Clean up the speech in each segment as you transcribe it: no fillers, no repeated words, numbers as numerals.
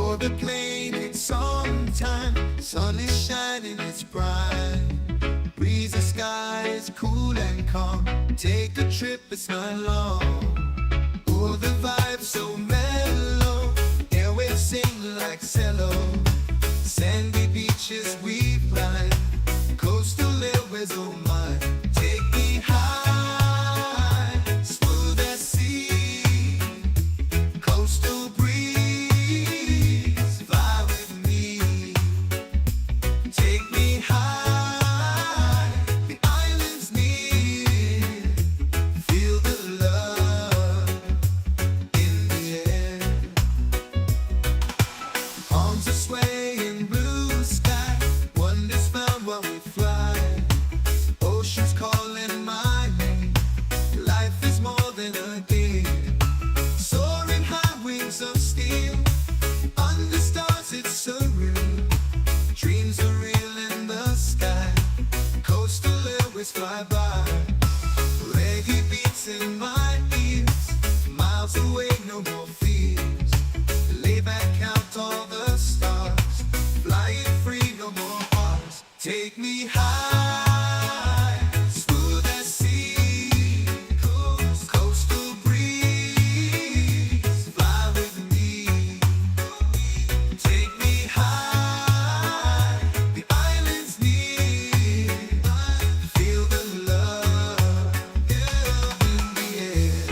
aboard the plane, it's summertime. Sun is shining, it's bright. Breezy skies, cool and calm. Take a trip, it's not long. Oh, the vibe's so mellow. Airwaves sing like cello. Sandy beaches we ride. Coastal airways, oh my. Take me high, smooth as sea. Coastal breeze, fly with me. Take me high, the island's near. Feel the love in the air. Palms are swaying, blue sky. Wonders found while we fly. Oceans calling my name. Life is more than a game. Soaring high, wings of steel. Under stars, it's surreal. Dreams are real in the sky. Coastal airways fly by. Reggae beats in my ears. Miles away, no more fears. Lay back, count all the stars. Flying free, no more bars. Take me high, smooth as sea. Coastal breeze, fly with me. Take me high, the island's near. Feel the love in the air.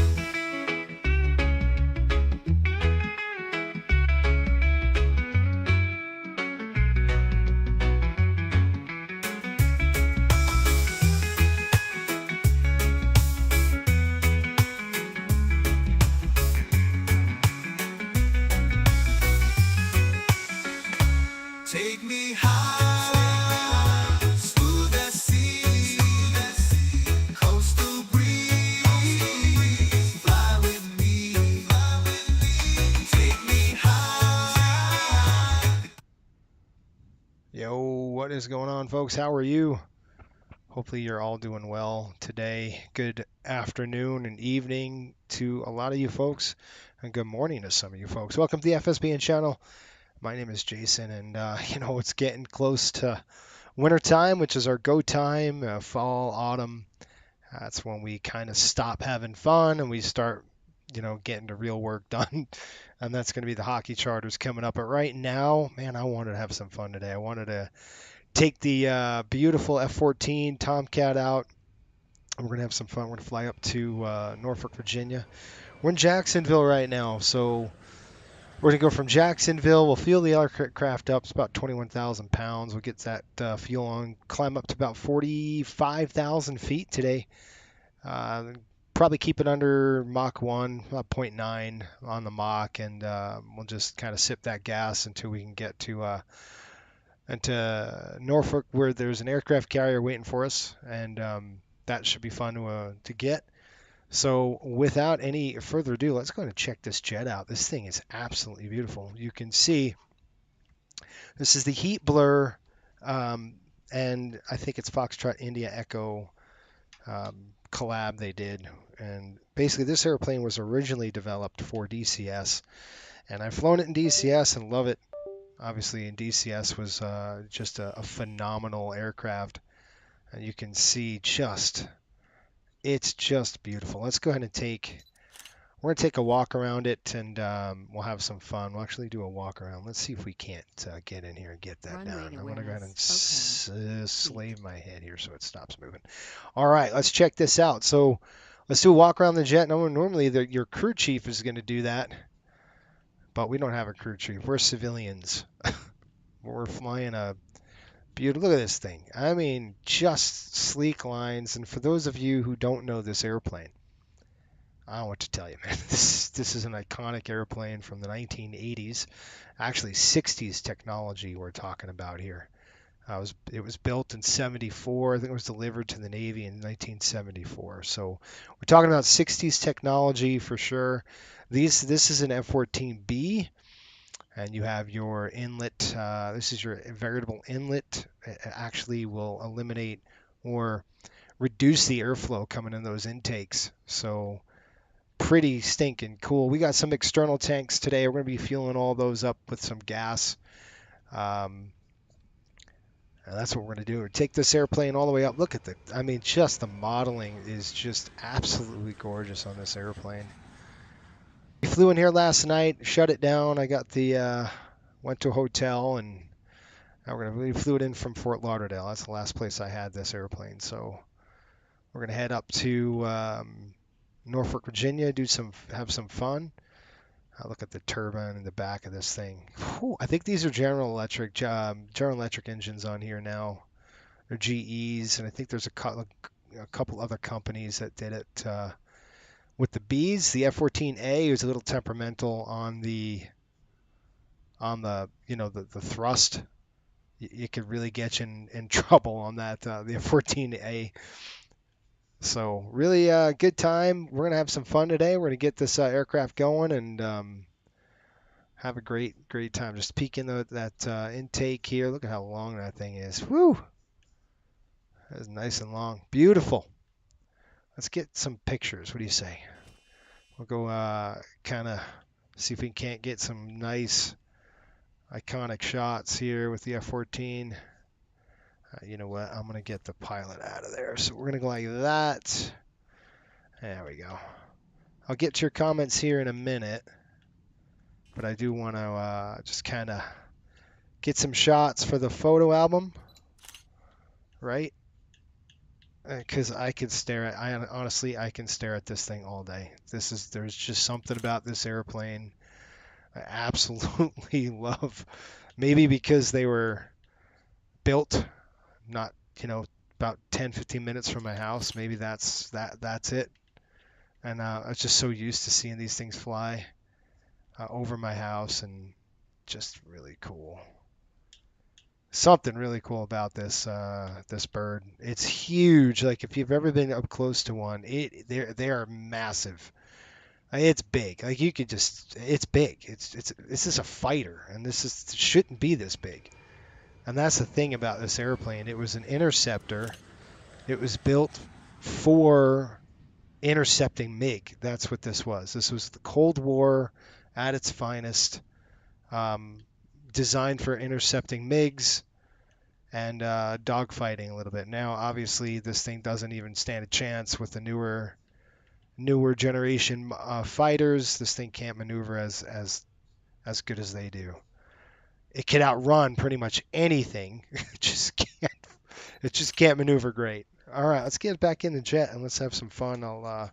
Take me high, smooth as sea. Coastal breeze, fly with me. Take me high. Yo, what is going on, folks? How are you? Hopefully you're all doing well today. Good afternoon and evening to a lot of you folks, and good morning to some of you folks. Welcome to the FSBN channel. My name is Jason, and it's getting close to winter time, which is our go time, fall, autumn. That's when we kind of stop having fun and we start, getting the real work done. And that's going to be the hockey charters coming up. But right now, man, I wanted to have some fun today. I wanted to take the beautiful F-14 Tomcat out. We're going to have some fun. We're going to fly up to Norfolk, Virginia. We're in Jacksonville right now, so we're going to go from Jacksonville. We'll fuel the aircraft up. It's about 21,000 pounds. We'll get that fuel on, climb up to about 45,000 feet today. Probably keep it under Mach 1, about 0.9 on the Mach, and we'll just kind of sip that gas until we can get to Norfolk, where there's an aircraft carrier waiting for us, and that should be fun to get. So without any further ado, let's go and check this jet out. This thing is absolutely beautiful. You can see this is the Heatblur, and I think it's Foxtrot India Echo collab they did. And basically this airplane was originally developed for DCS, and I've flown it in DCS and love it. Obviously in DCS was just a phenomenal aircraft, and you can see it's just beautiful. Let's go ahead and we're going to take a walk around it, and we'll have some fun. We'll actually do a walk around. Let's see if we can't get in here and get that down. I'm going to go ahead and slave my head here so it stops moving. All right, let's check this out. So let's do a walk around the jet. Now, normally your crew chief is going to do that, but we don't have a crew chief. We're civilians. We're flying a beautiful. Look at this thing. I mean, just sleek lines. And for those of you who don't know this airplane, I don't know what to tell you, man. This is an iconic airplane from the 1980s, actually 60s technology we're talking about here. It was built in 74. I think it was delivered to the Navy in 1974. So we're talking about 60s technology for sure. This is an F-14B. And you have your inlet. This is your variable inlet. It actually will eliminate or reduce the airflow coming in those intakes. So pretty stinking cool. We got some external tanks today. We're going to be fueling all those up with some gas. And that's what we're going to do. We're take this airplane all the way up. Look at I mean, just the modeling is just absolutely gorgeous on this airplane. We flew in here last night, shut it down. I got went to a hotel, and we flew it in from Fort Lauderdale. That's the last place I had this airplane. So we're going to head up to Norfolk, Virginia, have some fun. Look at the turbine in the back of this thing. Whew, I think these are General Electric engines on here now. They're GEs, and I think there's a couple other companies that did it. With the Bs, the F-14A is a little temperamental on the the thrust. It could really get you in trouble on that, the F-14A. So really good time. We're gonna have some fun today. We're gonna get this aircraft going and have a great time. Just peeking that intake here. Look at how long that thing is. Woo! That's nice and long. Beautiful. Let's get some pictures. What do you say? We'll go kind of see if we can't get some nice iconic shots here with the F-14. You know what? I'm going to get the pilot out of there. So we're going to go like that. There we go. I'll get to your comments here in a minute. But I do want to just kind of get some shots for the photo album. Right? Because I could honestly, I can stare at this thing all day. There's just something about this airplane I absolutely love. Maybe because they were built not, about 10, 15 minutes from my house. Maybe that's it. And I was just so used to seeing these things fly over my house, and just really cool. Something really cool about this bird. It's huge. Like if you've ever been up close to one, they are massive. It's big. Like it's big. This is a fighter, and shouldn't be this big. And that's the thing about this airplane. It was an interceptor. It was built for intercepting MiG. That's what this was. This was the Cold War at its finest. Designed for intercepting MiGs and dogfighting a little bit. Now, obviously, this thing doesn't even stand a chance with the newer generation fighters. This thing can't maneuver as good as they do. It can outrun pretty much anything. It just can't maneuver great. All right, let's get back in the jet and let's have some fun. We're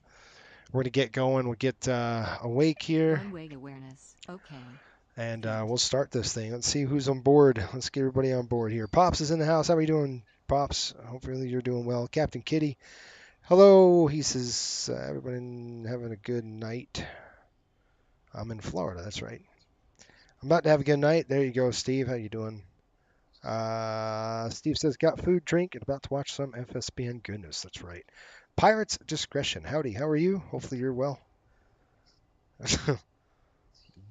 gonna get going. We'll get awake here. Runway awareness. Okay. And we'll start this thing. Let's see who's on board. Let's get everybody on board here. Pops is in the house. How are you doing, Pops? Hopefully you're doing well. Captain Kitty. Hello. He says, everybody having a good night. I'm in Florida. That's right. I'm about to have a good night. There you go, Steve. How you doing? Steve says, got food, drink, and about to watch some FSBN goodness. That's right. Pirate's Discretion. Howdy. How are you? Hopefully you're well.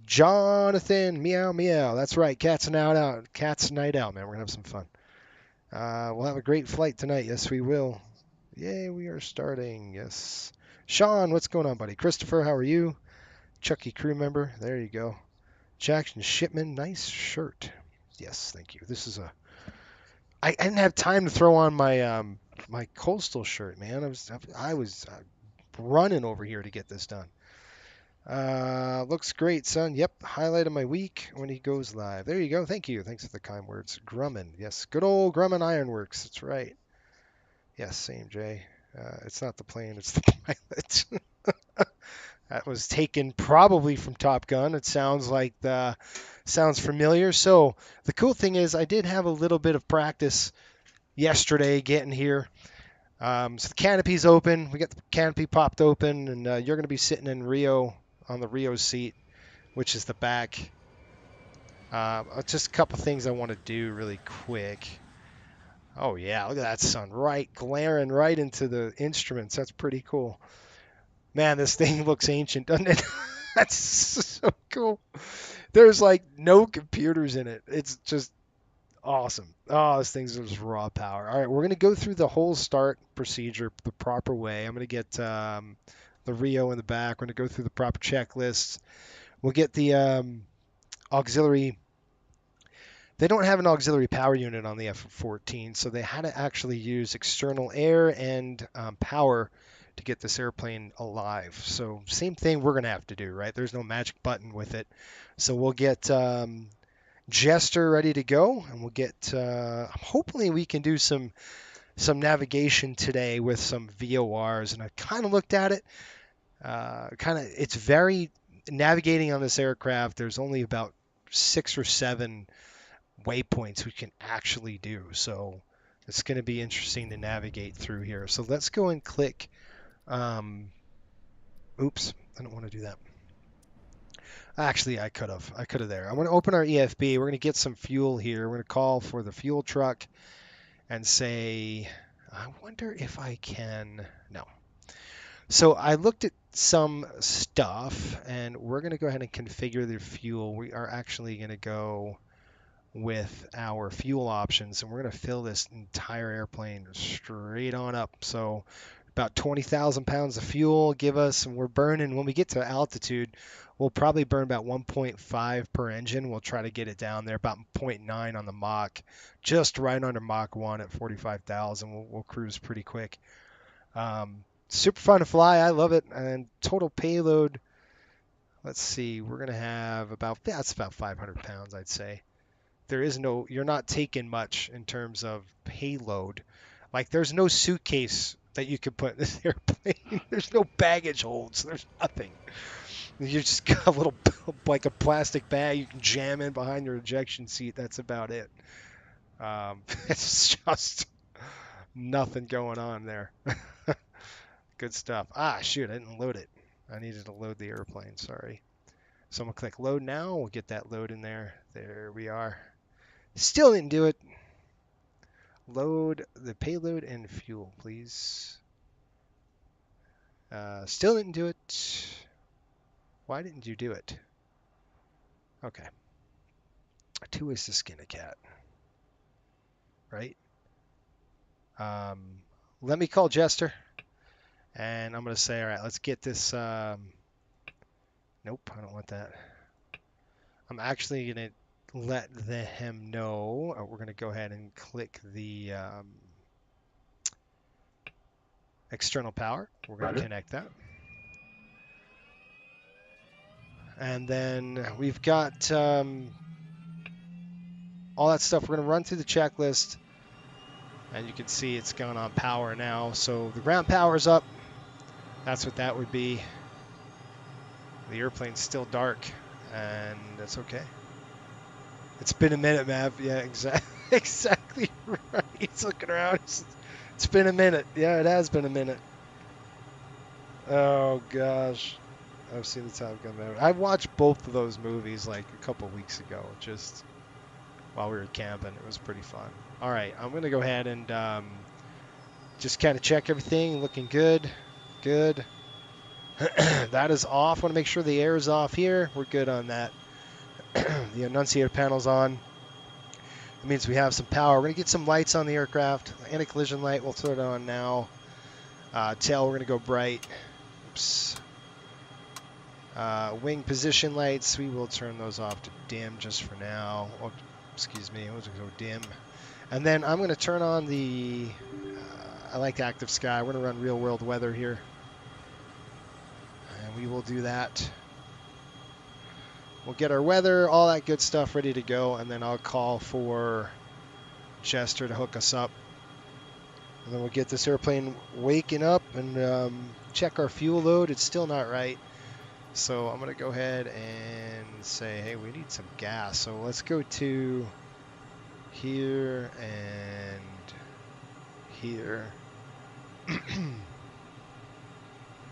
Jonathan, meow, meow. That's right. Cat's night out, man. We're going to have some fun. We'll have a great flight tonight. Yes, we will. Yay, we are starting. Yes. Sean, what's going on, buddy? Christopher, how are you? Chucky, crew member. There you go. Jackson Shipman, nice shirt. Yes, thank you. I didn't have time to throw on my my coastal shirt, man. I was running over here to get this done. Looks great, son. Yep, highlight of my week when he goes live. There you go. Thank you. Thanks for the kind words. Grumman. Yes, good old Grumman Ironworks. That's right. Yes, same, Jay. It's not the plane, it's the pilot. That was taken probably from Top Gun. It sounds familiar. So the cool thing is I did have a little bit of practice yesterday getting here. So the canopy's open. We got the canopy popped open, and you're going to be sitting in Rio on the Rio seat, which is the back. Just a couple things I want to do really quick. Oh yeah, look at that sun glaring right into the instruments. That's pretty cool. Man, this thing looks ancient, doesn't it? That's so cool. There's like no computers in it. It's just awesome. Oh, this thing's just raw power. All right, we're going to go through the whole start procedure the proper way. I'm going to get the Rio in the back. We're going to go through the proper checklists. We'll get the auxiliary. They don't have an auxiliary power unit on the F-14, so they had to actually use external air and power to get this airplane alive. So same thing we're going to have to do, right? There's no magic button with it. So we'll get Jester ready to go, and we'll get, hopefully we can do some navigation today with some VORs. And I kind of looked at it, it's very, navigating on this aircraft, there's only about 6 or 7 waypoints we can actually do. So it's going to be interesting to navigate through here. So let's go and click. Oops, I don't want to do that. Actually, I could have there. I'm going to open our EFB. We're going to get some fuel here. We're going to call for the fuel truck and say, I wonder if I can. No. So I looked at some stuff, and we're going to go ahead and configure the fuel. We are actually going to go with our fuel options, and we're going to fill this entire airplane straight on up. So about 20,000 pounds of fuel give us, and we're burning, when we get to altitude, we'll probably burn about 1.5 per engine. We'll try to get it down there, about 0.9 on the Mach, just right under Mach 1 at 45,000. We'll cruise pretty quick. Super fun to fly. I love it. And total payload, let's see, we're going to have that's about 500 pounds, I'd say. You're not taking much in terms of payload. Like, there's no suitcase that you could put in this airplane. There's no baggage holds. There's nothing. You just got a little, like a plastic bag you can jam in behind your ejection seat. That's about it. It's just nothing going on there. Good stuff. Shoot, I didn't load it. I needed to load the airplane. Sorry. So I'm going to click load now. We'll get that load in there. There we are. Still didn't do it. Load the payload and fuel, please. Still didn't do it. Why didn't you do it? Okay. 2 is to skin a cat. Right? Let me call Jester. And I'm going to say, all right, let's get this. Nope, I don't want that. I'm actually going to let him know. We're going to go ahead and click the external power. We're going to connect that. And then we've got all that stuff. We're going to run through the checklist. And you can see it's gone on power now. So the ground power's up. That's what that would be. The airplane's still dark, and that's okay. It's been a minute, Mav. Yeah, exactly right. He's looking around. It's been a minute. Yeah, it has been a minute. Oh, gosh. I've seen the Top Gun Maverick. I watched both of those movies like a couple weeks ago, just while we were camping. It was pretty fun. All right, I'm going to go ahead and just kind of check everything. Looking good. Good. That is off. Want to make sure the air is off here. We're good on that. The annunciator panel's on. It means we have some power. We're going to get some lights on the aircraft. Anti-collision light, we'll throw it on now. Tail, we're going to go bright. Oops. Wing position lights, we will turn those off to dim just for now. Oh, excuse me, we'll just go dim. And then I'm going to turn on the, I like active sky. We're going to run real world weather here. And we will do that. We'll get our weather, all that good stuff ready to go, and then I'll call for Jester to hook us up. And then we'll get this airplane waking up and check our fuel load. It's still not right. So I'm going to go ahead and say, hey, we need some gas. So let's go to here and here.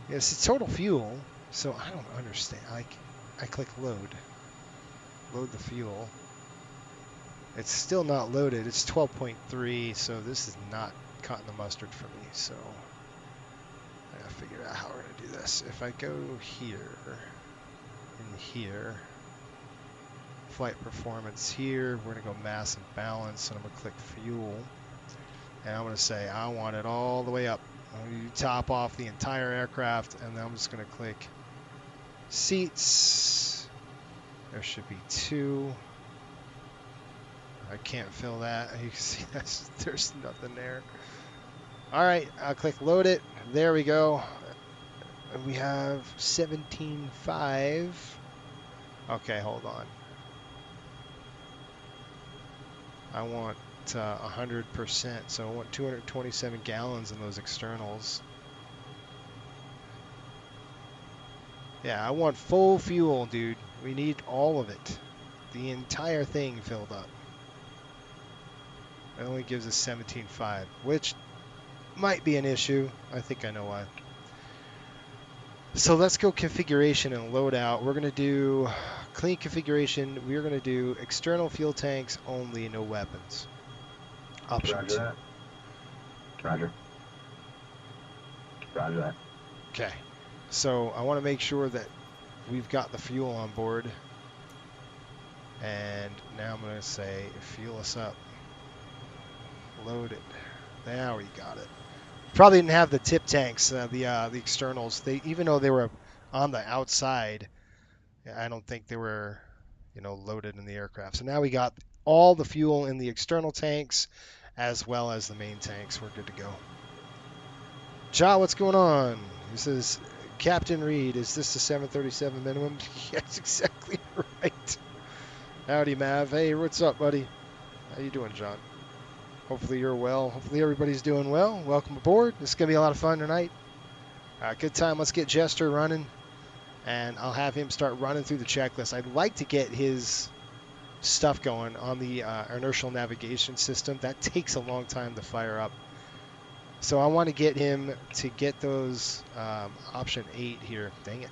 Yes, it's total fuel. So I don't understand. I click load the fuel. It's still not loaded. It's 12.3, so this is not cutting the mustard for me. So I gotta figure out how we're gonna do this. If I go here and here, flight performance here, we're gonna go mass and balance, and I'm gonna click fuel, and I'm gonna say I want it all the way up. You top off the entire aircraft, and then I'm just going to click seats. There should be 2. I can't fill that. You can see there's nothing there. All right, I'll click load it. There we go. We have 17.5. Okay, hold on. I want 100%, so I want 227 gallons in those externals. Yeah, I want full fuel, dude. We need all of it. The entire thing filled up. It only gives us 17.5, which might be an issue. I think I know why. So let's go configuration and loadout. We're going to do clean configuration. We're going to do external fuel tanks only, no weapons. Option Roger 2. that. Roger. Roger that. Okay. So I want to make sure that we've got the fuel on board. And now I'm going to say fuel us up. Load it. Now we got it. Probably didn't have the tip tanks, the externals. They, even though they were on the outside, I don't think they were, loaded in the aircraft. So now we got all the fuel in the external tanks, as well as the main tanks. We're good to go. Ja, what's going on? He says, Captain Reed, is this the 737 minimum? Yes, exactly right. Howdy, Mav. Hey, what's up, buddy? How you doing, John? Hopefully you're well. Hopefully everybody's doing well. Welcome aboard. This is going to be a lot of fun tonight. Good time. Let's get Jester running, and I'll have him start running through the checklist. I'd like to get his stuff going on the inertial navigation system. That takes a long time to fire up. So I want to get him to get those option 8 here. Dang it.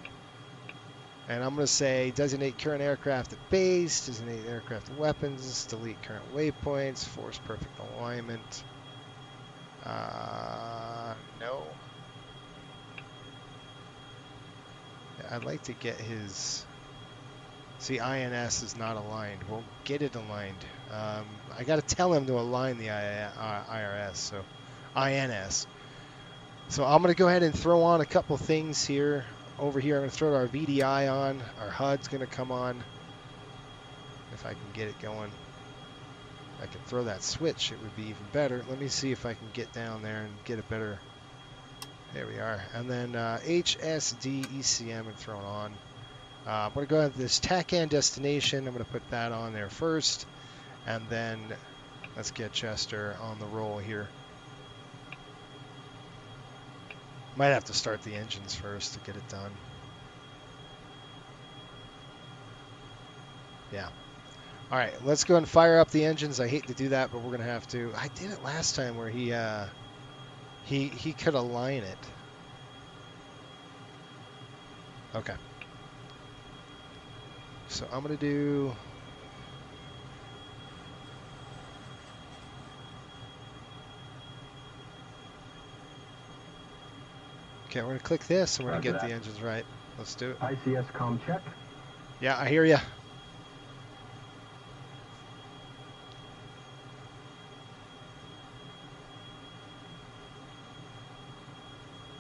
And I'm going to say designate current aircraft at base, designate aircraft weapons, delete current waypoints, force perfect alignment. No. Yeah, I'd like to get his... See, INS is not aligned. We'll get it aligned. I got to tell him to align the IRS, so INS. So I'm going to go ahead and throw on a couple things here. Over here, I'm going to throw our VDI on. Our HUD's going to come on. If I can get it going. If I can throw that switch, it would be even better. Let me see if I can get down there and get a better... There we are. And then HSD ECM and throw it on. I'm going to go ahead with this TACAN destination. I'm going to put that on there first. And then let's get Chester on the roll here. Might have to start the engines first to get it done. Yeah. All right, let's go and fire up the engines. I hate to do that, but we're going to have to. I did it last time where he could align it. Okay. So I'm going to do... Okay, we're going to click this, and we're going to get the engines right. Let's do it. ICS com check. Yeah, I hear you.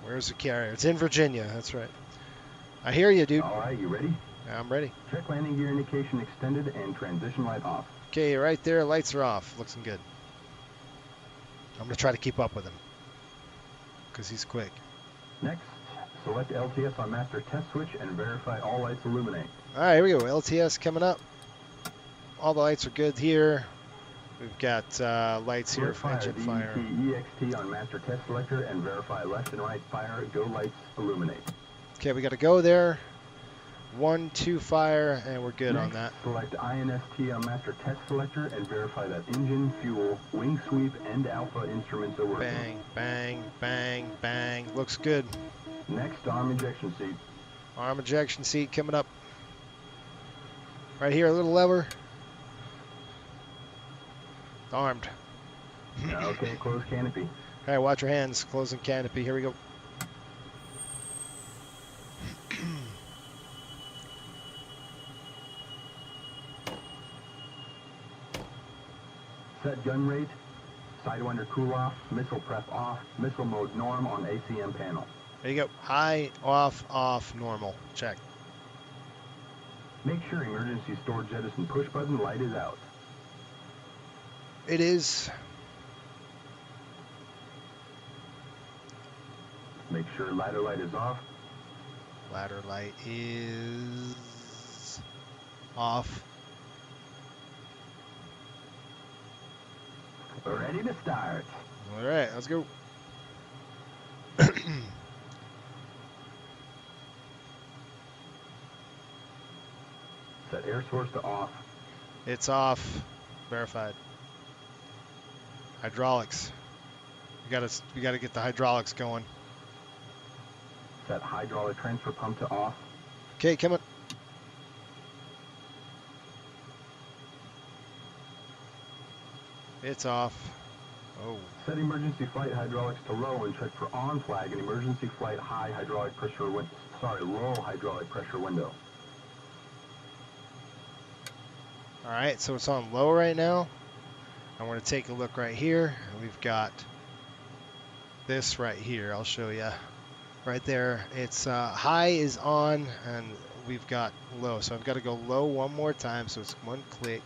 Where's the carrier? It's in Virginia. That's right. I hear you, dude. All right, you ready? Yeah, I'm ready. Check landing gear indication extended and transition light off. Okay, right there. Lights are off. Looking good. I'm going to try to keep up with him because he's quick. Next, select LTS on master test switch and verify all lights illuminate. All right, here we go. LTS coming up. All the lights are good here. We've got lights here for engine fire. EXT on master test selector and verify left and right fire. Go lights illuminate. Okay, we got to go there. 1, 2 fire, and we're good Next, on that. Select INST on master test selector and verify that engine, fuel, wing sweep, and alpha instruments are working. Bang, bang, bang, bang. Looks good. Next, arm ejection seat. Arm ejection seat coming up. Right here, a little lever. Armed. Okay, close canopy. All right, watch your hands. Closing canopy. Here we go. Set gun rate. Sidewinder cool off, missile prep off, missile mode norm on ACM panel. There you go. High, off, normal. Check. Make sure emergency store jettison push button light is out. It is. Make sure ladder light is off. Ladder light is off. Ready to start. All right, let's go. Set air source to off. It's off. Verified. Hydraulics. We gotta get the hydraulics going. Set hydraulic transfer pump to off. Okay, come on. It's off. Oh. Set emergency flight hydraulics to low and check for on flag and emergency flight high hydraulic pressure low hydraulic pressure window. All right, so it's on low right now. I want to take a look right here. We've got this right here. I'll show you. Right there, it's high is on, and we've got low. So I've got to go low one more time, so it's one click.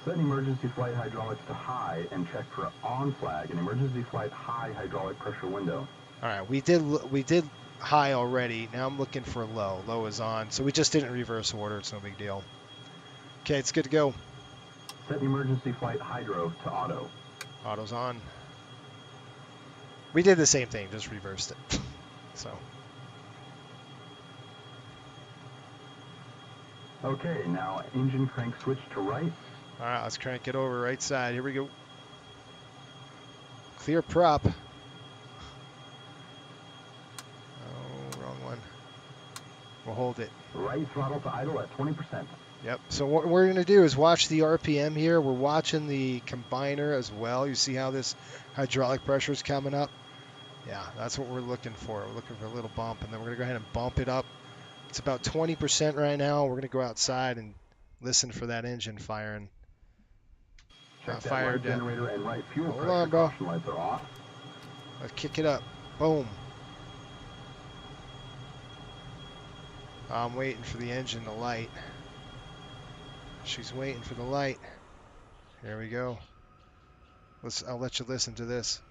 Set emergency flight hydraulics to high and check for on flag and emergency flight high hydraulic pressure window. All right, we did high already. Now I'm looking for low. Low is on, so we just didn't reverse order. It's no big deal. Okay, it's good to go. Set emergency flight hydro to auto. Auto's on. We did the same thing, just reversed it. So. Okay, now engine crank switch to right. All right, let's crank it over right side. Here we go. Clear prop. Oh, wrong one. We'll hold it. Right throttle to idle at 20%. Yep. So what we're going to do is watch the RPM here. We're watching the combiner as well. You see how this hydraulic pressure is coming up? Yeah, that's what we're looking for. We're looking for a little bump, and then we're going to go ahead and bump it up. It's about 20% right now. We're going to go outside and listen for that engine firing. Check that Fired right yet. generator and right fuel Hold pressure on, bro. caution lights are off. Let's kick it up. Boom. I'm waiting for the engine to light. She's waiting for the light. Here we go. I'll let you listen to this.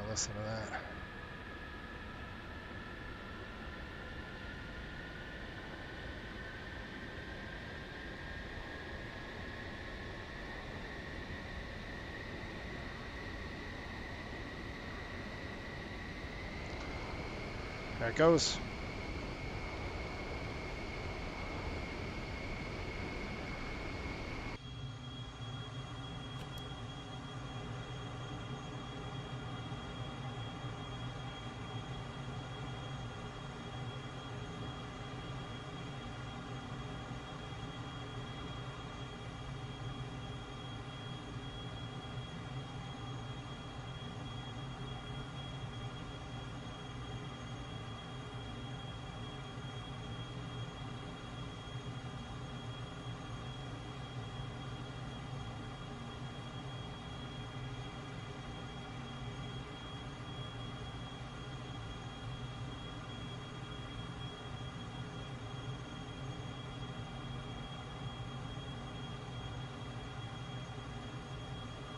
Listen to that. There it goes.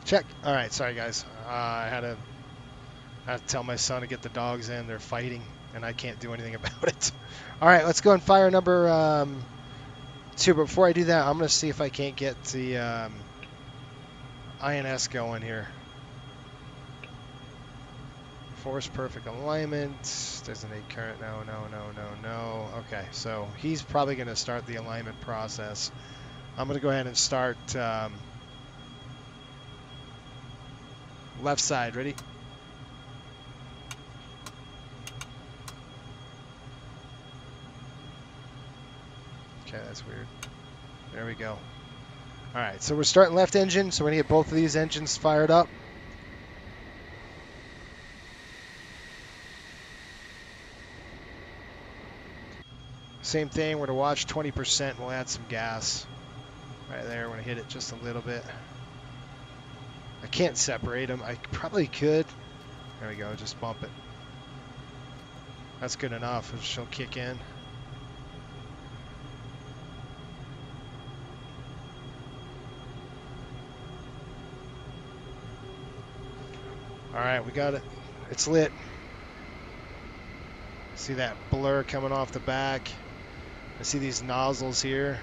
Check. All right, sorry guys. I had to tell my son to get the dogs in. They're fighting, and I can't do anything about it. All right, let's go and fire number 2. But before I do that, I'm going to see if I can't get the INS going here. Force perfect alignment. Designate current. No. Okay, so he's probably going to start the alignment process. I'm going to go ahead and start left side. Ready? Okay, that's weird. There we go. All right, so we're starting left engine, so we're going to get both of these engines fired up. Same thing, we're going to watch 20%, we'll add some gas. Right there, we're going to hit it just a little bit. I can't separate them, I probably could. There we go, just bump it. That's good enough, she'll kick in. All right, we got it. It's lit. See that blur coming off the back. I see these nozzles here.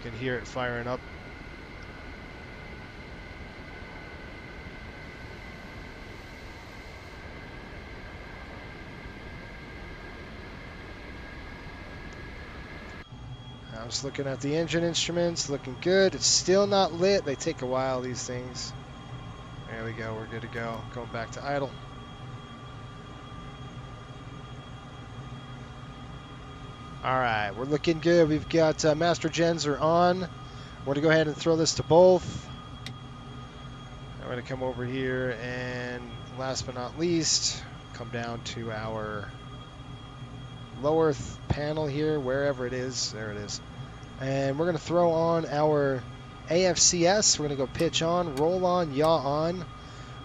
You can hear it firing up. I'm just looking at the engine instruments, looking good. It's still not lit. They take a while, these things. There we go, we're good to go. Going back to idle. All right, we're looking good. We've got master gens are on. We're going to go ahead and throw this to both. I'm going to come over here and last but not least, come down to our lower panel here, wherever it is. There it is. And we're going to throw on our AFCS. We're going to go pitch on, roll on, yaw on.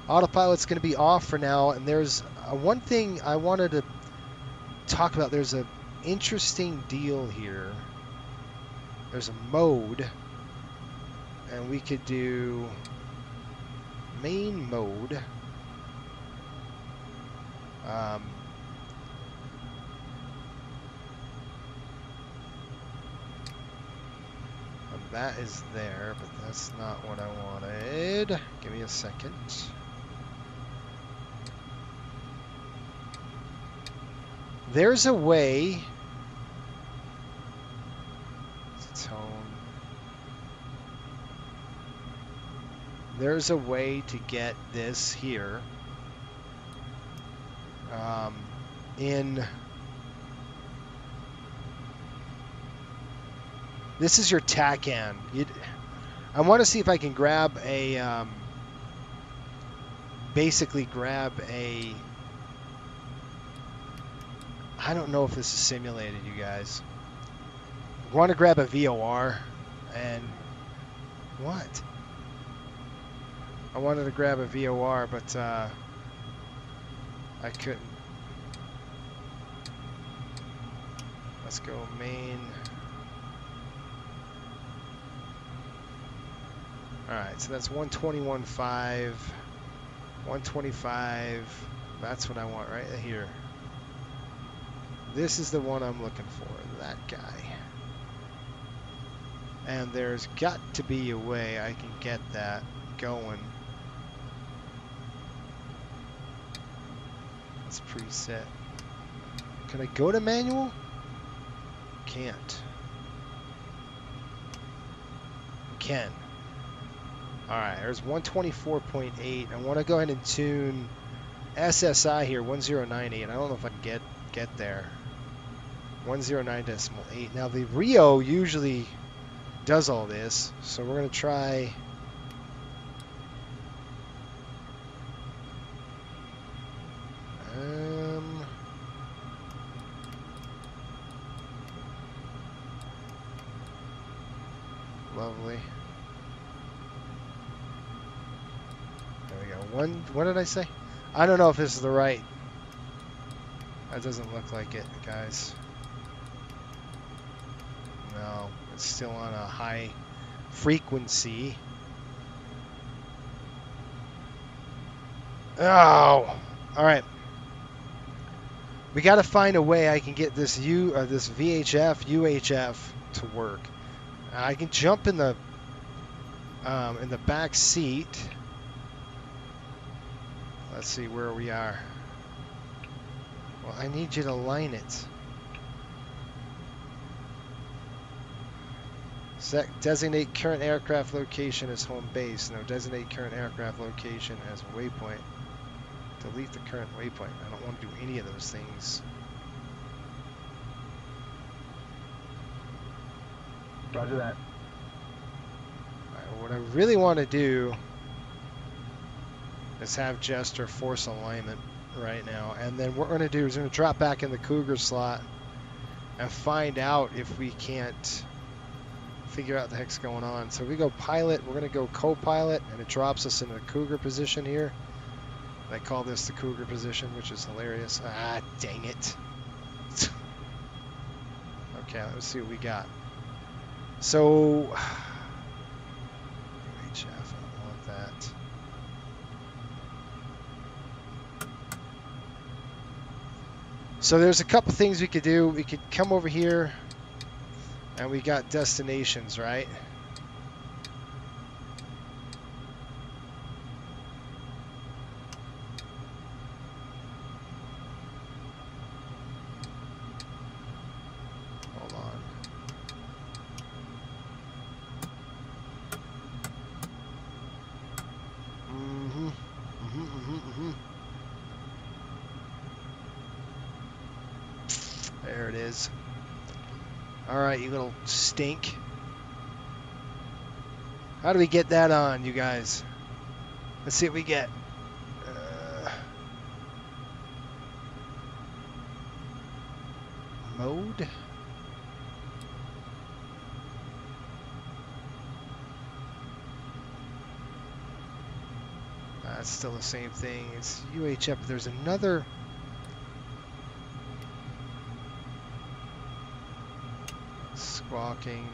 Autopilot's going to be off for now. And there's one thing I wanted to talk about. There's an interesting deal here. There's a mode. And we could do main mode. That is there, but that's not what I wanted. Give me a second. There's a way. Tone. There's a way to get this here in. This is your TACAN. I want to see if I can grab a, basically grab a, I don't know if this is simulated, you guys. I want to grab a VOR, and what? I wanted to grab a VOR, but I couldn't. Let's go main. Alright, so that's 121.5, 125, that's what I want right here. This is the one I'm looking for, that guy. And there's got to be a way I can get that going. That's preset. Can I go to manual? Can't. Can. Alright, there's 124.8. I want to go ahead and tune SSI here, 1098. I don't know if I can get there. 109.8. Now the Rio usually does all this, so we're going to try. Lovely. What did I say? I don't know if this is the right. That doesn't look like it, guys. No, it's still on a high frequency. Oh, all right. We got to find a way I can get this this VHF, UHF to work. I can jump in the back seat. Let's see where we are. Well, I need you to line it. Designate current aircraft location as home base. No, designate current aircraft location as waypoint. Delete the current waypoint. I don't want to do any of those things. Roger that. What I really want to do is have Jester force alignment right now, and then what we're going to do is we're going to drop back in the Cougar slot and find out if we can't figure out the heck's going on. So we go pilot, we're going to go co-pilot, and it drops us into the Cougar position here. I call this the Cougar position, which is hilarious. Ah, dang it. Okay, let's see what we got. So, UHF, I don't want that. So there's a couple things we could do. We could come over here, and we got destinations, right? Hold on. There it is. All right, you little stink. How do we get that on, you guys? Let's see what we get. Mode. That's still the same thing. It's UHF. There's another. Squawking.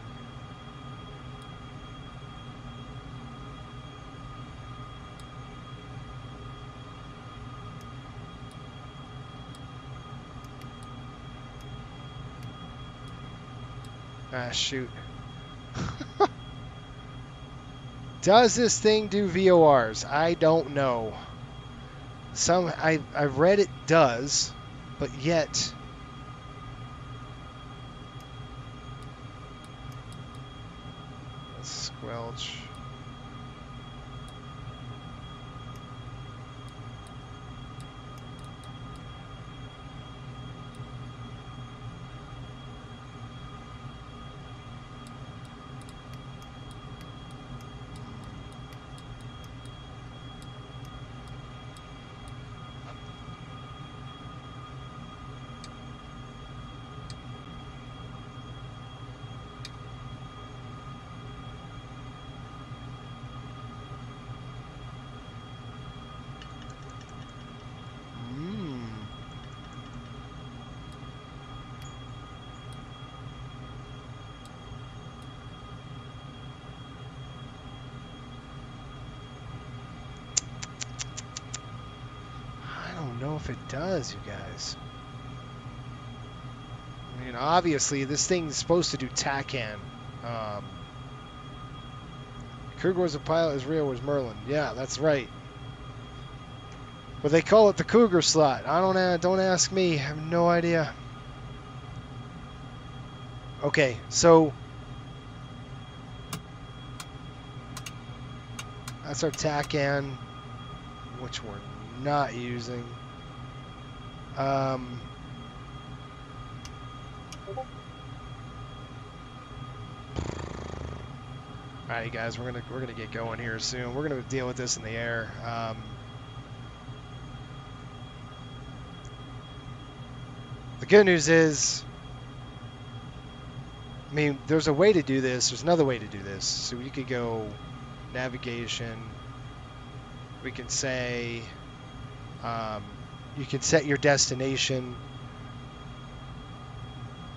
Ah, shoot. Does this thing do VORs? I don't know. I've read it does, but yet let's squelch. Know if it does, you guys. I mean, obviously this thing's supposed to do TACAN. Cougar was a pilot, Israel was Merlin. Yeah, that's right. But they call it the Cougar slot. Don't ask me. I have no idea. Okay, so that's our TACAN, which we're not using. Alright, guys, we're gonna get going here soon. We're gonna deal with this in the air. The good news is, I mean, there's a way to do this. There's another way to do this. So we could go navigation. We can say, you can set your destination,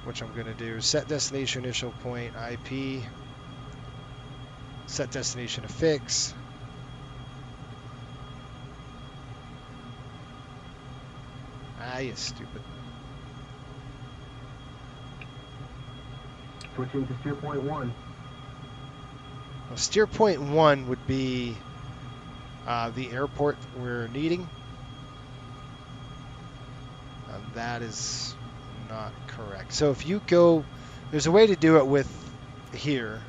which I'm going to do. Set destination initial point IP. Set destination affix. Ah, you stupid. Switching to steer point 1. Well, steer point 1 would be the airport we're needing. That is not correct. So if you go, there's a way to do it with here.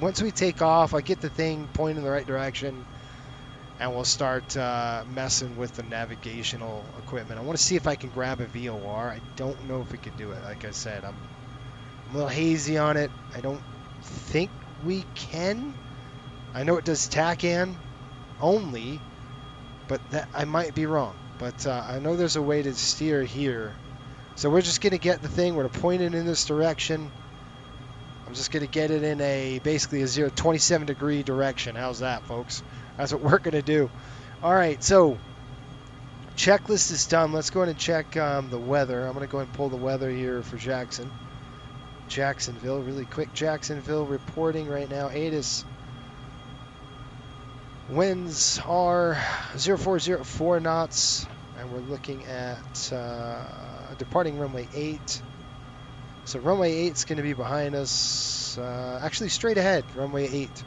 Once we take off, I get the thing pointing in the right direction, and we'll start messing with the navigational equipment. I want to see if I can grab a VOR. I don't know if we can do it. Like I said, I'm I'm a little hazy on it. I don't think we can. I know it does TACAN only, but that I might be wrong. But I know there's a way to steer here. So we're just going to get the thing. We're going to point it in this direction. I'm just going to get it in a basically a 27-degree direction. How's that, folks? That's what we're going to do. All right, so checklist is done. Let's go ahead and check the weather. I'm going to go ahead and pull the weather here for Jacksonville, really quick. Jacksonville reporting right now. ATIS winds are 0404 knots, and we're looking at departing runway 8. So runway 8 is going to be behind us, actually straight ahead, runway 8.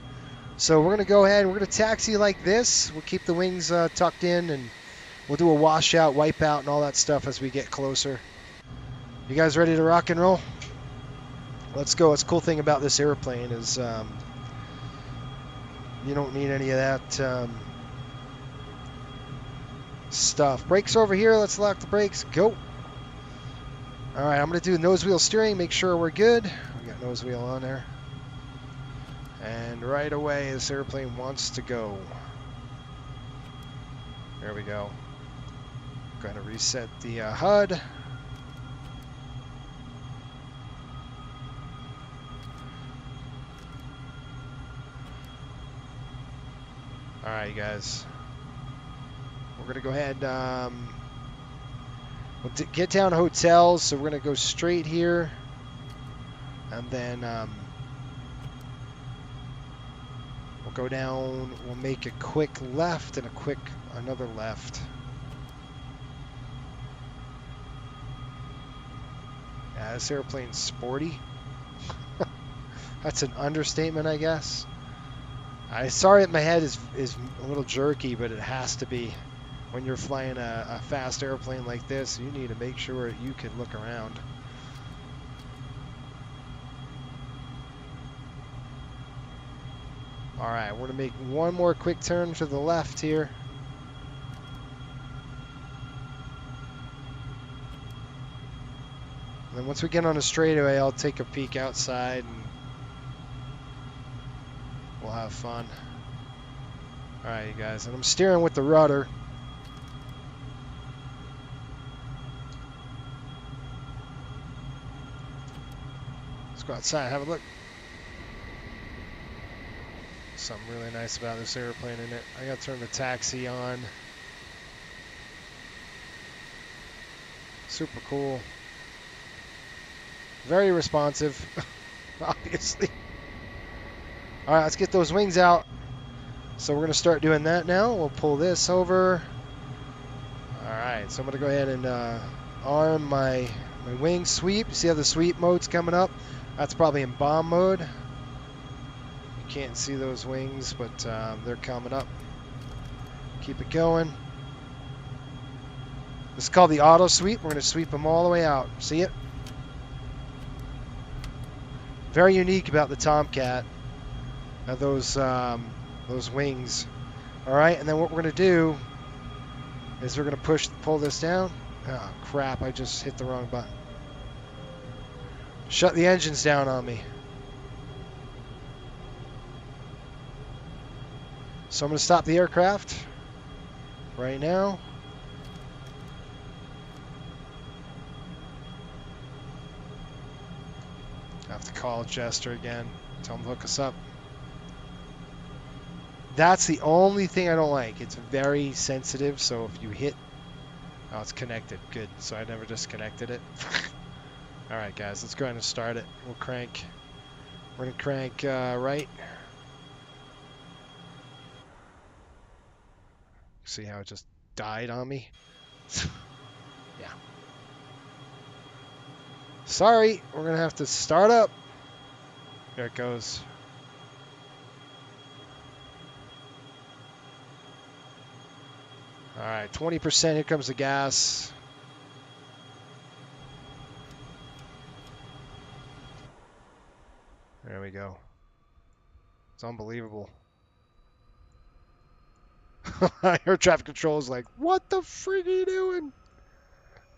So we're going to go ahead and we're going to taxi like this. We'll keep the wings tucked in, and we'll do a washout, wipe out, and all that stuff as we get closer. You guys ready to rock and roll? Let's go. What's the cool thing about this airplane is you don't need any of that stuff. Brakes over here. Let's lock the brakes. Go. All right, I'm going to do nose wheel steering. Make sure we're good. We got nose wheel on there. And right away, this airplane wants to go. There we go. Going to reset the HUD. All right, you guys. We're going to go ahead. We'll get down to hotels, so we're going to go straight here. And then we'll go down. We'll make a quick left and another left. Yeah, this airplane's sporty. That's an understatement, I guess. Sorry that my head is a little jerky, but it has to be. When you're flying a fast airplane like this, you need to make sure you can look around. All right, we're going to make one more quick turn to the left here. And then once we get on a straightaway, I'll take a peek outside and we'll have fun. All right, you guys, and I'm steering with the rudder. Let's go outside, have a look. Something really nice about this airplane in it. I got to turn the taxi on. Super cool. Very responsive, obviously. All right, let's get those wings out. So we're going to start doing that now. We'll pull this over. All right, so I'm going to go ahead and arm my wing sweep. See how the sweep mode's coming up? That's probably in bomb mode. You can't see those wings, but they're coming up. Keep it going. This is called the auto sweep. We're going to sweep them all the way out. See it? Very unique about the Tomcat. Those wings. All right, and then what we're going to do is we're going to pull this down. Oh, crap, I just hit the wrong button. Shut the engines down on me. So I'm going to stop the aircraft right now. I have to call Jester again. Tell him to hook us up. That's the only thing I don't like. It's very sensitive, so if you hit... Oh, it's connected. Good. So I never disconnected it. All right, guys, let's go ahead and start it. We'll crank. We're going to crank right. See how it just died on me? Yeah. Sorry, we're going to have to start up. There it goes. All right, 20%. Here comes the gas. There we go. It's unbelievable. Air traffic control is like, what the frig are you doing?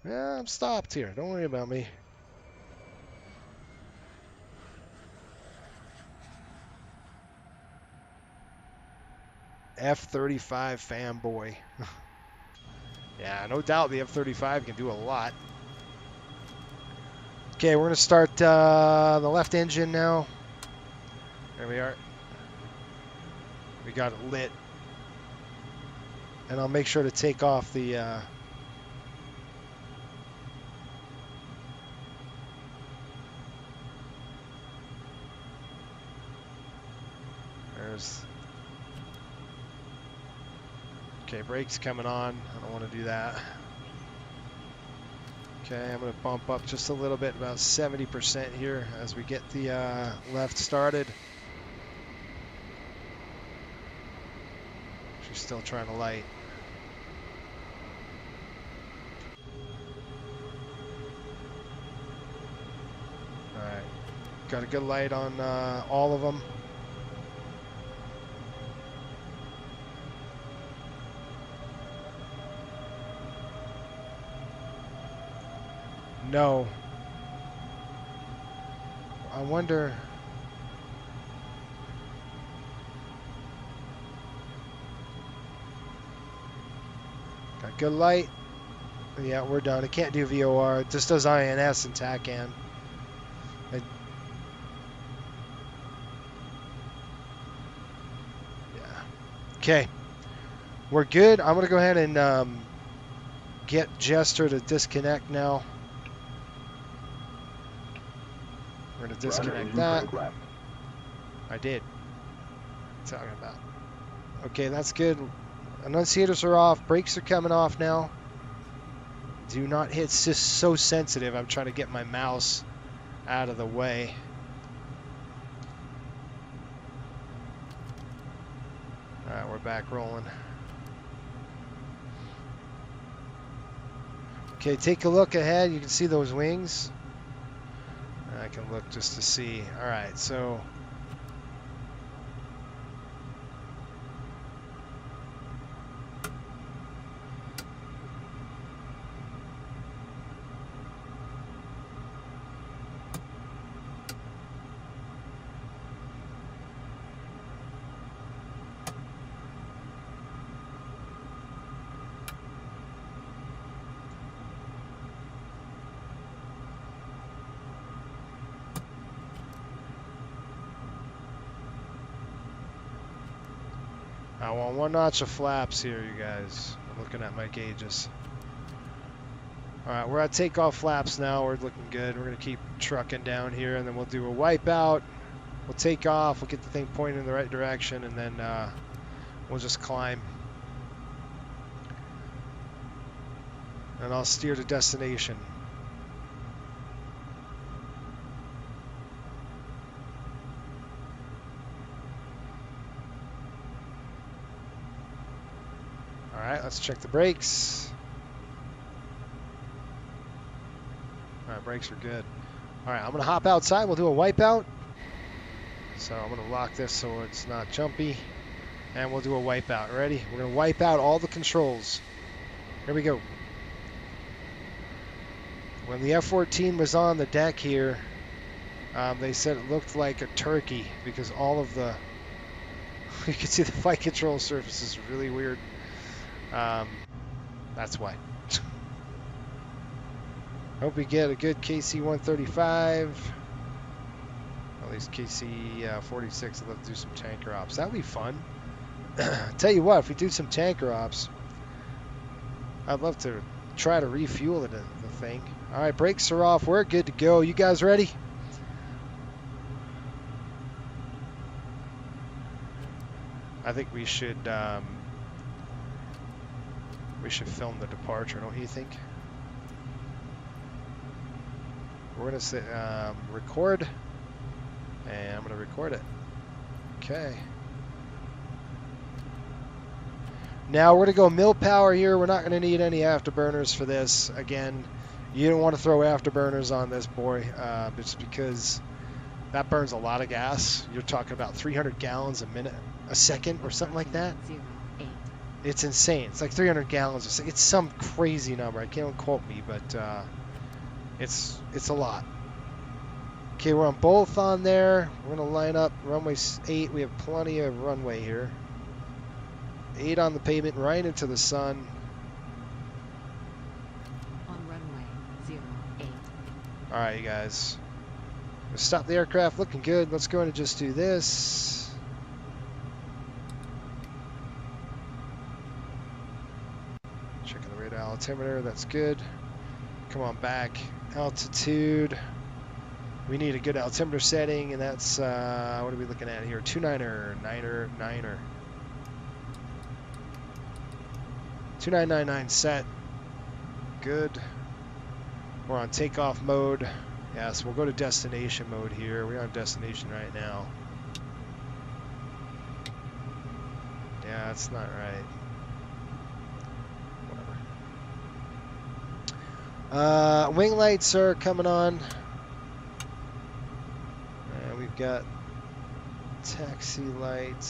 Yeah, I'm stopped here. Don't worry about me. F-35 fanboy. Yeah, no doubt the F-35 can do a lot. Okay, we're going to start the left engine now. There we are. We got it lit. And I'll make sure to take off the... there's... Okay, brakes coming on. I don't want to do that. Okay, I'm going to bump up just a little bit, about 70% here as we get the left started. She's still trying to light. Alright, got a good light on all of them. No. I wonder... Got good light. Yeah, we're done. It can't do VOR. It just does INS and TACAN. Yeah. Okay. We're good. I'm going to go ahead and get Jester to disconnect now. We're going to disconnect that. I did. What are you talking about? Okay, that's good. Annunciators are off. Brakes are coming off now. Do not hit. It's just so sensitive. I'm trying to get my mouse out of the way. Alright, we're back rolling. Okay, take a look ahead. You can see those wings. I can look just to see. Alright, so... I want one notch of flaps here, you guys. I'm looking at my gauges. Alright, we're at takeoff flaps now. We're looking good. We're going to keep trucking down here, and then we'll do a wipeout. We'll take off. We'll get the thing pointed in the right direction, and then we'll just climb. And I'll steer to destination. Alright, let's check the brakes. Alright, brakes are good. Alright, I'm going to hop outside. We'll do a wipeout. So I'm going to lock this so it's not jumpy. And we'll do a wipeout. Ready? We're going to wipe out all the controls. Here we go. When the F-14 was on the deck here, they said it looked like a turkey because all of the... you can see the flight control surface is really weird. That's why. Hope we get a good KC-135. At least KC-46. I'd love to do some tanker ops. That would be fun. Tell you what, if we do some tanker ops, I'd love to try to refuel the thing. All right, brakes are off. We're good to go. You guys ready? I think we should film the departure, don't you think? We're gonna say record, and I'm gonna record it. Okay. Now we're gonna go mill power here. We're not gonna need any afterburners for this. Again, you don't want to throw afterburners on this boy, just because that burns a lot of gas. You're talking about 300 gallons a second, or something like that. It's insane. It's like 300 gallons a second. It's some crazy number. I can't quote me, but it's a lot. Okay, we're on both on there. We're gonna line up runway 8. We have plenty of runway here. 8 on the pavement, right into the sun. On runway 08. All right, you guys. Let's stop the aircraft. Looking good. Let's go in and just do this. Checking the radar altimeter. That's good. Come on back. Altitude. We need a good altimeter setting, and that's, what are we looking at here? 29er, 9er. 2999 set. Good. We're on takeoff mode. Yes, we'll go to destination mode here. We're on destination right now. Yeah, that's not right. Whatever. Wing lights are coming on. And we've got taxi lights,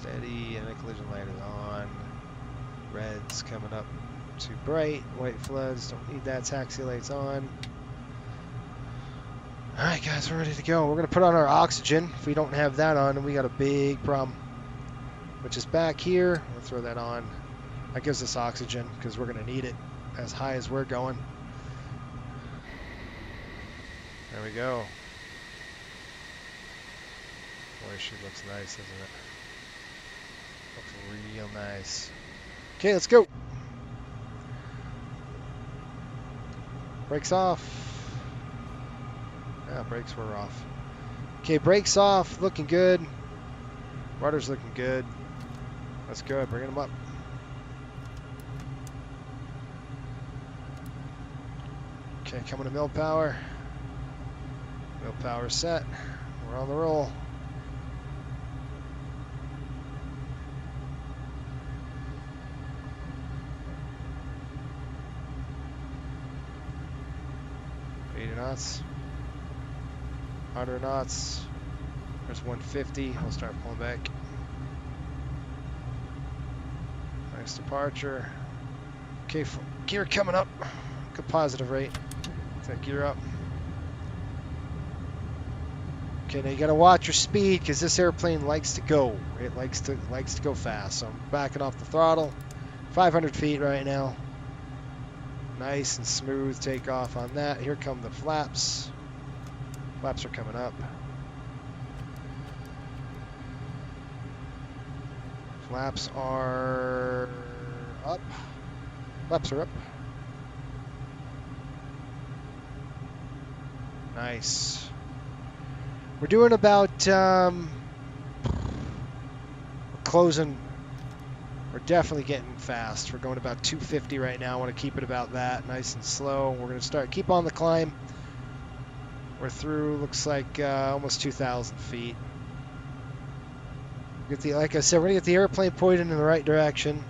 steady, and a collision light is on. Red's coming up too bright. White floods, don't need that. Taxi lights on. Alright guys, we're ready to go. We're going to put on our oxygen. If we don't have that on, then we got a big problem. Which is back here. We'll throw that on. That gives us oxygen because we're going to need it as high as we're going. There we go. Boy, she looks nice, doesn't it? Looks real nice. Okay, let's go. Brakes off. Yeah, brakes were off. Okay, brakes off. Looking good. Rudder's looking good. That's good. Bringing them up. Okay, coming to mill power. Mill power set. We're on the roll. Knots, 100 knots. There's 150. We'll start pulling back. Nice departure. Okay, gear coming up. Good positive rate. That gear up. Okay, now you gotta watch your speed because this airplane likes to go. It likes to go fast. So I'm backing off the throttle. 500 feet right now. Nice and smooth takeoff on that. Here come the flaps. Flaps are coming up. Flaps are up. Flaps are up. Nice. We're doing about, closing. We're definitely getting fast. We're going about 250 right now. I want to keep it about that, nice and slow. We're going to keep on the climb. We're through, looks like almost 2,000 feet. Like I said, we're going to get the airplane pointed in the right direction.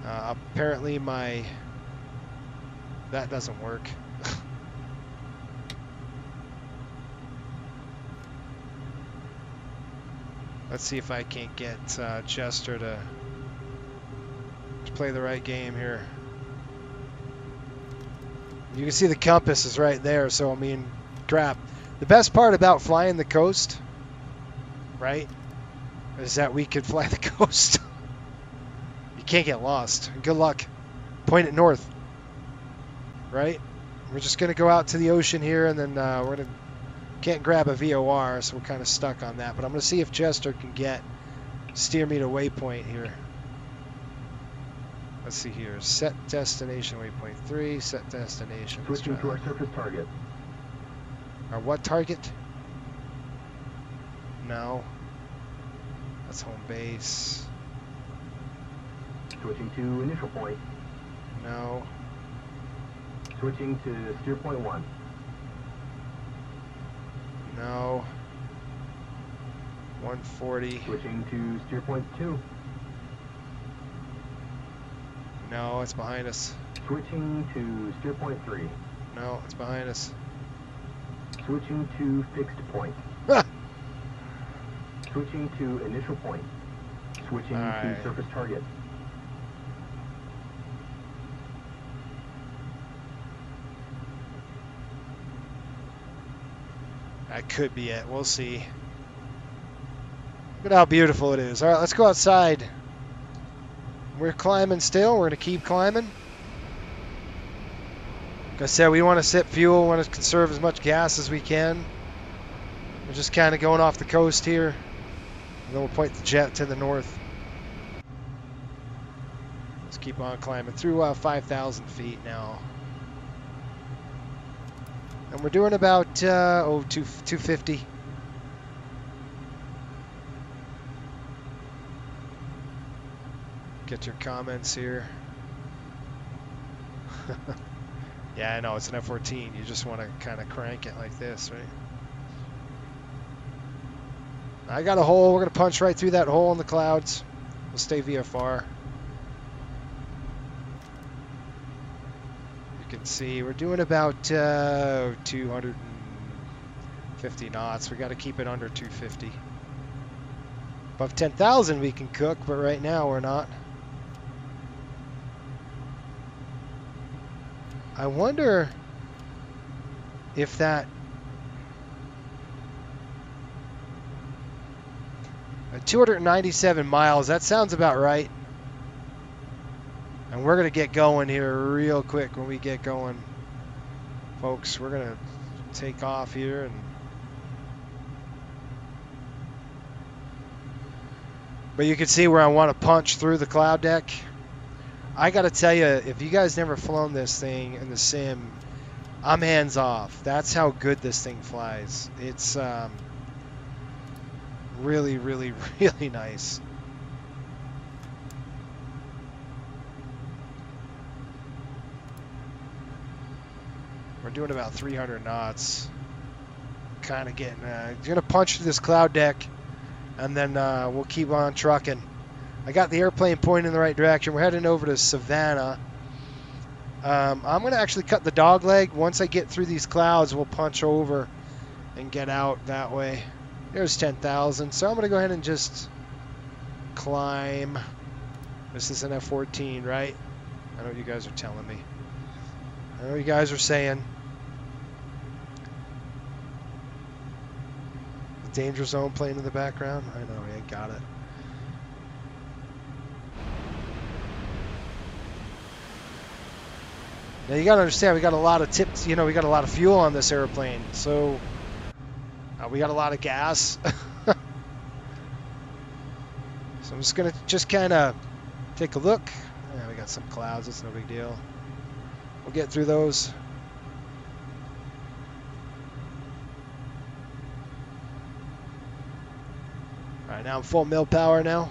Apparently that doesn't work. Let's see if I can't get Chester to play the right game here. You can see the compass is right there, so I mean, crap. The best part about flying the coast, right, is that we could fly the coast. You can't get lost. Good luck. Point it north, right? We're just going to go out to the ocean here, and then we're going to can't grab a VOR, so we're kind of stuck on that. But I'm going to see if Chester can steer me to waypoint here. Let's see here. Set destination waypoint 3. Set destination. Switching to our surface target. Our what target? No. That's home base. Switching to initial point. No. Switching to steer point 1. No. 140. Switching to steer point 2. No, it's behind us. Switching to steer point 3. No, it's behind us. Switching to fixed point. Switching to initial point. Switching to surface target. That could be it. We'll see. Look at how beautiful it is. All right, let's go outside. we're climbing still. We're going to keep climbing. Like I said, we want to sip fuel, want to conserve as much gas as we can. We're just kind of going off the coast here. And then we'll point the jet to the north. Let's keep on climbing through 5,000 feet now. And we're doing about 250. Get your comments here. Yeah, I know, it's an F-14. You just want to kind of crank it like this, right? I got a hole. We're going to punch right through that hole in the clouds. We'll stay VFR. You can see we're doing about 250 knots. We got to keep it under 250. Above 10,000 we can cook, but right now we're not. I wonder if that 297 miles, that sounds about right. And we're going to get going here real quick when we get going. Folks, we're going to take off here. But you can see where I want to punch through the cloud deck. I got to tell you, if you guys never flown this thing in the sim, I'm hands off. That's how good this thing flies. It's really, really, really nice. We're doing about 300 knots. Kind of getting, gonna punch through this cloud deck, and then we'll keep on trucking. I got the airplane pointing in the right direction. We're heading over to Savannah. I'm going to actually cut the dog leg. Once I get through these clouds, we'll punch over and get out that way. There's 10,000. So I'm going to go ahead and just climb. This is an F-14, right? I know what you guys are telling me. I know what you guys are saying. The danger zone playing in the background. I know, I got it. Now you gotta understand, we got a lot of tips, we got a lot of fuel on this airplane, so we got a lot of gas. So I'm just gonna kind of take a look. Yeah, we got some clouds, it's no big deal. We'll get through those. All right, now I'm full mil power now.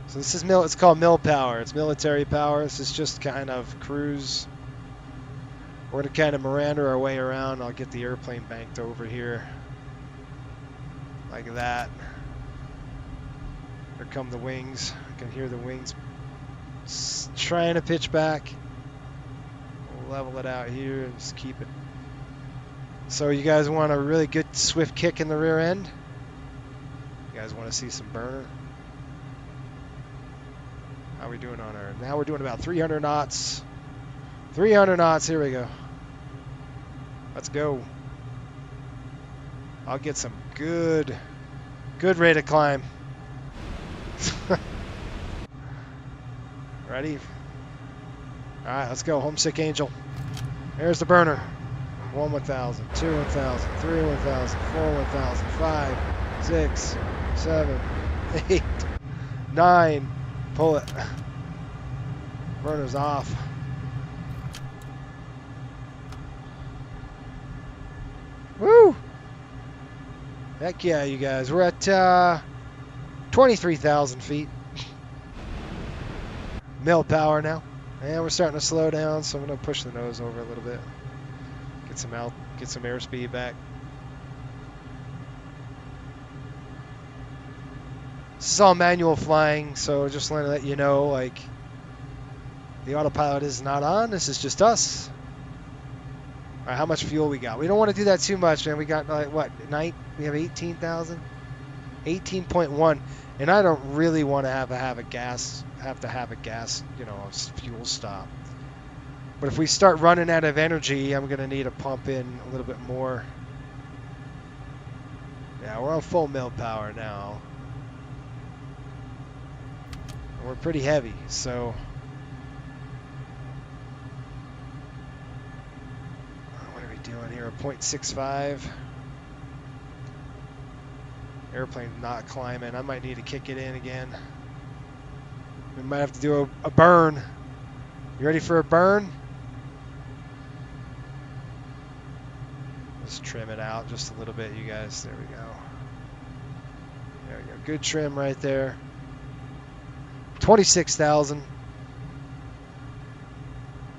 So this is it's called mil power. It's military power. This is just kind of cruise. We're going to kind of Miranda our way around. I'll get the airplane banked over here. Like that. Here come the wings. I can hear the wings trying to pitch back. We'll level it out here and just keep it. So you guys want a really good swift kick in the rear end? You guys want to see some burner? How are we doing on our... Now we're doing about 300 knots. 300 knots. Here we go. Let's go. I'll get some good rate of climb. Ready? All right, let's go. Homesick Angel. There's the burner. 1 1,000, 2 1,000, 3 1,000, 4 1,000, 5, 6, 7, 8, 9. Pull it. Burner's off. Woo! Heck yeah, you guys. We're at 23,000 feet. Mil power now. And we're starting to slow down, so I'm going to push the nose over a little bit. Get some airspeed back. This is all manual flying, so just want to let you know, like, the autopilot is not on. This is just us. All right, how much fuel we got? We don't want to do that too much, man. We got, like, what, we have 18,000? 18.1. And I don't really want to have a gas, fuel stop. But if we start running out of energy, I'm going to need to pump in a little bit more. Yeah, we're on full mil power now. We're pretty heavy, so what are we doing here? 0.65. Airplane's not climbing. I might need to kick it in again. We might have to do a burn. You ready for a burn? Let's trim it out just a little bit, you guys. There we go. There we go. Good trim right there. 26,000.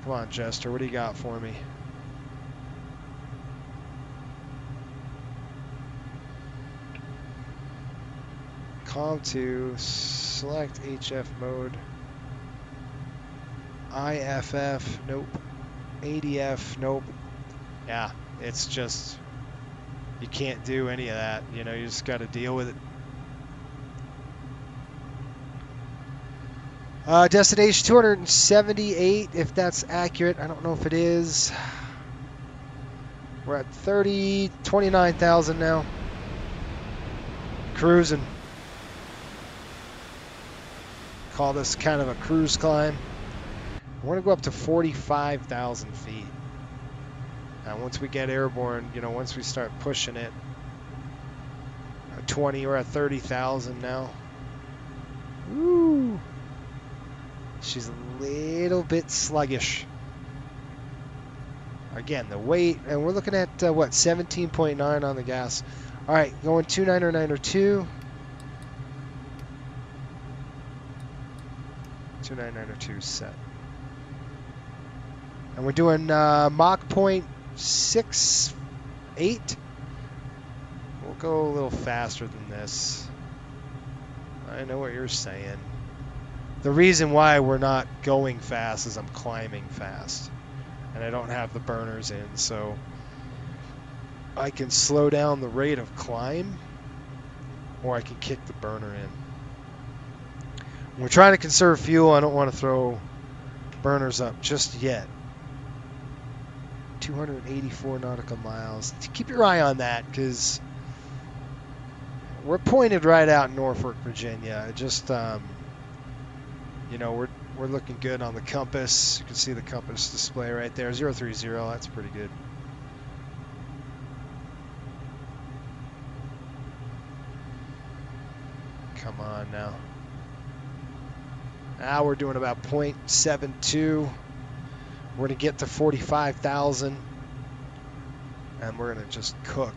Come on, Jester. What do you got for me? COM2. Select HF mode. IFF. Nope. ADF. Nope. Yeah, it's just, you can't do any of that. You know, you just got to deal with it. Destination 278, if that's accurate. I don't know if it is. We're at 29,000 now. Cruising. Call this kind of a cruise climb. We're going to go up to 45,000 feet. Now, once we get airborne, you know, once we start pushing it, 20, we're at 30,000 now. Woo! She's a little bit sluggish. Again, the weight, and we're looking at, what, 17.9 on the gas. All right, going 29902. 29902 set. And we're doing Mach 0.68. We'll go a little faster than this. I know what you're saying. The reason why we're not going fast is I'm climbing fast. And I don't have the burners in, so I can slow down the rate of climb, or I can kick the burner in. When we're trying to conserve fuel, I don't want to throw burners up just yet. 284 nautical miles. Keep your eye on that, because we're pointed right out in Norfolk, Virginia. Just, you know, we're looking good on the compass. You can see the compass display right there, 030. That's pretty good. Come on now. Now we're doing about 0.72. We're going to get to 45,000. And we're going to just cook.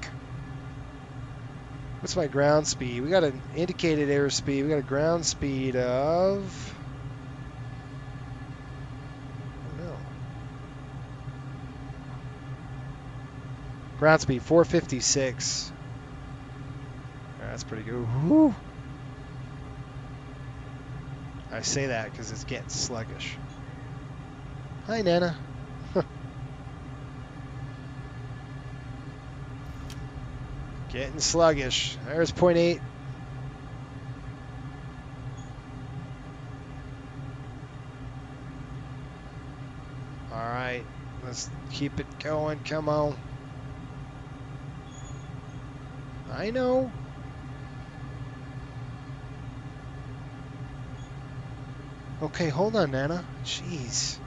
What's my ground speed? We got an indicated airspeed. We got a ground speed of... I don't know. Ground speed 456. That's pretty good. Woo. I say that because it's getting sluggish. Hi, Nana. Getting sluggish. There's 0.8. All right, let's keep it going. Come on. I know. Okay, hold on, Nana. Jeez.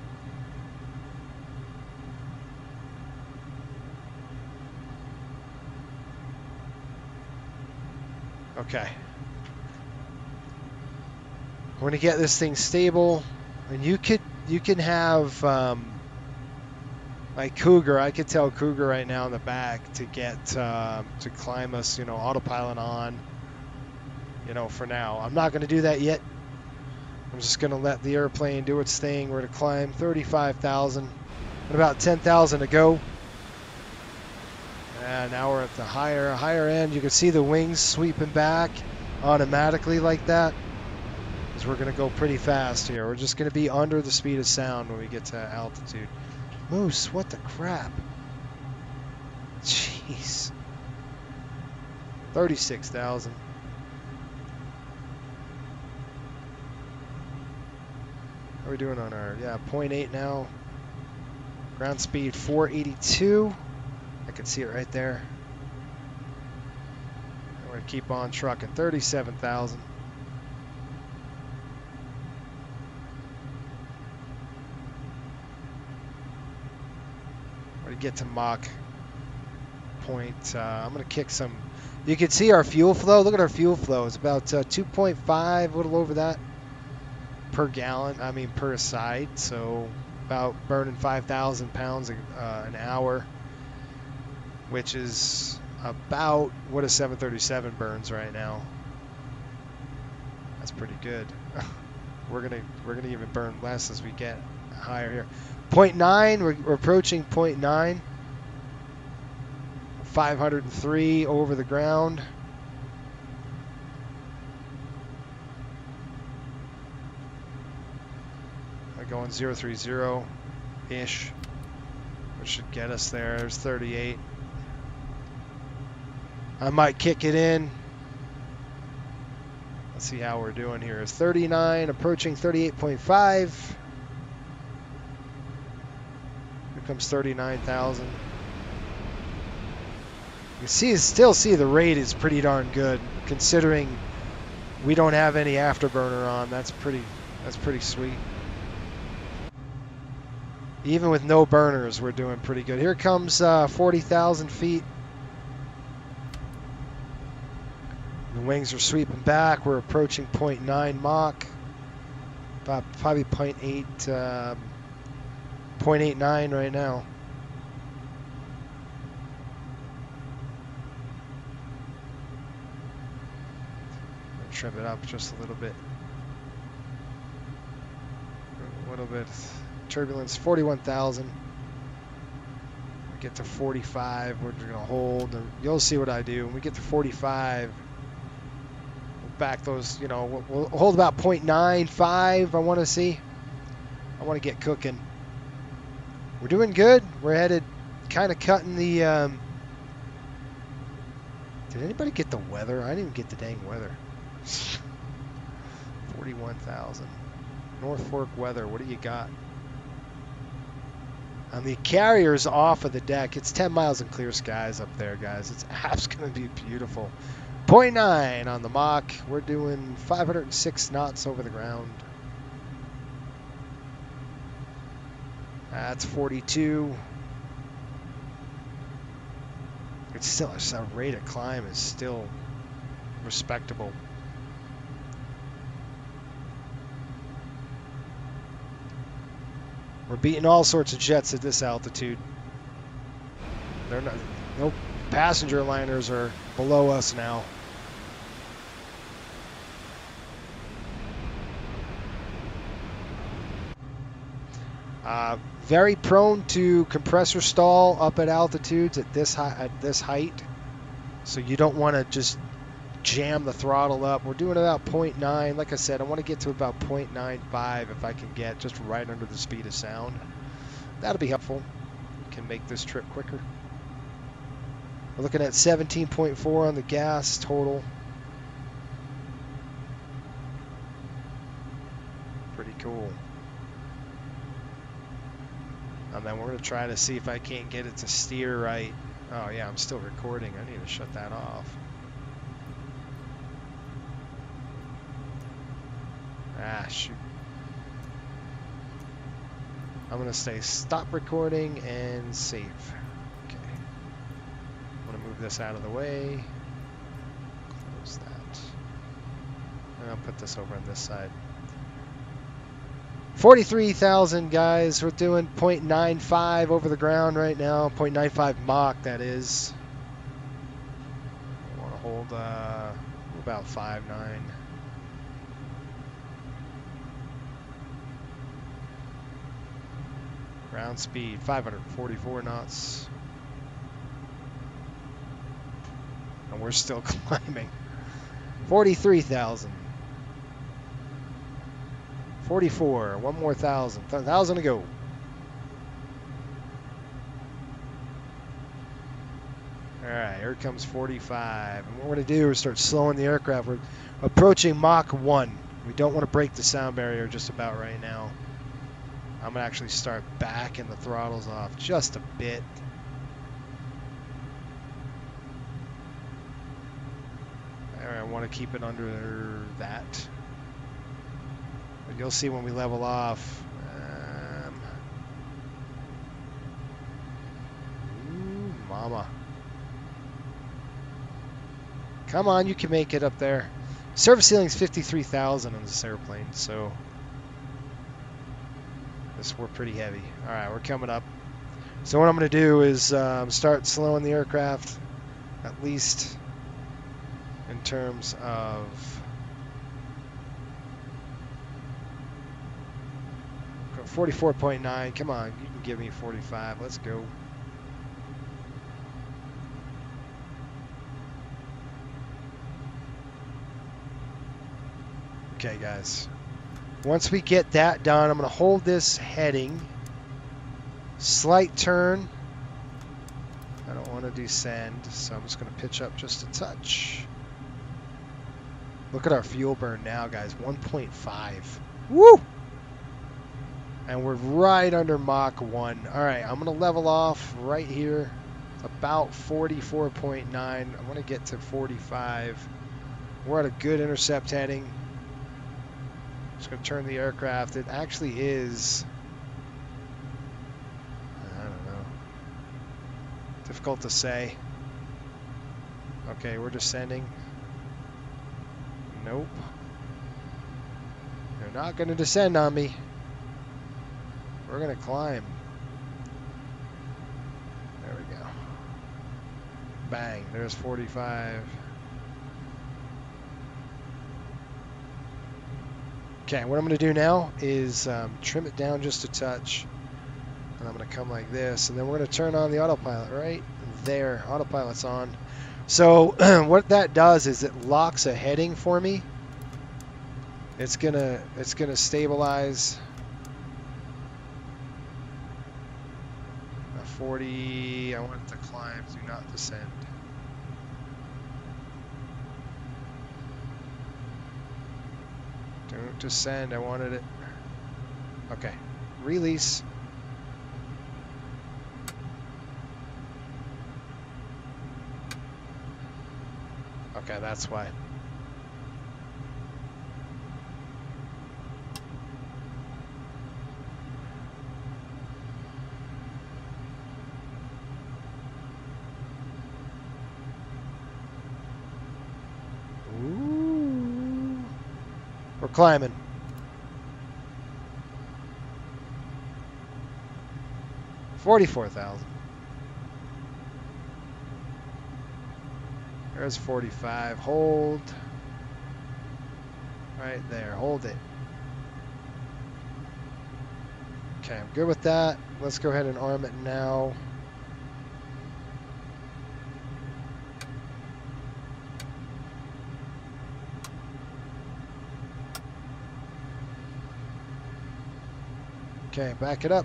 Okay. We're gonna get this thing stable, and you can have like Cougar. I could tell Cougar right now in the back to get to climb us, you know, autopilot on. You know, for now, I'm not gonna do that yet. I'm just gonna let the airplane do its thing. We're gonna climb 35,000, and about 10,000 to go. And now we're at the higher end. You can see the wings sweeping back automatically like that, because we're gonna go pretty fast here. We're just gonna be under the speed of sound when we get to altitude. Moose, what the crap? Jeez. 36,000. How are we doing on our, 0.8 now. Ground speed 482. I can see it right there. And we're going to keep on trucking. 37,000. We get to Mach point. I'm going to kick some. You can see our fuel flow. Look at our fuel flow. It's about 2.5, a little over that per gallon. I mean per side. So about burning 5,000 pounds an hour, which is about what a 737 burns right now. That's pretty good. We're gonna even burn less as we get higher here. 0.9. We're approaching 0.9. 503 over the ground. We're going 030-ish, which should get us there. There's 38. I might kick it in. Let's see how we're doing here. It's 39, approaching 38.5. Here comes 39,000. You still see the rate is pretty darn good, considering we don't have any afterburner on. That's pretty sweet. Even with no burners, we're doing pretty good. Here comes 40,000 feet. The wings are sweeping back. We're approaching 0.9 Mach. About probably 0.89 right now. Trim it up just a little bit. A little bit. Turbulence 41,000. We get to 45. We're going to hold. You'll see what I do. When we get to 45, we'll back those. You know, we'll hold about 0.95. I want to see. I want to get cooking. We're doing good. We're headed, kind of cutting the. Did anybody get the weather? I didn't even get the dang weather. 41,000. Norfolk weather, what do you got? On the carrier's off of the deck. It's 10 miles and clear skies up there, guys. It's going to be beautiful. 0.9 on the Mach. We're doing 506 knots over the ground. That's 42. It's still, our rate of climb is still respectable. We're beating all sorts of jets at this altitude. They're not, no passenger liners are below us now. Very prone to compressor stall up at altitudes at this height. So you don't want to just jam the throttle up. We're doing about 0.9. Like I said, I want to get to about 0.95 if I can get just right under the speed of sound. That'll be helpful. Can make this trip quicker. We're looking at 17.4 on the gas total. Pretty cool. And then we're going to try to see if I can't get it to steer right. Oh yeah, I'm still recording. I need to shut that off. Ah, shoot. I'm going to say stop recording and save. Okay. I'm going to move this out of the way. Close that. And I'll put this over on this side. 43,000 guys. We're doing 0.95 over the ground right now. 0.95 Mach, that is. I want to hold about 5.9. Ground speed 544 knots. And we're still climbing. 43,000. 44. One more 1,000. 1,000 to go. Alright, here comes 45. And what we're going to do is start slowing the aircraft. We're approaching Mach 1. We don't want to break the sound barrier just about right now. I'm going to actually start backing the throttles off just a bit. Alright, I want to keep it under that. But you'll see when we level off. mama. Come on, you can make it up there. Service ceiling's 53,000 on this airplane, so we're pretty heavy. All right, we're coming up. So what I'm going to do is start slowing the aircraft, at least in terms of 44.9. Come on, you can give me 45. Let's go. Okay, guys. Once we get that done, I'm going to hold this heading. Slight turn. I don't want to descend, so I'm just going to pitch up just a touch. Look at our fuel burn now, guys. 1.5. Woo! And we're right under Mach 1. All right, I'm going to level off right here. About 44.9. I want to get to 45. We're at a good intercept heading. Just going to turn the aircraft. It actually is, I don't know, difficult to say. Okay, we're descending. Nope. They're not going to descend on me. We're going to climb. There we go. Bang, there's 45. Okay, what I'm going to do now is trim it down just a touch. And I'm going to come like this. And then we're going to turn on the autopilot right there. Autopilot's on. So what that does is it locks a heading for me. It's gonna stabilize. 40. I want it to climb. Do not descend. Don't descend. I wanted it. Okay. Release. Okay, that's why. Ooh. We're climbing. $44,000. There's 45. Hold. Right there. Hold it. Okay, I'm good with that. Let's go ahead and arm it now. Okay, back it up.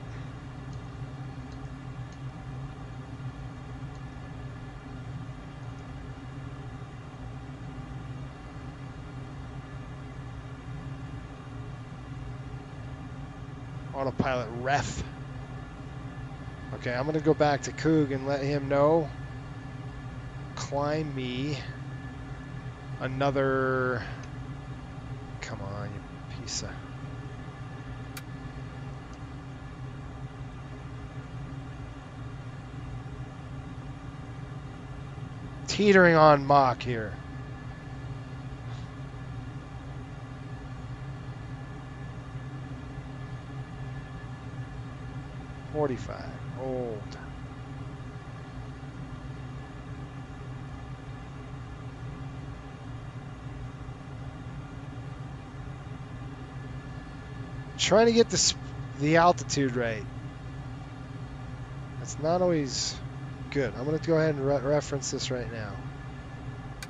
Autopilot ref. Okay, I'm gonna go back to Coog and let him know. Climb me another. Come on, you piece of. Teetering on Mach here. $45. Hold. Trying to get the altitude right. That's not always good. I'm going to go ahead and reference this right now.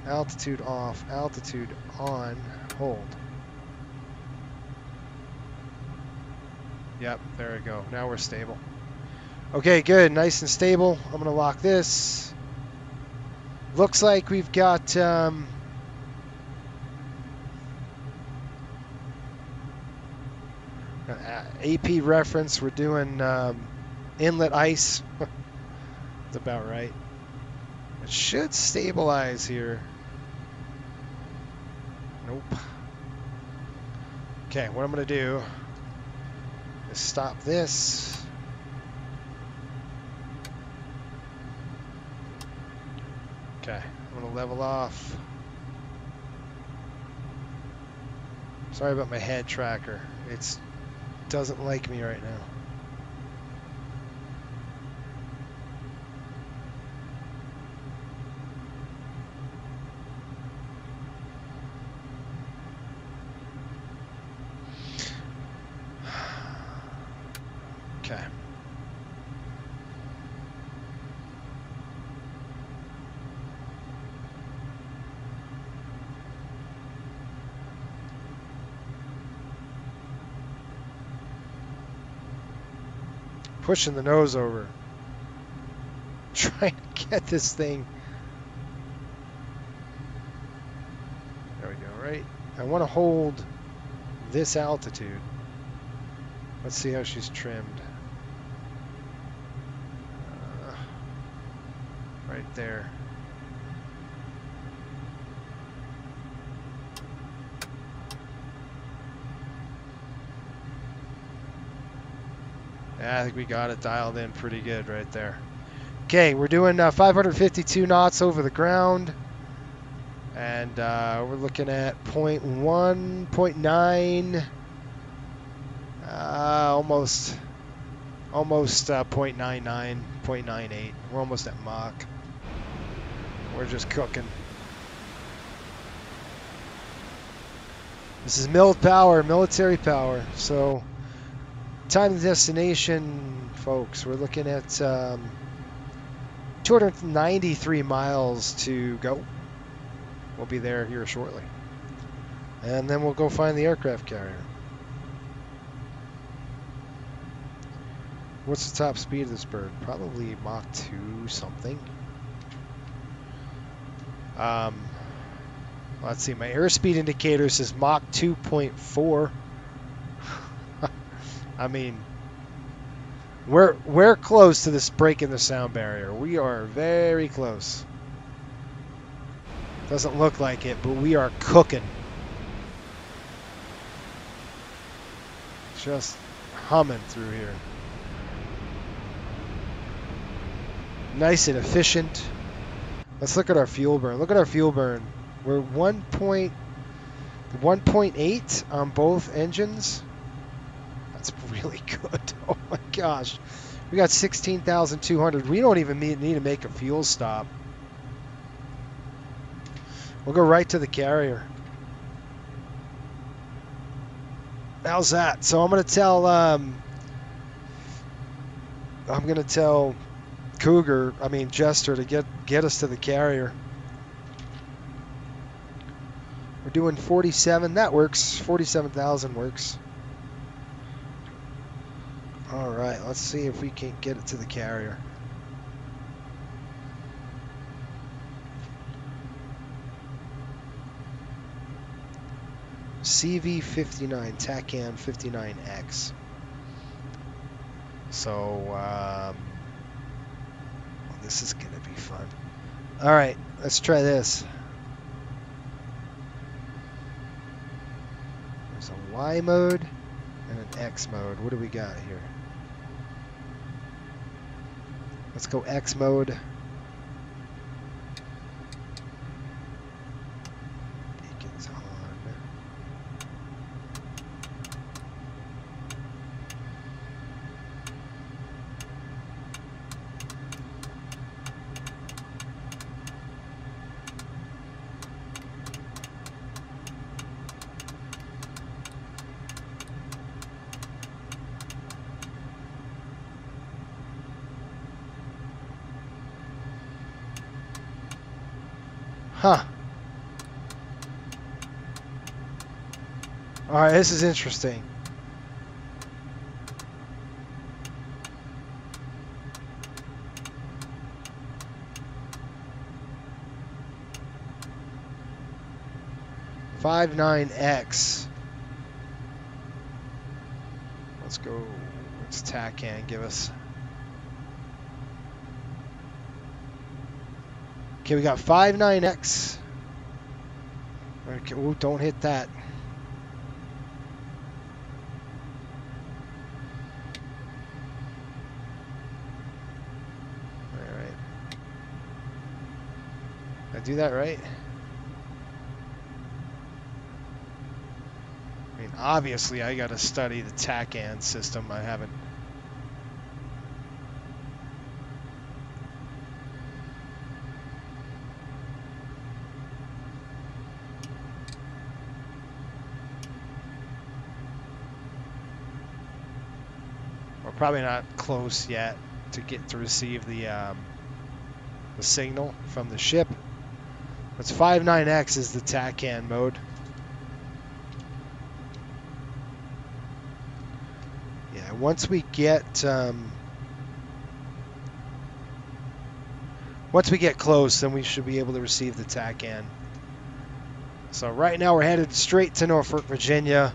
Altitude off, altitude on, hold. Yep, there we go. Now we're stable. Okay, good. Nice and stable. I'm going to lock this. Looks like we've got AP reference. We're doing inlet ice. That's about right. It should stabilize here. Nope. Okay, what I'm going to do is stop this. Okay, I'm gonna level off. Sorry about my head tracker. It doesn't like me right now. Okay. Pushing the nose over. Trying to get this thing. There we go, right? I want to hold this altitude. Let's see how she's trimmed. Right there. Yeah, I think we got it dialed in pretty good right there. Okay, we're doing 552 knots over the ground. And we're looking at 0.1, 0.9, almost 0.99, 0.98. We're almost at Mach. We're just cooking. This is military power. So time to destination, folks. We're looking at 293 miles to go. We'll be there here shortly. And then we'll go find the aircraft carrier. What's the top speed of this bird? Probably Mach 2 something. Let's see. My airspeed indicator says Mach 2.4. I mean, we're close to this breaking the sound barrier. We are very close. Doesn't look like it, but we are cooking. Just humming through here. Nice and efficient. Let's look at our fuel burn. Look at our fuel burn. We're 1.8 on both engines. That's really good. Oh my gosh. We got 16,200. We don't even need to make a fuel stop. We'll go right to the carrier. How's that? So I'm gonna tell Jester to get us to the carrier. We're doing 47. That works. 47,000 works. All right. Let's see if we can get it to the carrier. CV-59, TACAN 59X. So, this is going to be fun. All right, let's try this. There's a Y mode and an X mode. What do we got here? Let's go X mode. Beacons on. Huh. All right, this is interesting. $59X. Let's go. What's TACAN give us? Okay, we got 59X. Okay, ooh, don't hit that. All right. Did I do that right? I mean, obviously I got to study the TACAN system. I haven't. We're probably not close yet to get to receive the signal from the ship. It's 59X is the TACAN mode. Yeah, once we get close, then we should be able to receive the TACAN. So right now we're headed straight to Norfolk, Virginia,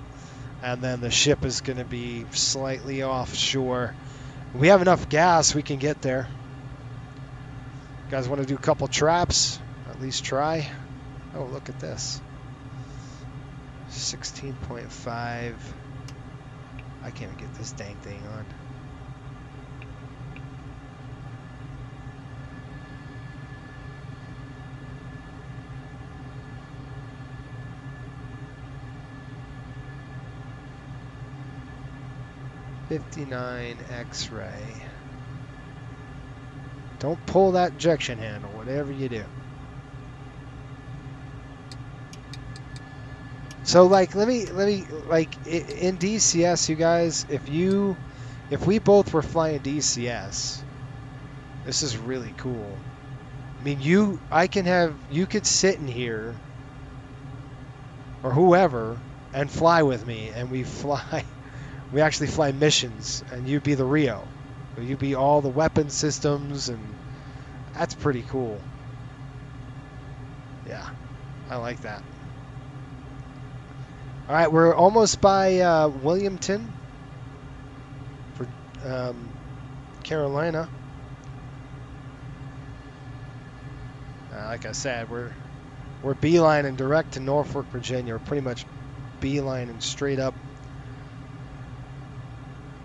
and then the ship is going to be slightly offshore. We have enough gas, we can get there. You guys want to do a couple traps? At least try. Oh, look at this. 16.5. I can't even get this dang thing on. '59 X-ray. Don't pull that ejection handle, whatever you do. So like, let me like in DCS, you guys, if we both were flying DCS, this is really cool. I mean, you could sit in here, or whoever, and fly with me, and we actually fly missions, and you'd be the Rio. You'd be all the weapon systems, and that's pretty cool. Yeah, I like that. All right, we're almost by Williamton for Carolina. Like I said, we're beelining direct to Norfolk, Virginia. We're pretty much beelining straight up.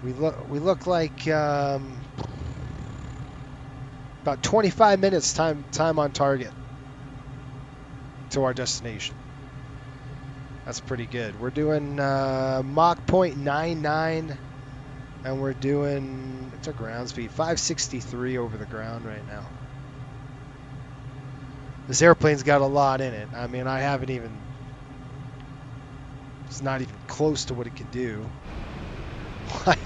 We look like about 25 minutes time on target to our destination. That's pretty good. We're doing Mach 0.99, and we're doing, it's our ground speed, 563 over the ground right now. This airplane's got a lot in it. I mean, I haven't even, it's not even close to what it can do. Like,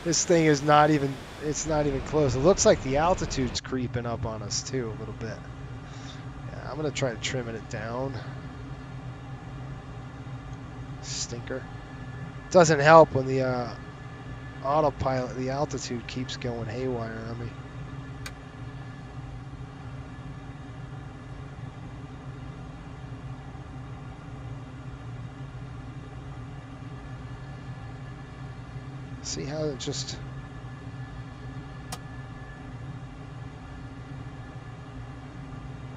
this thing is not even, it's not even close. It looks like the altitude's creeping up on us too a little bit. Yeah, I'm gonna try to trim it down. Stinker. Doesn't help when the autopilot, the altitude keeps going haywire on me. See how it just...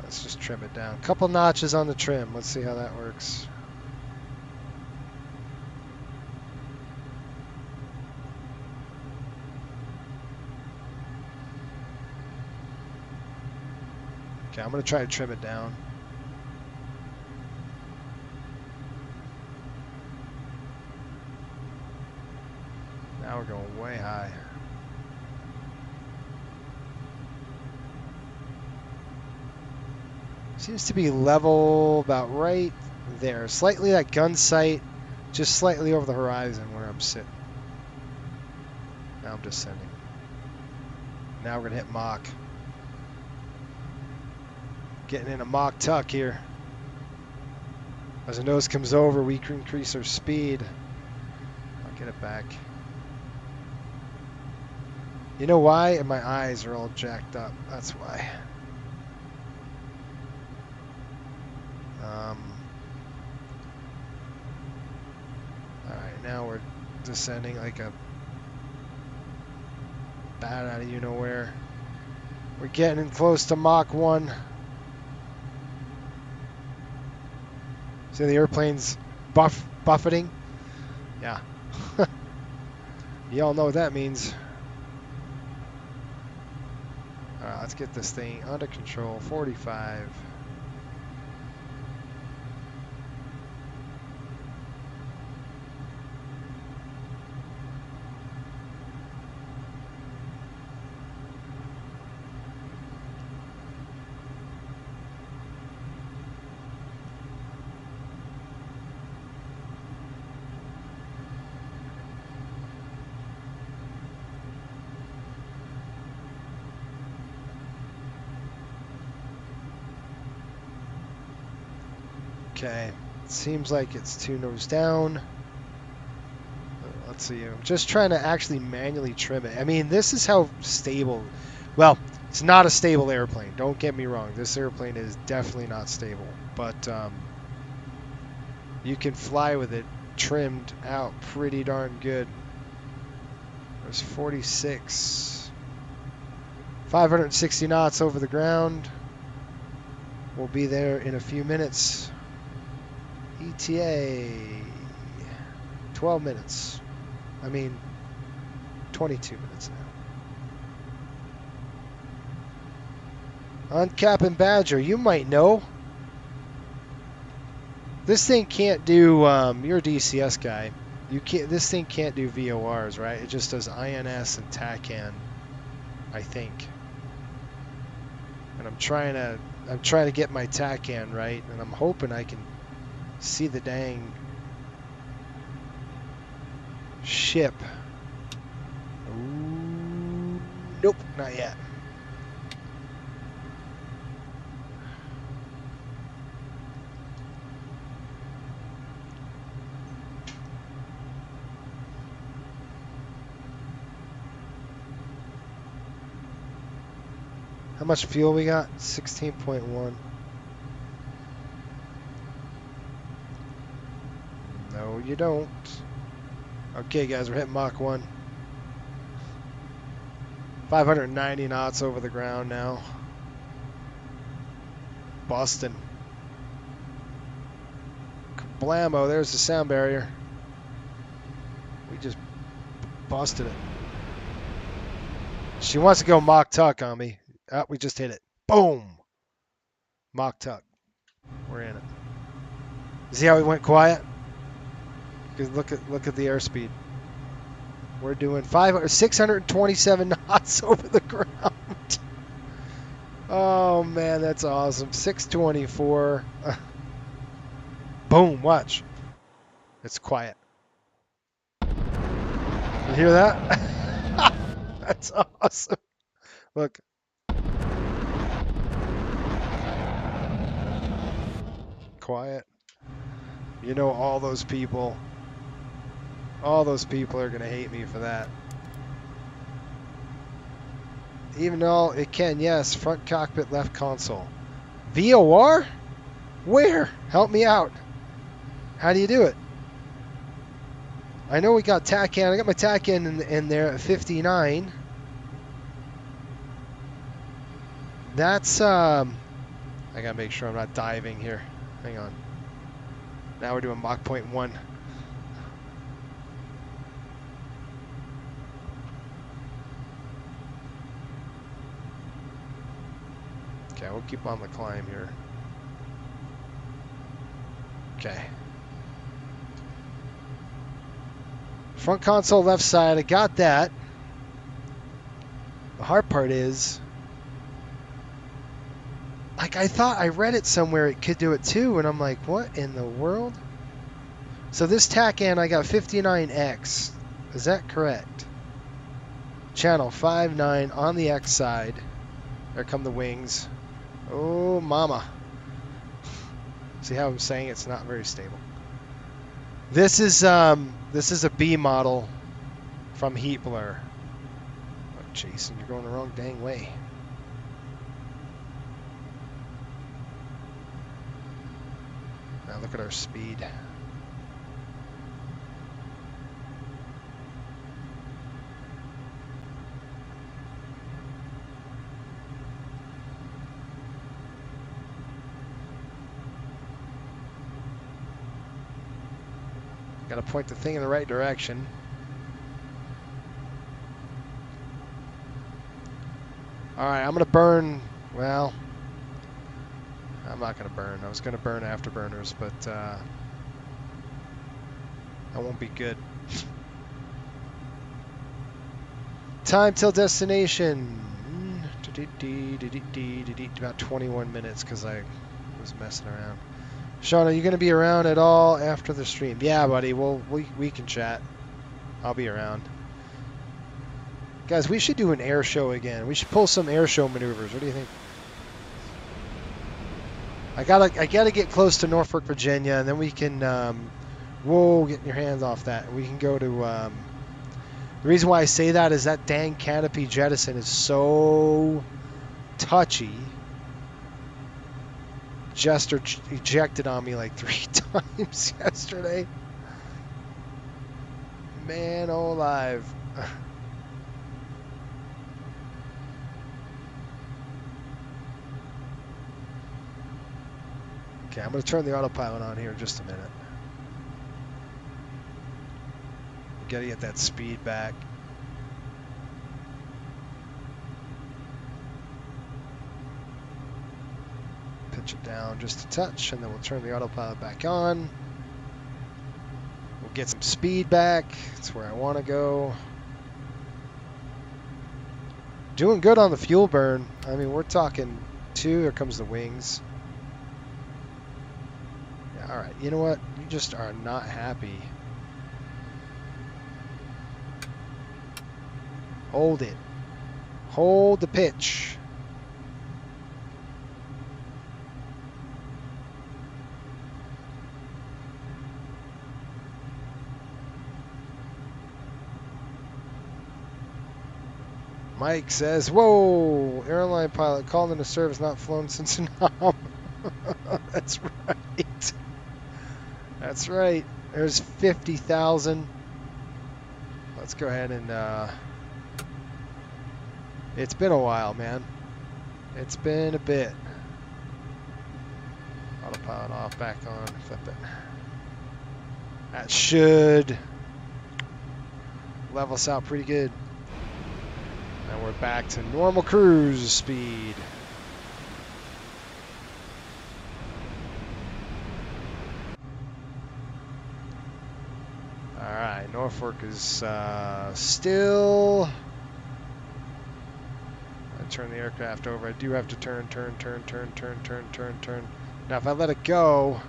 Let's just trim it down. Couple notches on the trim. Let's see how that works. Okay, I'm going to try to trim it down. Now we're going way high. Seems to be level about right there. Slightly that gun sight, just slightly over the horizon where I'm sitting. Now I'm descending. Now we're going to hit Mach. Getting in a Mach tuck here. As the nose comes over, we can increase our speed. I'll get it back. You know why? My eyes are all jacked up. That's why. Alright, now we're descending like a bat out of you nowhere. We're getting in close to Mach 1. See the airplane's buffeting? Yeah. You all know what that means. All right, let's get this thing under control. 45. Okay, seems like it's 2 nose down. Let's see. I'm just trying to actually manually trim it. I mean, this is how stable. Well, it's not a stable airplane. Don't get me wrong. This airplane is definitely not stable, but you can fly with it trimmed out pretty darn good. There's 46. 560 knots over the ground. We'll be there in a few minutes. ETA 12 minutes. I mean 22 minutes now. On Captain Badger, you might know. This thing can't do you're a DCS guy. This thing can't do VORs, right? It just does INS and TACAN, I think. And I'm trying to get my TACAN right, and I'm hoping I can see the dang ship. Ooh, nope, not yet. How much fuel we got? 16.1. No, you don't. Okay, guys, we're hitting Mach 1. 590 knots over the ground now. Boston. Blammo, there's the sound barrier. We just busted it. She wants to go Mach tuck on me. Oh, we just hit it. Boom! Mach tuck. We're in it. See how we went quiet? Because look at the airspeed. We're doing 627 knots over the ground. Oh man, that's awesome. 624. Boom! Watch. It's quiet. You hear that? That's awesome. Look. Quiet. You know, all those people are going to hate me for that. Even though it can, yes, front cockpit, left console. VOR? Where? Help me out. How do you do it? I know we got TACAN. I got my TACAN in there at 59. That's, I got to make sure I'm not diving here. Hang on. Now we're doing Mach 0.1. Okay, we'll keep on the climb here. Okay. Front console left side, I got that. The hard part is, like, I thought I read it somewhere it could do it too, and I'm like, what in the world? So this TACAN, I got 59X. Is that correct? Channel 59 on the X side. There come the wings. Oh, mama. See how I'm saying it's not very stable. This is a B model from Heatblur. Oh, Jason, you're going the wrong dang way. Now look at our speed. Got to point the thing in the right direction. All right, I'm gonna burn. Well, I'm not gonna burn. I was gonna burn afterburners, but that won't be good. Time till destination. About 21 minutes because I was messing around. Sean, are you gonna be around at all after the stream? Yeah, buddy. Well, we can chat. I'll be around. Guys, we should do an air show again. We should pull some air show maneuvers. What do you think? I gotta get close to Norfolk, Virginia, and then we can. Whoa, get your hands off that. We can go to. The reason why I say that is that dang canopy jettison is so touchy. Jester ejected on me like 3 times yesterday. Man, oh alive. Okay, I'm going to turn the autopilot on here in just a minute. Got to get that speed back. Pitch it down just a touch, and then we'll turn the autopilot back on. We'll get some speed back. That's where I want to go. Doing good on the fuel burn. I mean, we're talking 2. Here comes the wings. Yeah, all right. You know what? You just are not happy. Hold it. Hold the pitch. Mike says, whoa, airline pilot called into service, not flown since Nam. That's right. That's right. There's 50,000. Let's go ahead and, it's been a while, man. It's been a bit. Autopilot off, back on, flip it. That should level us out pretty good. Now we're back to normal cruise speed. Alright, Norfolk is still... I turn the aircraft over. I do have to turn. Now if I let it go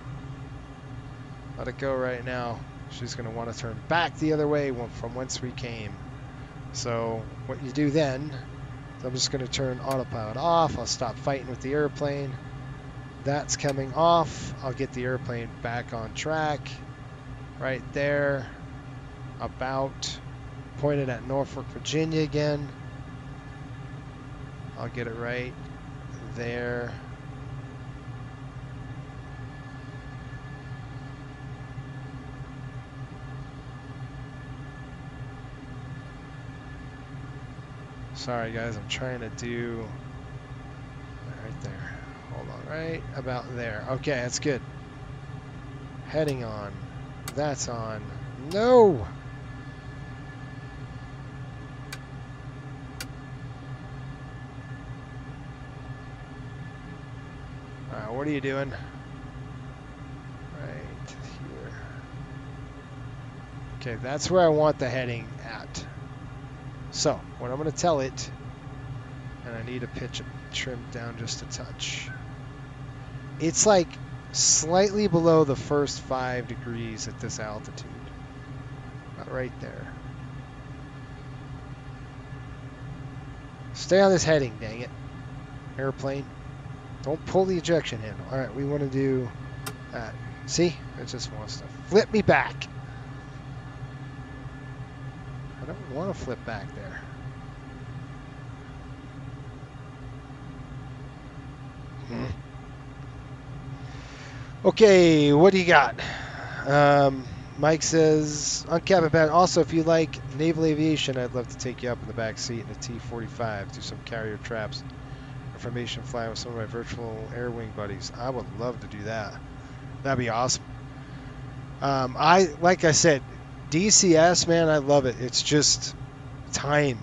right now, she's going to want to turn back the other way from whence we came. So what you do then, is I'm just going to turn autopilot off. I'll stop fighting with the airplane. That's coming off. I'll get the airplane back on track. Right there. About. Pointed at Norfolk, Virginia again. I'll get it right there. Sorry guys, I'm trying to do right there. Hold on, right about there. Okay, that's good. Heading on. That's on. No! Alright, what are you doing? Right here. Okay, that's where I want the heading at. So, what I'm going to tell it, and I need to pitch it trimmed down just a touch. It's like slightly below the first 5 degrees at this altitude. About right there. Stay on this heading, dang it. Airplane. Don't pull the ejection handle. Alright, we want to do that. See? It just wants to flip me back. I don't want to flip back there. Okay, what do you got? Mike says, uncap back. Also, if you like naval aviation, I'd love to take you up in the back seat in a T-45, do some carrier traps, information flying with some of my virtual air wing buddies. I would love to do that. That'd be awesome. Like I said, DCS, man, I love it. It's just time.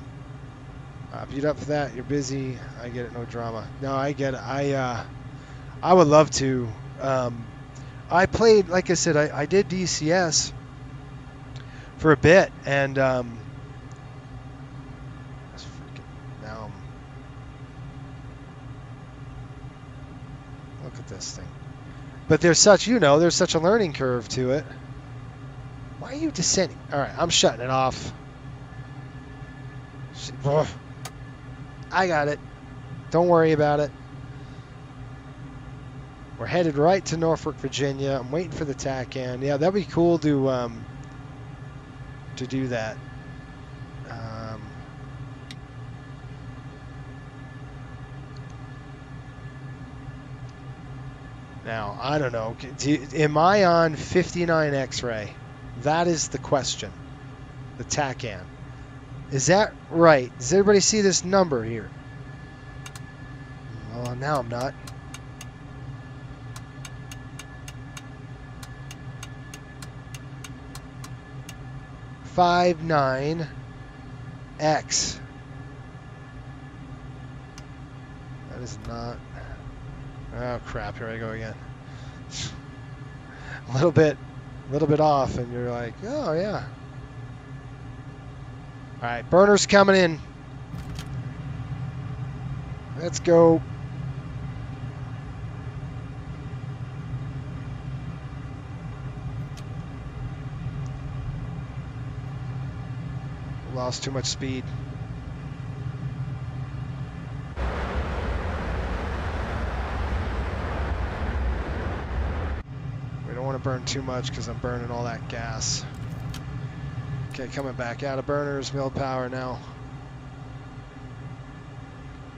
If you're up for that, you're busy. I get it, no drama. No, I get it. I would love to. I played, like I said, I did DCS for a bit, and now look at this thing. But there's such, there's such a learning curve to it. Why are you descending? All right, I'm shutting it off. I got it. Don't worry about it. We're headed right to Norfolk, Virginia. I'm waiting for the TACAN. Yeah, that'd be cool to do that. Now, I don't know. Am I on 59 X-ray? That is the question. The TACAN. Is that right? Does everybody see this number here? Well, now I'm not. $59 X. That is not. Oh crap! Here I go again. A little bit off, and you're like, oh yeah. All right, burner's coming in. Let's go. Lost too much speed. We don't want to burn too much because I'm burning all that gas. Okay, coming back out of burners, mill power now.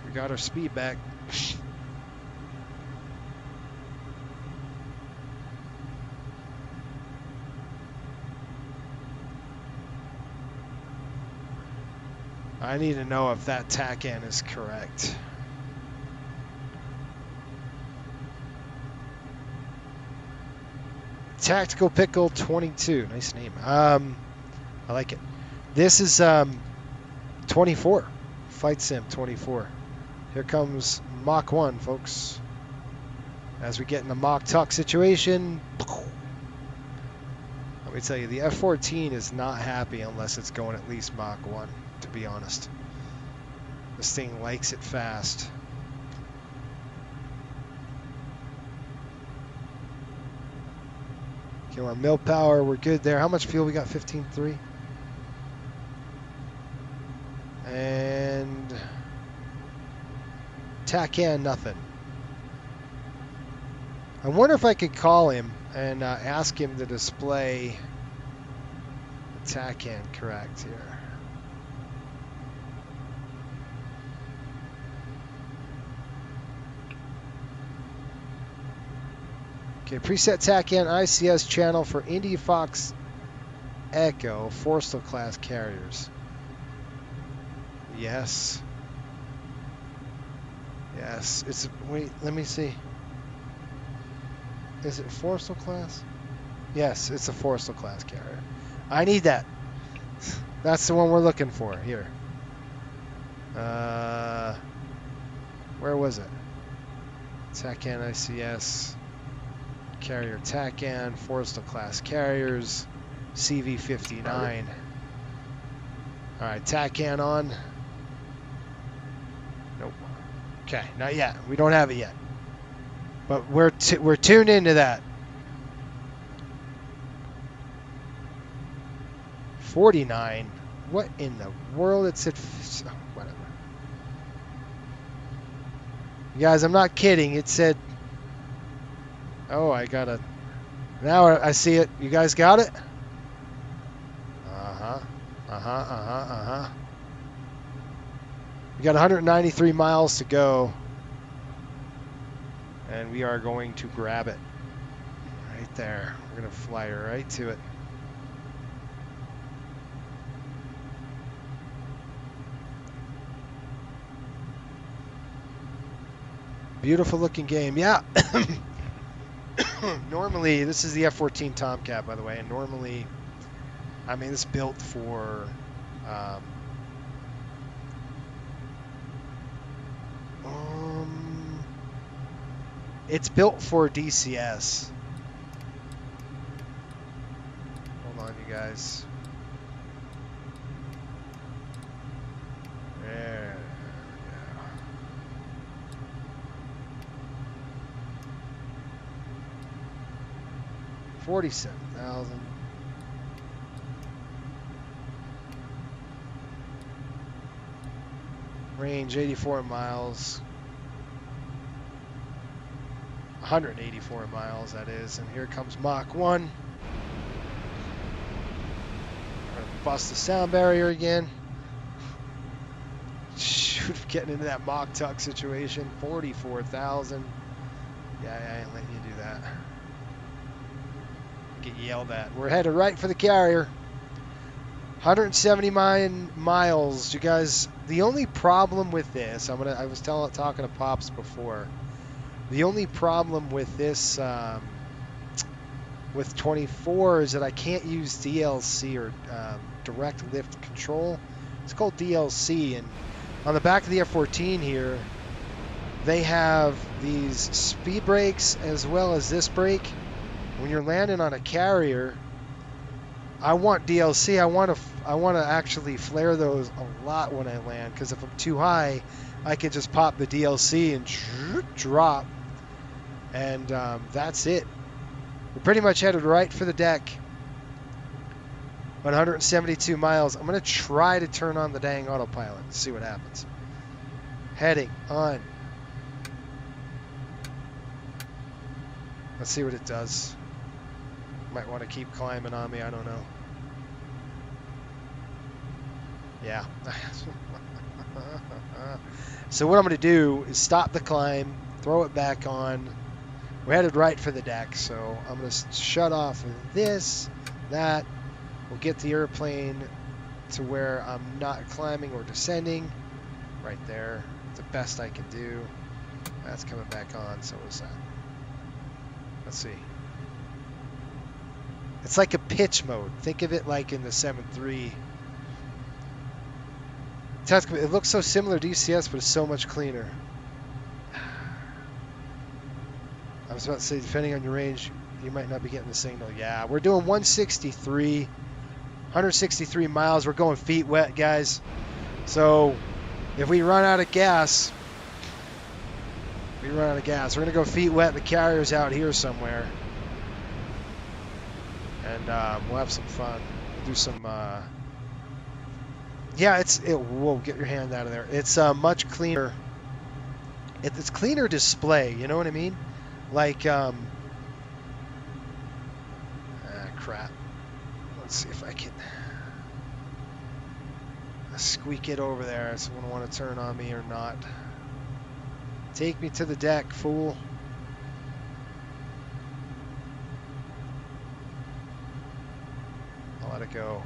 We got our speed back. I need to know if that TACAN is correct. Tactical Pickle 22. Nice name. I like it. This is 24. Flight Sim 24. Here comes Mach 1, folks. As we get in the Mach Tuck situation. Let me tell you, the F-14 is not happy unless it's going at least Mach 1. To be honest, this thing likes it fast. Okay, we're on mill power. We're good there. How much fuel we got? 15.3. And TACAN, nothing. I wonder if I could call him and ask him to display the TACAN correct here. Okay, preset TACAN ICS channel for Indy Fox Echo Forrestal class carriers. Yes. Yes. It's, wait, let me see. Is it Forrestal class? Yes, it's a Forrestal class carrier. I need that. That's the one we're looking for here. Where was it? TACAN ICS. Carrier TACAN, Forrestal class carriers, CV-59. All right, TACAN on. Nope. Okay, not yet. We don't have it yet, but we're tuned into that. 49. What in the world? It said whatever. You guys, I'm not kidding. It said. Oh, I got it. Now I see it. You guys got it? We got 193 miles to go. And we are going to grab it. Right there. We're going to fly right to it. Beautiful looking game. Yeah. Normally, this is the F-14 Tomcat, by the way, and normally, I mean, it's built for It's built for DCS. Hold on, you guys. There we go. 47,000. Range 84 miles. 184 miles, that is. And here comes Mach 1. We're gonna bust the sound barrier again. Shoot, getting into that Mach tuck situation. 44,000. Yeah, I ain't letting you do that. Get yelled at. We're headed right for the carrier. 179 miles. You guys, the only problem with this, I was talking to Pops before. The only problem with this, with 24, is that I can't use DLC or direct lift control. It's called DLC, and on the back of the F-14 here, they have these speed brakes as well as this brake. When you're landing on a carrier, I want DLC. I want to actually flare those a lot when I land, because if I'm too high, I can just pop the DLC and drop, and that's it. We're pretty much headed right for the deck. 172 miles. I'm going to try to turn on the dang autopilot and see what happens. Heading on. Let's see what it does. Might want to keep climbing on me, I don't know. Yeah. So what I'm going to do is stop the climb, throw it back on. We're headed right for the deck, so I'm going to shut off this, that. We'll get the airplane to where I'm not climbing or descending. Right there. The best I can do. That's coming back on, so is that. Let's see. It's like a pitch mode. Think of it like in the 7.3. It looks so similar to DCS, but it's so much cleaner. I was about to say, depending on your range, you might not be getting the signal. Yeah, we're doing 163 miles. We're going feet wet, guys. So if we run out of gas, we're going to go feet wet. The carrier's out here somewhere. And we'll have some fun. We'll do some... yeah, whoa, get your hand out of there. It's much cleaner. It's cleaner display, you know what I mean? Like, crap. Let's see if I can squeak it over there. Someone want to turn on me or not. Take me to the deck, fool. I'll let it go.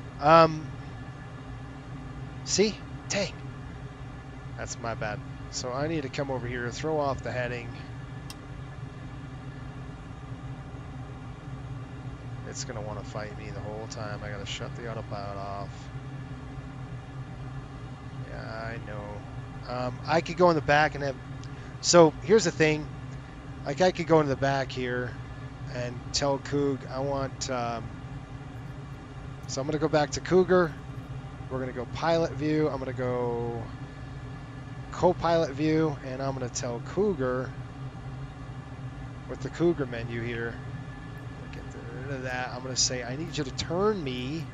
See? Dang. That's my bad. So I need to come over here, throw off the heading. It's going to want to fight me the whole time. I got to shut the autopilot off. Yeah, I know. I could go in the back and have... So here's the thing. Like, I could go in the back here and tell Coog I want... So I'm going to go back to Cougar. We're going to go pilot view. I'm going to go co-pilot view. And I'm going to tell Cougar with the Cougar menu here. Get rid of that. I'm going to say, I need you to turn me.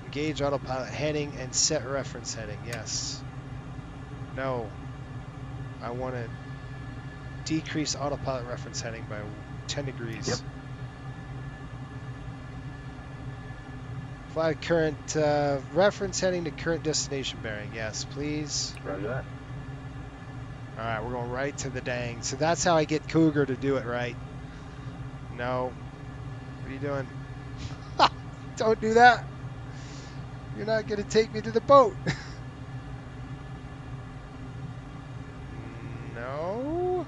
Engage autopilot heading and set reference heading. Yes. No. I want to decrease autopilot reference heading by 10 degrees. Yep. Fly current reference heading to current destination bearing. Yes, please. Roger that. All right, we're going right to the dang. So that's how I get Cougar to do it right. No. What are you doing? Don't do that. You're not going to take me to the boat. No.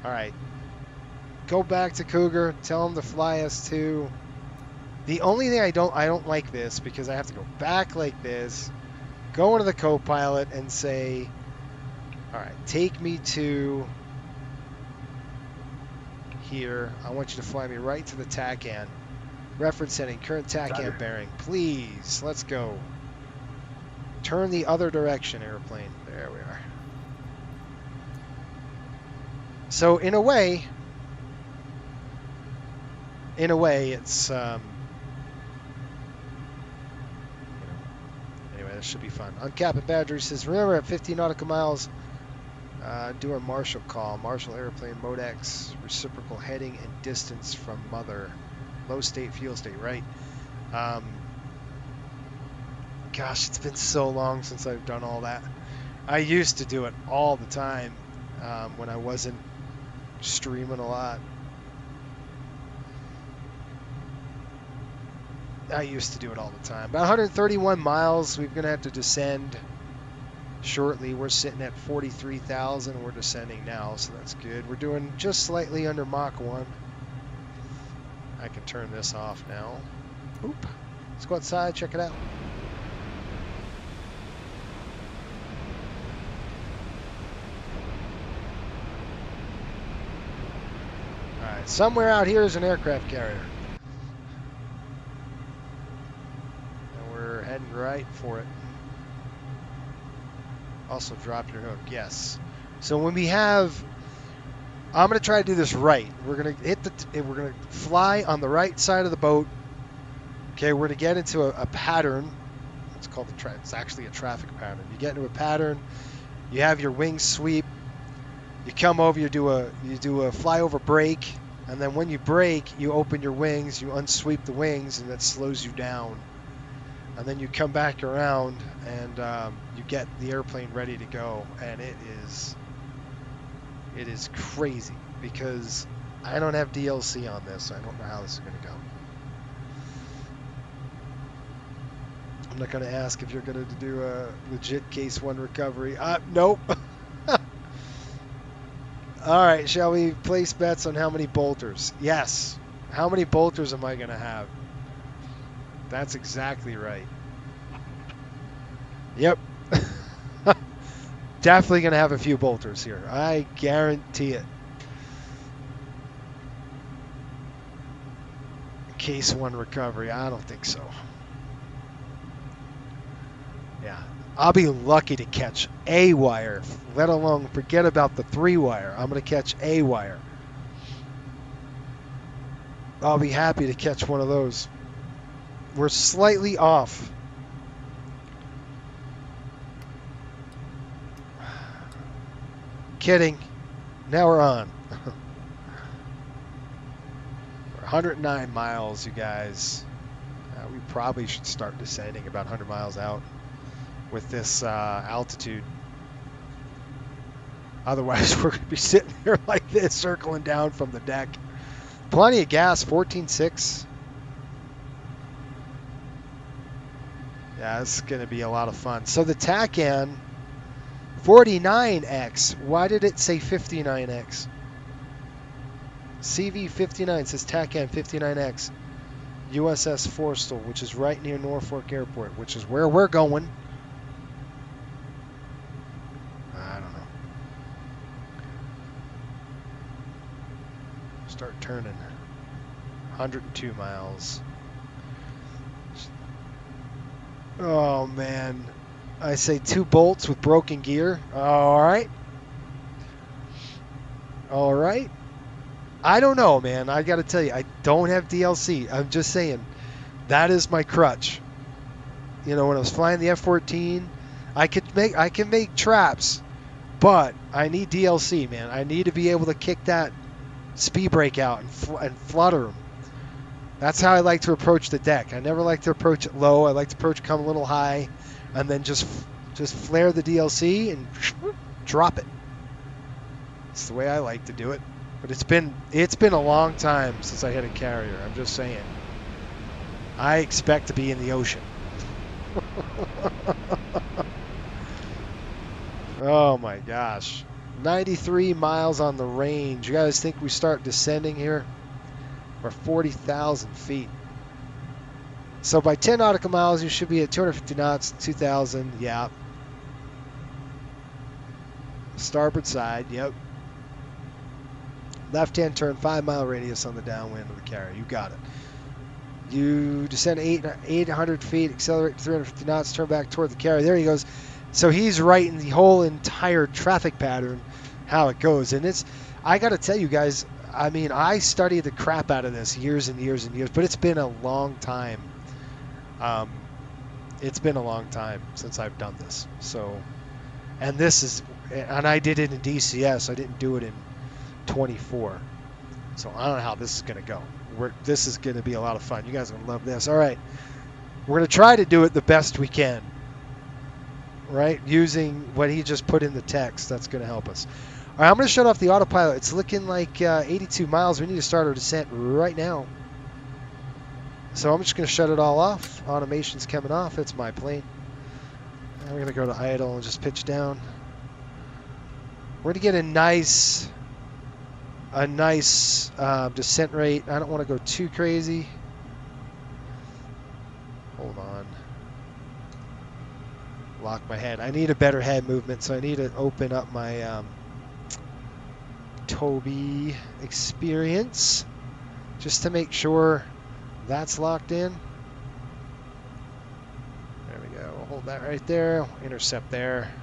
All right. Go back to Cougar. Tell him to fly us to... The only thing I don't like this, because I have to go back like this, go into the co-pilot and say, All right, take me to here. I want you to fly me right to the TACAN. Reference setting, current TACAN bearing. Please, let's go. Turn the other direction, airplane. There we are. So in a way, it's anyway, this should be fun. Uncapping Badger says, remember at 50 nautical miles, do a Marshall call. Marshall airplane, mode X, reciprocal heading and distance from mother. Low state, fuel state, right? Gosh, it's been so long since I've done all that. I used to do it all the time when I wasn't streaming a lot. I used to do it all the time. About 131 miles. We're going to have to descend shortly. We're sitting at 43,000. We're descending now, so that's good. We're doing just slightly under Mach 1. I can turn this off now. Oop. Let's go outside, check it out. Alright, somewhere out here is an aircraft carrier. And we're heading right for it. Also drop your hook, yes. So when we have, I'm going to try to do this right. We're going to we're going to fly on the right side of the boat. Okay, we're going to get into a pattern. It's called it's actually a traffic pattern. You get into a pattern. You have your wings sweep. You come over. You do a flyover brake, and then when you brake, you open your wings. You unsweep the wings, and that slows you down. And then you come back around, and you get the airplane ready to go. And it is crazy because I don't have DLC on this. So I don't know how this is going to go. I'm not going to ask if you're going to do a legit Case 1 recovery. Nope. All right, shall we place bets on how many bolters? Yes. How many bolters am I going to have? That's exactly right. Yep. Definitely going to have a few bolters here. I guarantee it. Case 1 recovery. I don't think so. Yeah. I'll be lucky to catch a wire, let alone forget about the 3-wire. I'm going to catch a wire. I'll be happy to catch one of those. We're slightly off. Kidding. Now we're on. We're 109 miles, you guys. We probably should start descending about 100 miles out with this altitude. Otherwise, we're going to be sitting here like this, circling down from the deck. Plenty of gas, 14.6. Yeah, this is going to be a lot of fun. So the TACAN 49X. Why did it say 59X? CV59 says TACAN 59X. USS Forrestal, which is right near Norfolk Airport, which is where we're going. I don't know. Start turning. 102 miles. Oh, man. I say 2 bolts with broken gear. All right. All right. I don't know, man. I got to tell you, I don't have DLC. I'm just saying that is my crutch. You know, when I was flying the F-14, I can make traps, but I need DLC, man. I need to be able to kick that speed brake out and flutter them. That's how I like to approach the deck. I never like to approach it low. I like to come a little high, and then just flare the DLC and drop it. It's the way I like to do it. But it's been a long time since I hit a carrier. I'm just saying. I expect to be in the ocean. Oh my gosh. 93 miles on the range. You guys think we start descending here? We're 40,000 feet. So by 10 nautical miles, you should be at 250 knots, 2,000. Yeah. Starboard side, yep. Left-hand turn, 5-mile radius on the downwind of the carrier. You got it. You descend 800 feet, accelerate 350 knots, turn back toward the carrier. There he goes. So he's writing the whole entire traffic pattern, how it goes. And it's, I got to tell you guys, I mean, I studied the crap out of this years and years and years, but it's been a long time. It's been a long time since I've done this. So, and this is, and I did it in DCS. I didn't do it in 24. So I don't know how this is going to go. This is going to be a lot of fun. You guys are going to love this. All right. We're going to try to do it the best we can. Right? Using what he just put in the text. That's going to help us. All right. I'm going to shut off the autopilot. It's looking like 82 miles. We need to start our descent right now. So I'm just going to shut it all off. Automation's coming off. It's my plane. And we're going to go to idle and just pitch down. We're going to get a nice descent rate. I don't want to go too crazy. Hold on. Lock my head. I need a better head movement, so I need to open up my Toby experience just to make sure that's locked in. There we go. We'll hold that right there. Intercept there.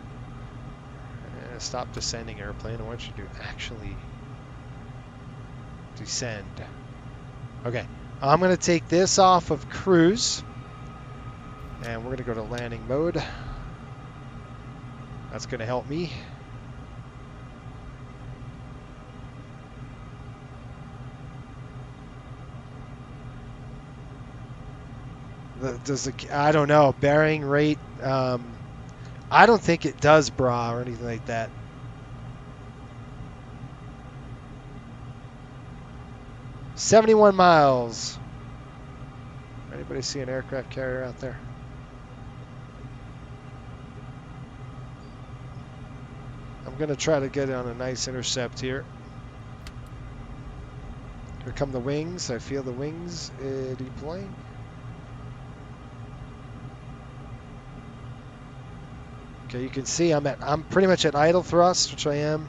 And stop descending airplane. I want you to actually descend. Okay, I'm going to take this off of cruise and we're going to go to landing mode. That's going to help me. I don't know, bearing rate, I don't think it does bra or anything like that. $71 miles. Anybody see an aircraft carrier out there? I'm going to try to get on a nice intercept here. Here come the wings. I feel the wings deploying. Okay, you can see I'm pretty much at idle thrust, which I am.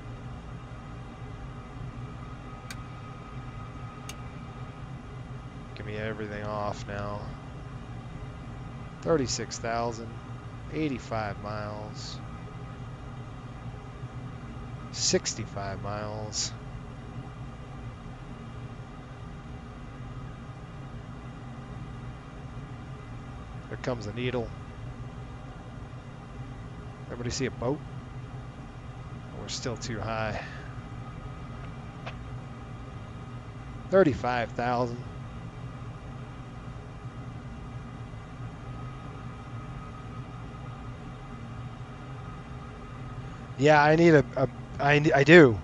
Give me everything off now. 36,000, 85 miles, 65 miles. There comes the needle. Everybody see a boat? We're still too high. 35,000. Yeah, I need I do.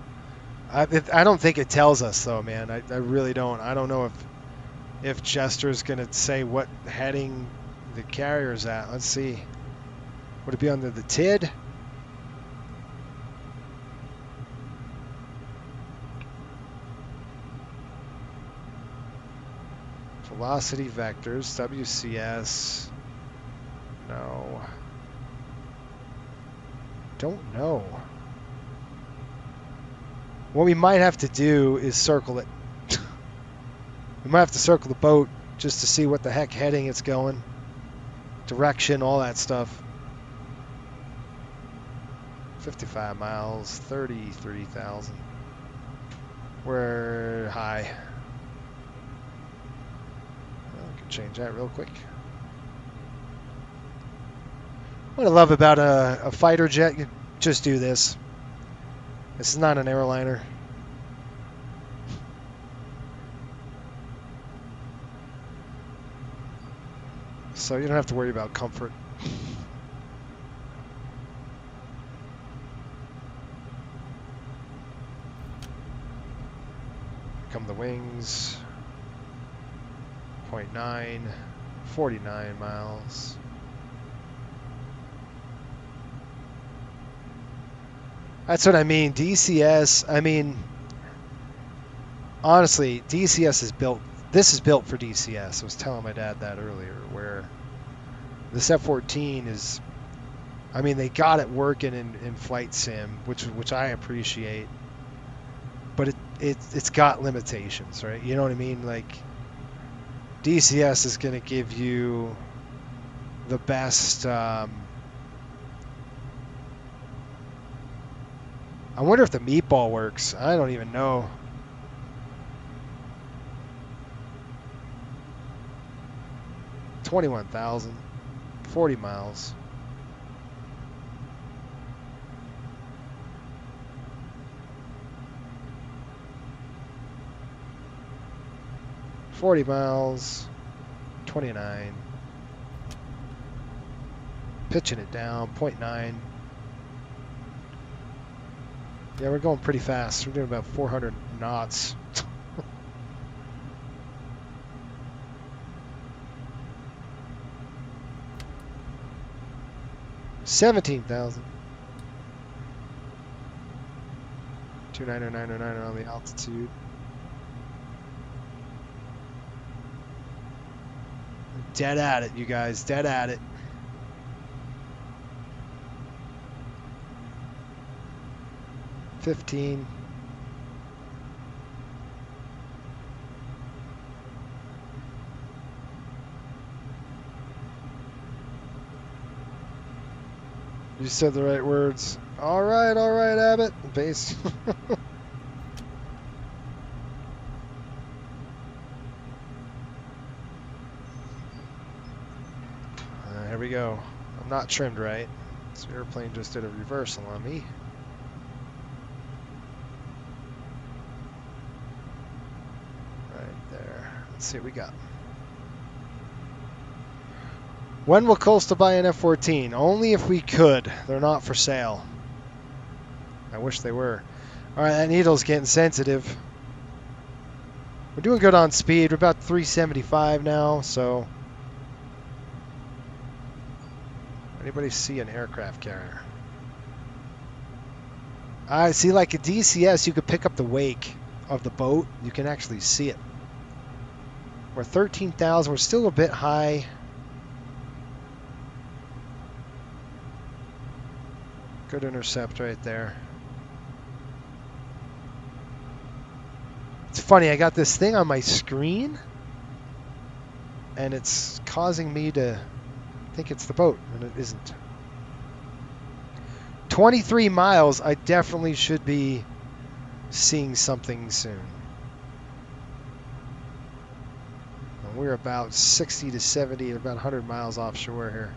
I don't think it tells us though, man. I really don't. I don't know if Chester's gonna say what heading the carrier's at. Let's see. Would it be under the TID? Velocity vectors, WCS. No. Don't know. What we might have to do is circle it. We might have to circle the boat just to see what the heck heading it's going. Direction, all that stuff. 55 miles, 33,000. We're high. Well, I can change that real quick. What I love about a fighter jet, you just do this. This is not an airliner. So you don't have to worry about comfort. Come the wings. 0.9, 49 miles. That's what I mean. DCS, I mean, honestly, DCS is built, this is built for DCS. I was telling my dad that earlier, where this F-14 is I mean, they got it working in flight sim, which I appreciate, but it's got limitations, right? You know what I mean? Like, DCS is going to give you the best. I wonder if the meatball works. I don't even know. $21,000, 40 miles. $40 miles, 29. Pitching it down, 0.9. Yeah, we're going pretty fast. We're doing about 400 knots. $17,000. 290,909 on the altitude. Dead at it, you guys. Dead at it. $15. You said the right words. All right, Abbott. Base. Here we go. I'm not trimmed right. This airplane just did a reversal on me. Right there. Let's see what we got. When will Coastal buy an F-14? Only if we could. They're not for sale. I wish they were. All right, that needle's getting sensitive. We're doing good on speed. We're about 375 now, so... Anybody see an aircraft carrier? I see, like a DCS, you could pick up the wake of the boat. You can actually see it. We're 13,000. We're still a bit high. Good intercept right there. It's funny, I got this thing on my screen, and it's causing me to think it's the boat, and it isn't. 23 miles, I definitely should be seeing something soon. And we're about 60 to 70, about 100 miles offshore here.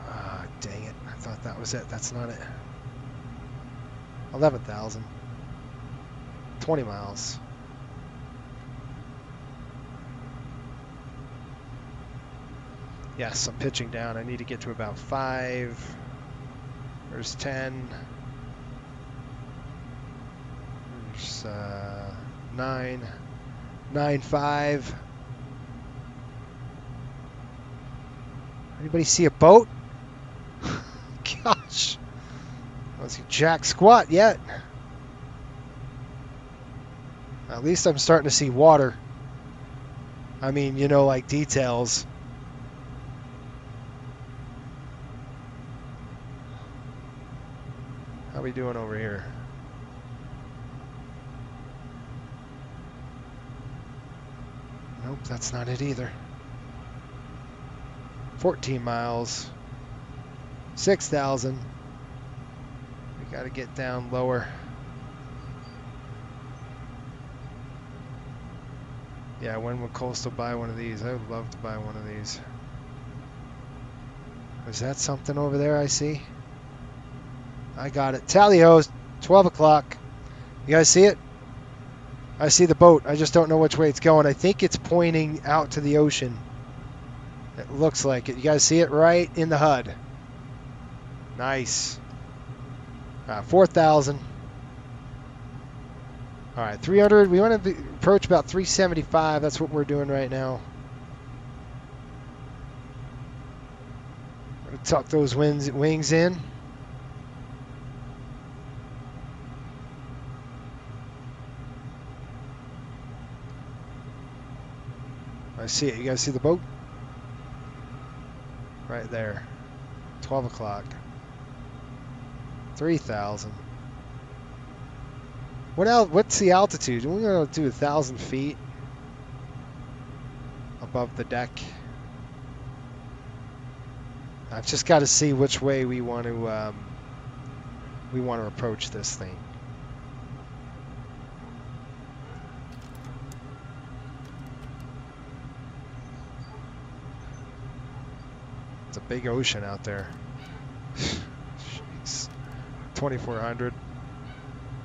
Ah, dang it. I thought that was it. That's not it. 11,000. 20 miles. Yes, I'm pitching down. I need to get to about 5. There's 10. There's 9. 9.5. Anybody see a boat? Gosh. I don't see jack squat yet. At least I'm starting to see water. I mean, you know, like details. How we doing over here? Nope, that's not it either. 14 miles. 6,000. We got to get down lower. Yeah, when will Coastal buy one of these? I would love to buy one of these. Is that something over there I see? I got it. Tally ho's, 12 o'clock. You guys see it? I see the boat. I just don't know which way it's going. I think it's pointing out to the ocean. It looks like it. You guys see it right in the HUD. Nice. 4,000. All right, 300. We want to approach about 375. That's what we're doing right now. I'm gonna tuck those wings in. I see it. You guys see the boat? Right there. 12 o'clock. 3,000. What else? What's the altitude? We're going to do 1,000 feet above the deck. I've just got to see which way we want to approach this thing. It's a big ocean out there. Jeez. 2,400,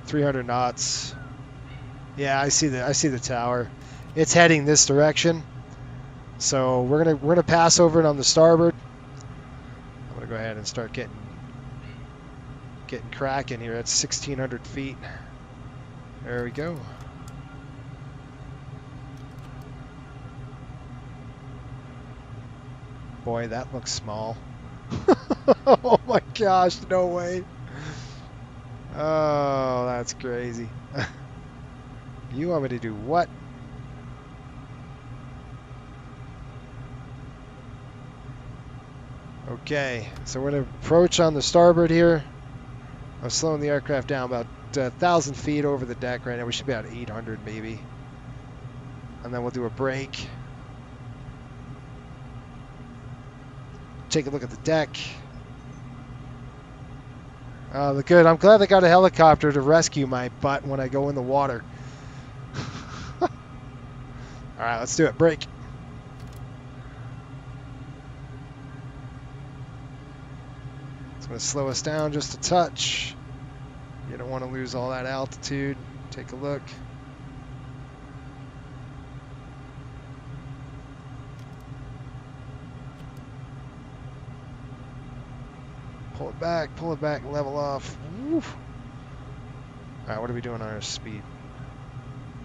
300 knots. Yeah, I see the tower. It's heading this direction. So we're gonna pass over it on the starboard. I'm gonna go ahead and start getting cracking here. That's 1,600 feet. There we go. Boy, that looks small. Oh my gosh, no way. Oh, that's crazy. You want me to do what? Okay, so we're going to approach on the starboard here. I'm slowing the aircraft down about 1,000 feet over the deck right now. We should be about 800 maybe. And then we'll do a break. Take a look at the deck. Good. I'm glad they got a helicopter to rescue my butt when I go in the water. All right, let's do it. Break. It's going to slow us down just a touch. You don't want to lose all that altitude. Take a look. Pull it back, level off. Woof. All right, what are we doing on our speed?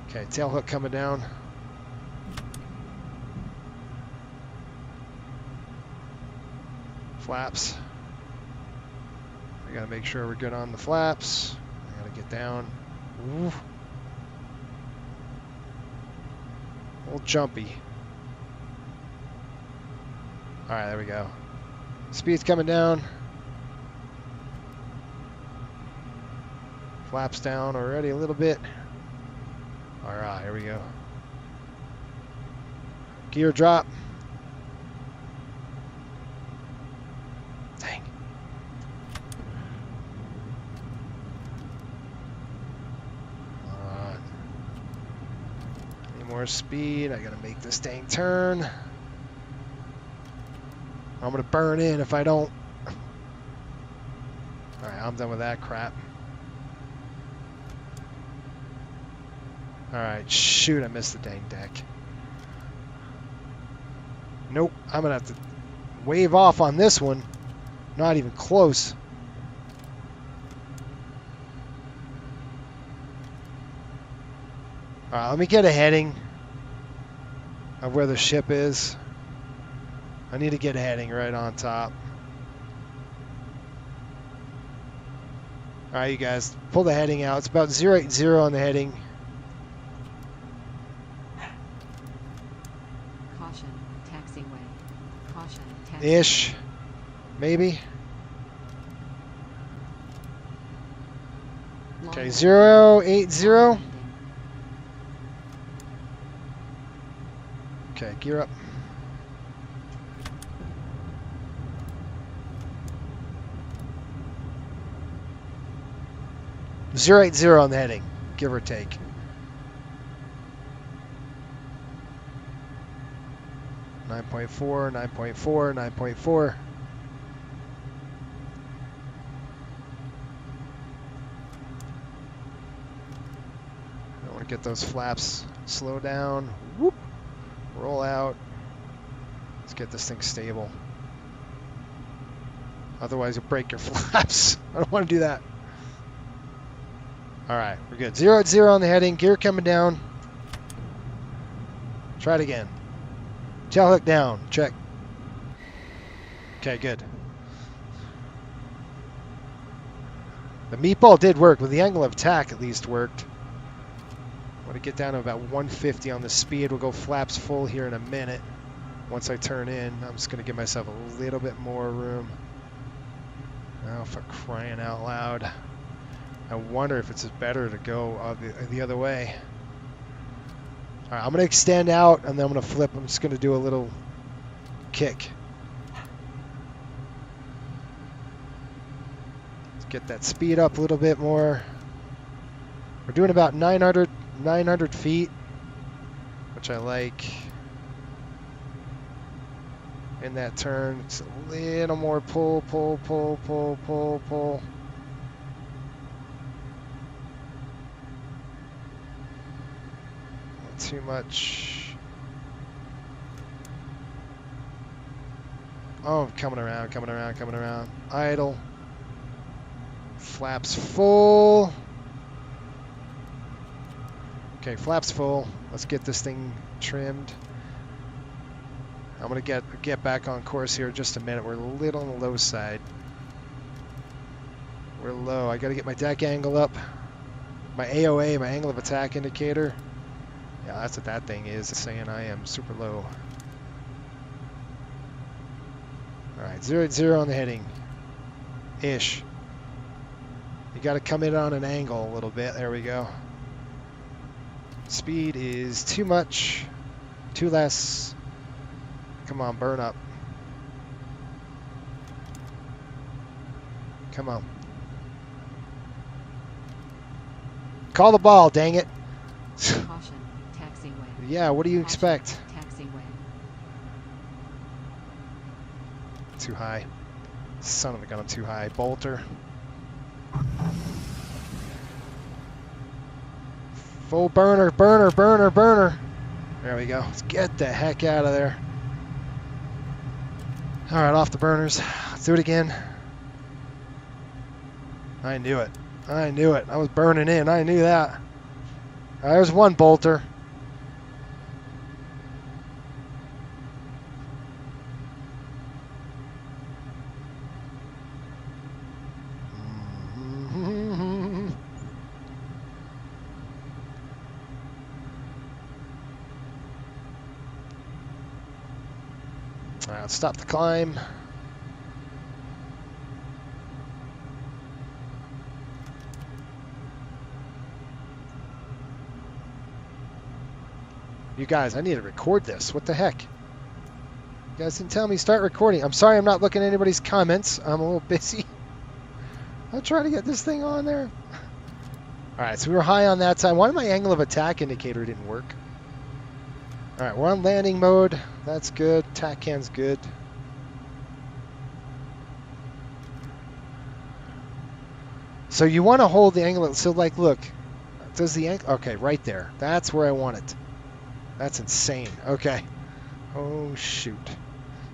Okay, tail hook coming down. Flaps. We gotta make sure we're good on the flaps. I gotta get down. Woof. A little jumpy. All right, there we go. Speed's coming down. Flaps down already a little bit. All right, here we go. Gear drop. Dang. All right. Any more speed? I gotta make this dang turn. I'm gonna burn in if I don't. All right, I'm done with that crap. Alright, shoot, I missed the dang deck. Nope, I'm going to have to wave off on this one. Not even close. Alright, let me get a heading of where the ship is. I need to get a heading right on top. Alright, you guys, pull the heading out. It's about 080 on the heading. Ish, maybe. Okay, 080. Okay, gear up. .080 on the heading, give or take. .4, 9.4, 9.4. I want to get those flaps slow down. Whoop. Roll out. Let's get this thing stable. Otherwise, you'll break your flaps. I don't want to do that. All right, we're good. 080 on the heading. Gear coming down. Try it again. Tail hook down. Check. Okay, good. The meatball did work. With the angle of attack, at least worked. I want to get down to about 150 on the speed. We'll go flaps full here in a minute. once I turn in, I'm just going to give myself a little bit more room. Oh, for crying out loud. I wonder if it's better to go the other way. All right, I'm going to extend out, and then I'm going to flip. I'm just going to do a little kick. Let's get that speed up a little bit more. We're doing about 900 feet, which I like. In that turn, it's a little more pull, pull, pull, pull, pull, pull. Not too much. Oh, coming around, coming around, coming around. Idle. Flaps full. Okay, flaps full. Let's get this thing trimmed. I'm going to get back on course here in just a minute. We're a little on the low side. We're low. I got to get my deck angle up. My AOA, my angle of attack indicator. Yeah, that's what that thing is. It's saying I am super low. All right, 0-0 on the heading. Ish. You got to come in on an angle a little bit. There we go. Speed is too much. Too less. Come on, burn up. Come on. Call the ball, dang it. Caution, taxiway. Yeah, what do you Caution, expect? Taxiway. Too high. Son of a gun, I'm too high. Bolter. Full burner, burner, burner, burner. There we go. Let's get the heck out of there. All right, off the burners. Let's do it again. I knew it. I knew it. I was burning in. I knew that. All right, there's one bolter. All right, let's stop the climb. You guys, I need to record this. What the heck? You guys didn't tell me start recording. I'm sorry I'm not looking at anybody's comments. I'm a little busy. I'll try to get this thing on there. All right, so we were high on that side. Why my angle of attack indicator didn't work? All right, we're on landing mode. That's good. TACAN's good. So you want to hold the angle. So like, look, does the angle? Okay, right there. That's where I want it. That's insane. Okay. Oh shoot.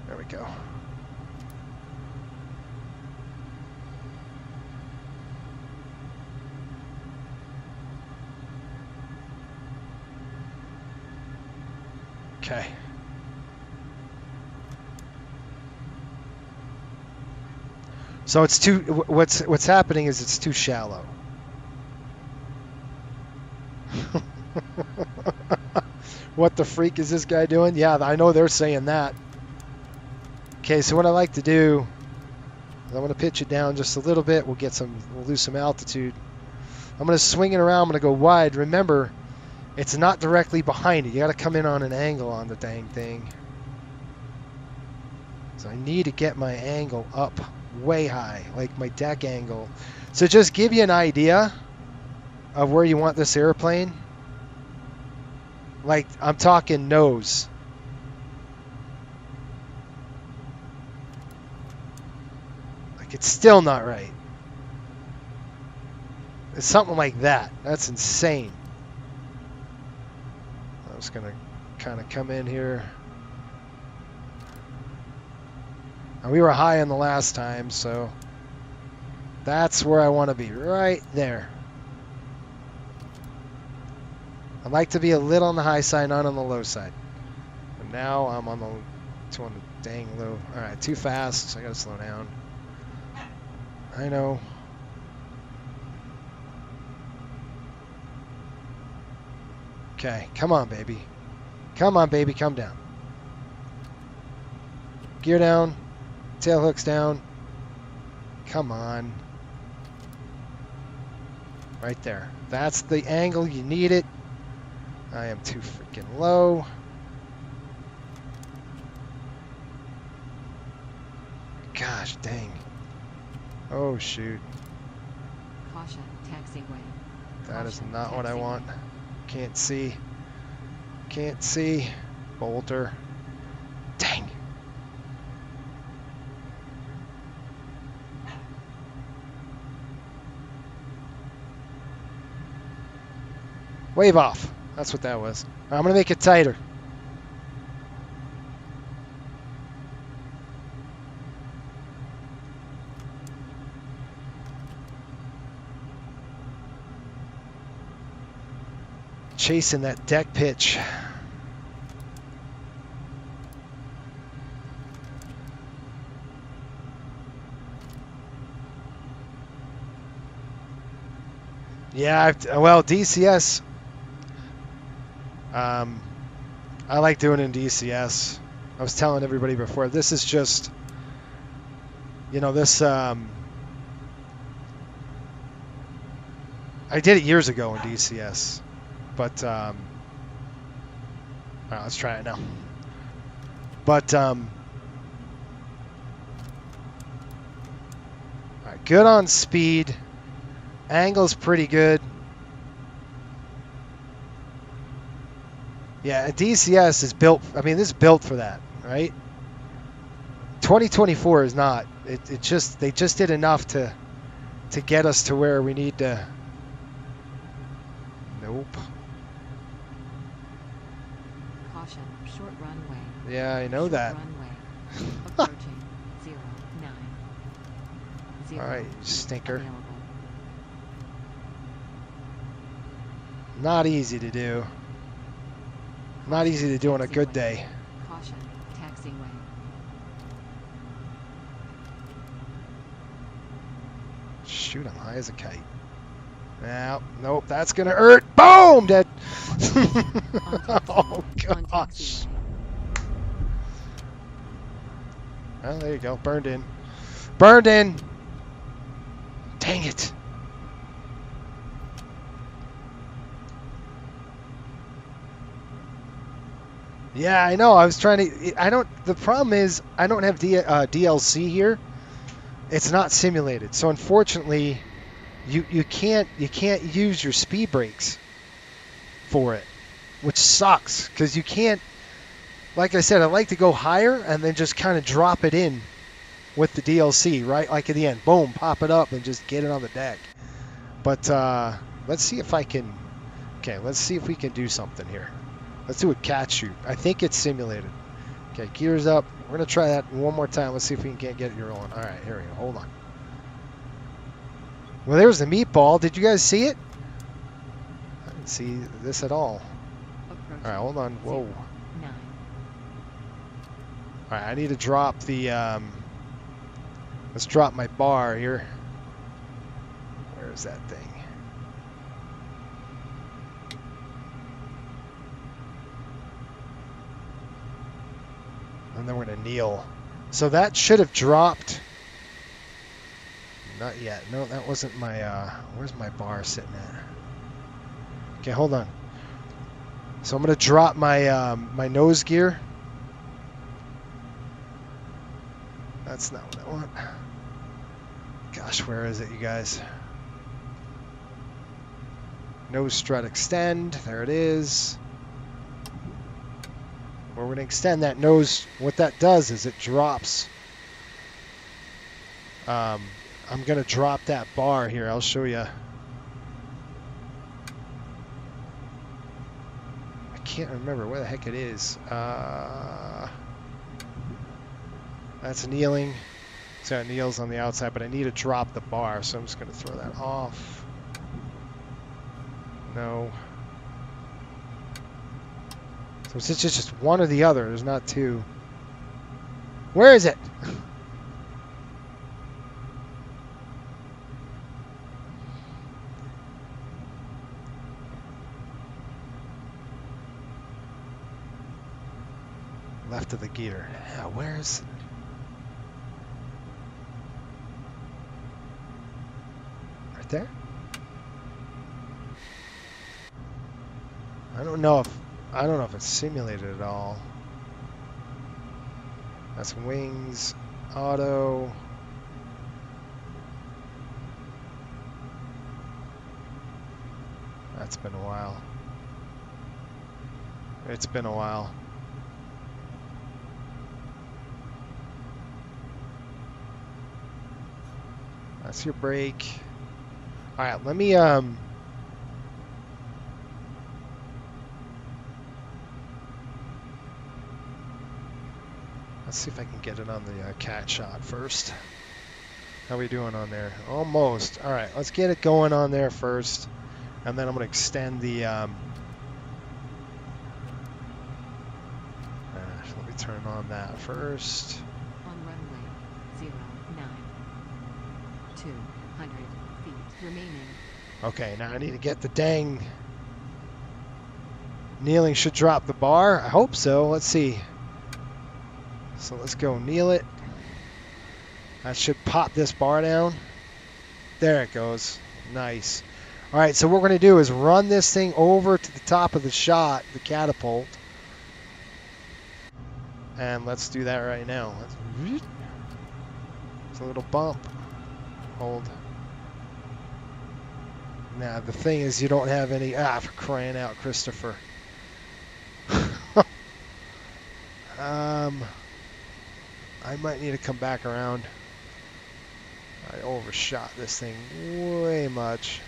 There we go. Okay. So it's too. What's happening is it's too shallow. What the freak is this guy doing? Yeah, I know they're saying that. Okay, so what I like to do is I'm going to pitch it down just a little bit. We'll lose some altitude. I'm going to swing it around. I'm going to go wide. Remember, it's not directly behind it. You got to come in on an angle on the dang thing. So I need to get my angle up way high, like my deck angle. So just give you an idea of where you want this airplane. Like, I'm talking nose. Like, it's still not right. It's something like that. That's insane. I'm just going to kind of come in here. And we were high on the last time, so that's where I want to be, right there. I like to be a little on the high side, not on the low side. And now I'm on the dang low. All right, too fast, so I gotta slow down. I know. Okay, come on, baby. Come on, baby, come down. Gear down. Tail hooks down. Come on. Right there. That's the angle. You need it. I am too freaking low. Gosh dang. Oh shoot. Caution, taxiway. That is Caution, not what I taxiway. want. Can't see. Can't see. Bolter. Dang. Wave off. That's what that was. I'm going to make it tighter. Chasing that deck pitch. Yeah, well, DCS. I like doing it in DCS. I was telling everybody before, this is just, you know, this, I did it years ago in DCS, but, all right, let's try it now. But, all right, good on speed. Angle's pretty good. Yeah, DCS is built, I mean, this is built for that, right? 2024 is not. It just, they just did enough to get us to where we need to. Nope. Caution, short runway. Yeah, I know Short that. Runway. Approaching. 09. All right, you stinker. Available. Not easy to do. Not easy to do on a good day. Caution, taxiway. Shoot, I'm high as a kite. Now, nope, that's gonna hurt. Boom! Dead. Oh On gosh. taxiway. Well, there you go. Burned in. Burned in. Dang it. Yeah, I know. I was trying to. I don't. The problem is I don't have DLC here. It's not simulated, so unfortunately, you can't use your speed brakes for it, which sucks because you can't. Like I said, I like to go higher and then just kind of drop it in with the DLC, right? Like at the end, boom, pop it up and just get it on the deck. But let's see if I can. Okay, let's see if we can do something here. Let's do a cat shoot. I think it's simulated. Okay, gears up. We're going to try that one more time. Let's see if we can get it rolling. All right, here we go. Hold on. Well, there's the meatball. Did you guys see it? I didn't see this at all. Approaching. All right, hold on. Whoa. 09. All right, I need to drop the, let's drop my bar here. Where is that thing? And then we're going to kneel. So that should have dropped. Not yet. No, that wasn't my, where's my bar sitting at? Okay, hold on. So I'm going to drop my, my nose gear. That's not what I want. Gosh, where is it, you guys? Nose strut extend. There it is. We're going to extend that nose. What that does is it drops. I'm going to drop that bar here. I'll show you. I can't remember where the heck it is. That's kneeling. So it kneels on the outside, but I need to drop the bar, so I'm just going to throw that off. No. So it's just one or the other. There's not two. Where is it? Left of the gear. Yeah, where's... there. I don't know if it's simulated at all. That's wings, auto. That's been a while. It's been a while. That's your brake. All right, let me let's see if I can get it on the cat shot first. How we doing on there? Almost. All right, let's get it going on there first, and then I'm going to extend the. Let me turn on that first. On runway 09. 200 feet remaining. Okay, now I need to get the dang. Kneeling should drop the bar. I hope so. Let's see. So let's go kneel it. That should pop this bar down. There it goes. Nice. All right, so what we're going to do is run this thing over to the top of the shot, the catapult. And let's do that right now. It's a little bump. Hold. Now, the thing is you don't have any... for crying out, Christopher. I might need to come back around. I overshot this thing way much.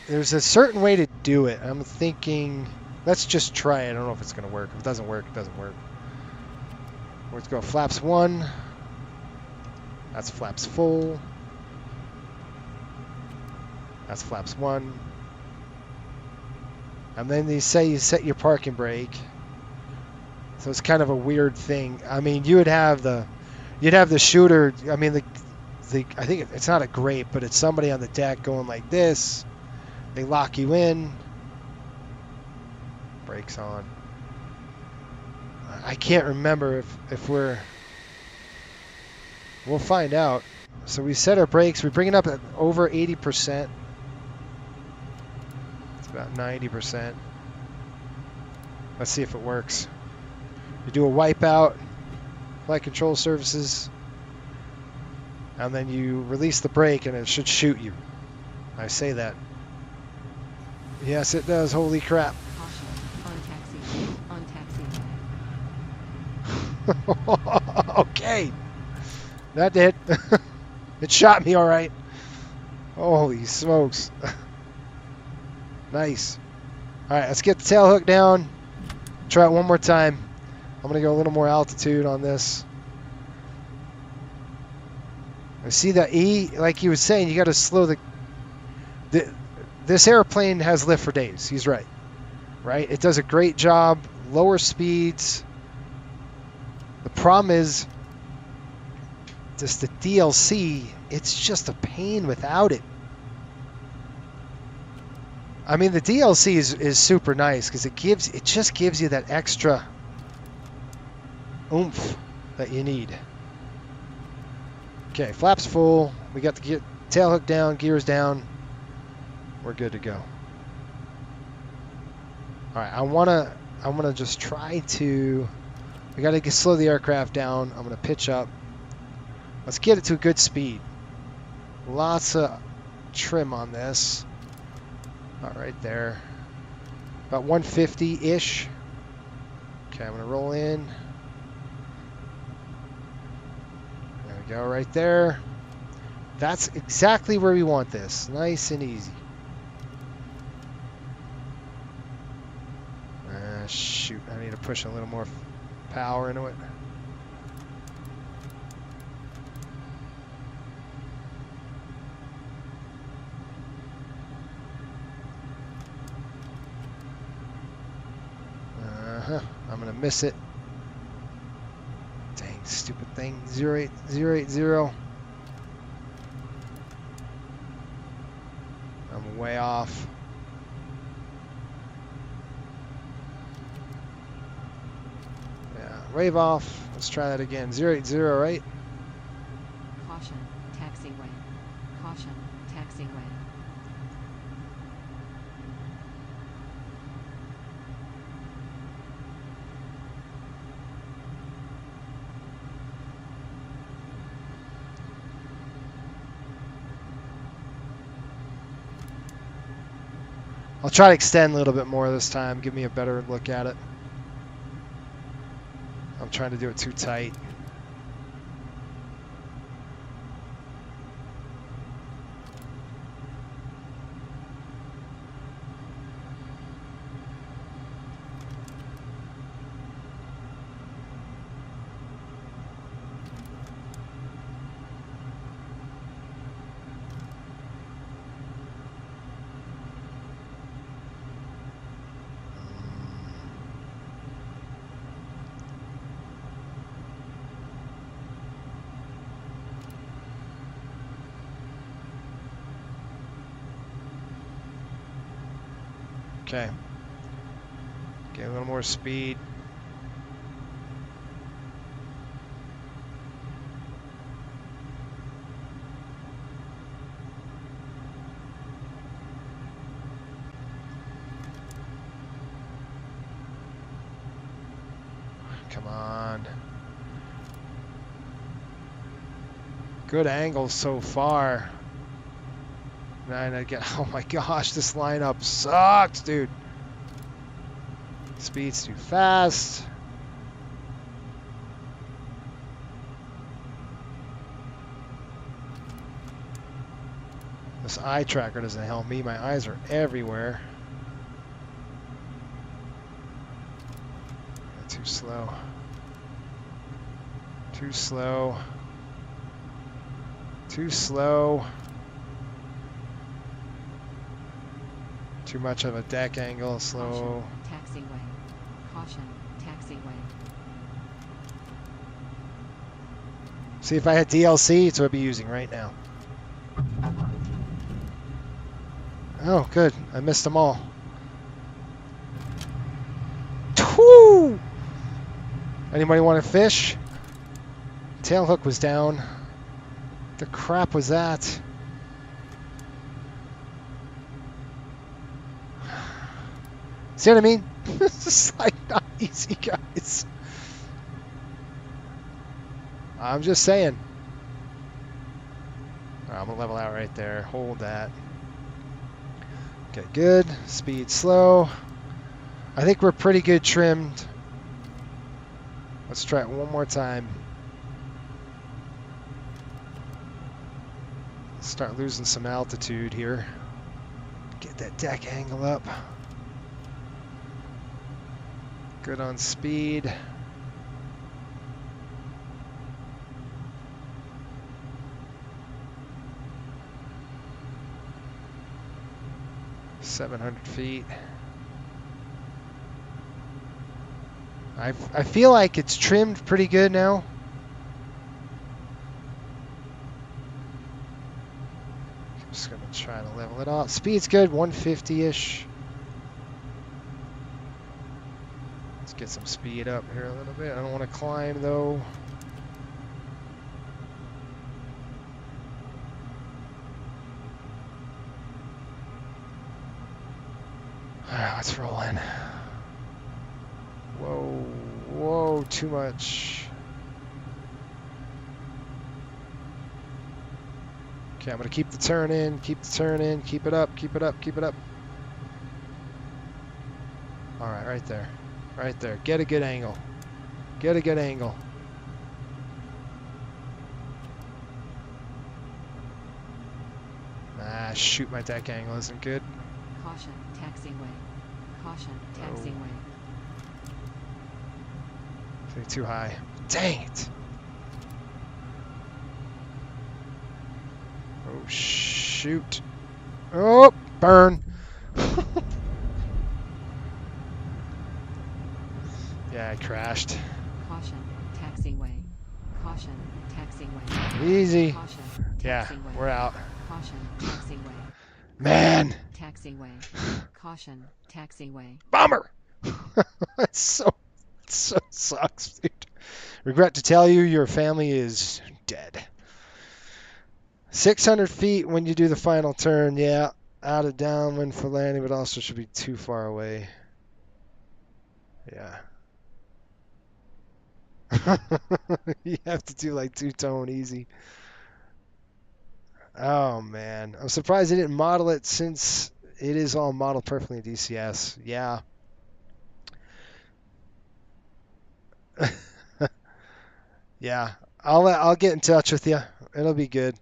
There's a certain way to do it. I'm thinking, let's just try it. I don't know if it's going to work. If it doesn't work, it doesn't work. Let's go flaps 1. That's flaps full. That's flaps 1. And then they say you set your parking brake. So it's kind of a weird thing. I mean, you'd have the shooter. I mean, I think it's not a grape, but it's somebody on the deck going like this. They lock you in. Brakes on. I can't remember if we'll find out. So we set our brakes. We bring it up at over 80%. It's about 90%. Let's see if it works. You do a wipeout, flight control surfaces, and then you release the brake and it should shoot you. I say that. Yes, it does. Holy crap. Caution. On taxiway. Okay. That did. It shot me all right. Holy smokes. Nice. All right, let's get the tail hook down. Try it one more time. I'm going to go a little more altitude on this. I see that E, like he was saying, you got to slow this airplane has lift for days. He's right. Right? It does a great job. Lower speeds. The problem is just the DLC, it's just a pain without it. I mean, the DLC is super nice because it just gives you that extra oomph that you need. Okay, flaps full. We got the tail hook down, gears down. We're good to go. All right, I wanna just try to. We got to slow the aircraft down. I'm gonna pitch up. Let's get it to a good speed. Lots of trim on this. About right there. About 150-ish. Okay, I'm gonna roll in. There we go, right there. That's exactly where we want this. Nice and easy. Shoot, I need to push a little more power into it. I'm gonna miss it. Dang, stupid thing. 08080. I'm way off. wave off. Let's try that again. 080, right? Caution, taxiway. Caution, taxiway. I'll try to extend a little bit more this time. Give me a better look at it. I'm trying to do it too tight. Okay. Get a little more speed. Come on. Good angles so far. And I get, oh my gosh, this lineup sucks, dude. Speed's too fast. This eye tracker doesn't help me. My eyes are everywhere. Too slow. Too slow. Too slow. Too much of a deck angle, slow. Caution, taxiway. Caution, taxiway. See, if I had DLC, it's what I'd be using right now. Oh, good. I missed them all. Woo! Anybody want to fish? Tail hook was down. The crap was that? See what I mean? This is like not easy, guys. I'm just saying. All right, I'm gonna level out right there. Hold that. Okay, good. Speed slow. I think we're pretty good trimmed. Let's try it one more time. Start losing some altitude here. Get that deck angle up. Good on speed. $700 feet. I feel like it's trimmed pretty good now. I'm just gonna try to level it out. Speed's good, 150-ish. Let's get some speed up here a little bit. I don't want to climb though. Alright, let's roll in. Whoa, whoa, too much. Okay, I'm gonna keep the turn in, keep the turn in, keep it up, keep it up, keep it up. Alright, right there. Right there. Get a good angle. Get a good angle. Ah, shoot, my deck angle isn't good. Caution, taxiway. Caution, taxiway. Too high. Dang it! Oh, shoot. Oh, burn. Yeah, I crashed. Caution, taxiway. Caution, taxiway. Easy. Caution, Yeah, taxiway. we're out. Caution, taxiway. Man! Taxiway. Caution, taxiway. Bummer! It so sucks, dude. Regret to tell you, your family is dead. 600 feet when you do the final turn. Yeah, out of downwind for landing, but also should be too far away. Yeah. You have to do like two-tone easy. Oh, man. I'm surprised they didn't model it since it is all modeled perfectly in DCS. Yeah. Yeah. I'll get in touch with you. It'll be good.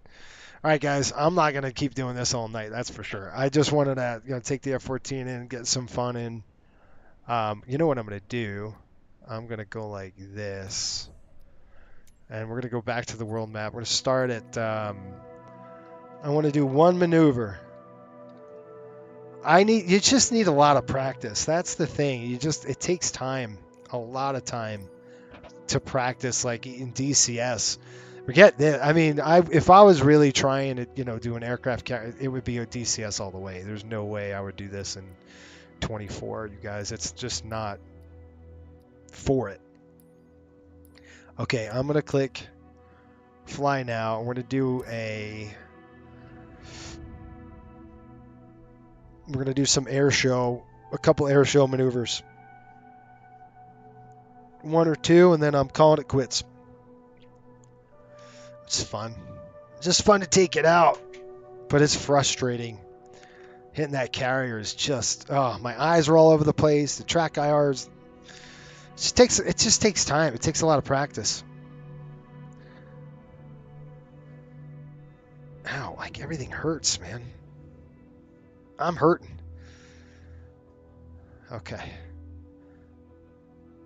All right, guys. I'm not gonna keep doing this all night. That's for sure. I just wanted to take the F-14 in and get some fun in. You know what I'm gonna do? I'm gonna go like this, and we're gonna go back to the world map. We're gonna start at. I want to do one maneuver. You just need a lot of practice. That's the thing. It takes time, a lot of time, to practice like in DCS. Forget that. I mean, if I was really trying to, do an aircraft carrier, it would be a DCS all the way. There's no way I would do this in 24, you guys. It's just not for it. Okay, I'm gonna click fly now. We're gonna do some air show, a couple air show maneuvers. One or two, and then I'm calling it quits. It's fun. Just fun to take it out, but it's frustrating. Hitting that carrier is just, my eyes are all over the place. The track IRs, it just takes time. It takes a lot of practice. Ow, like everything hurts, man. I'm hurting. Okay.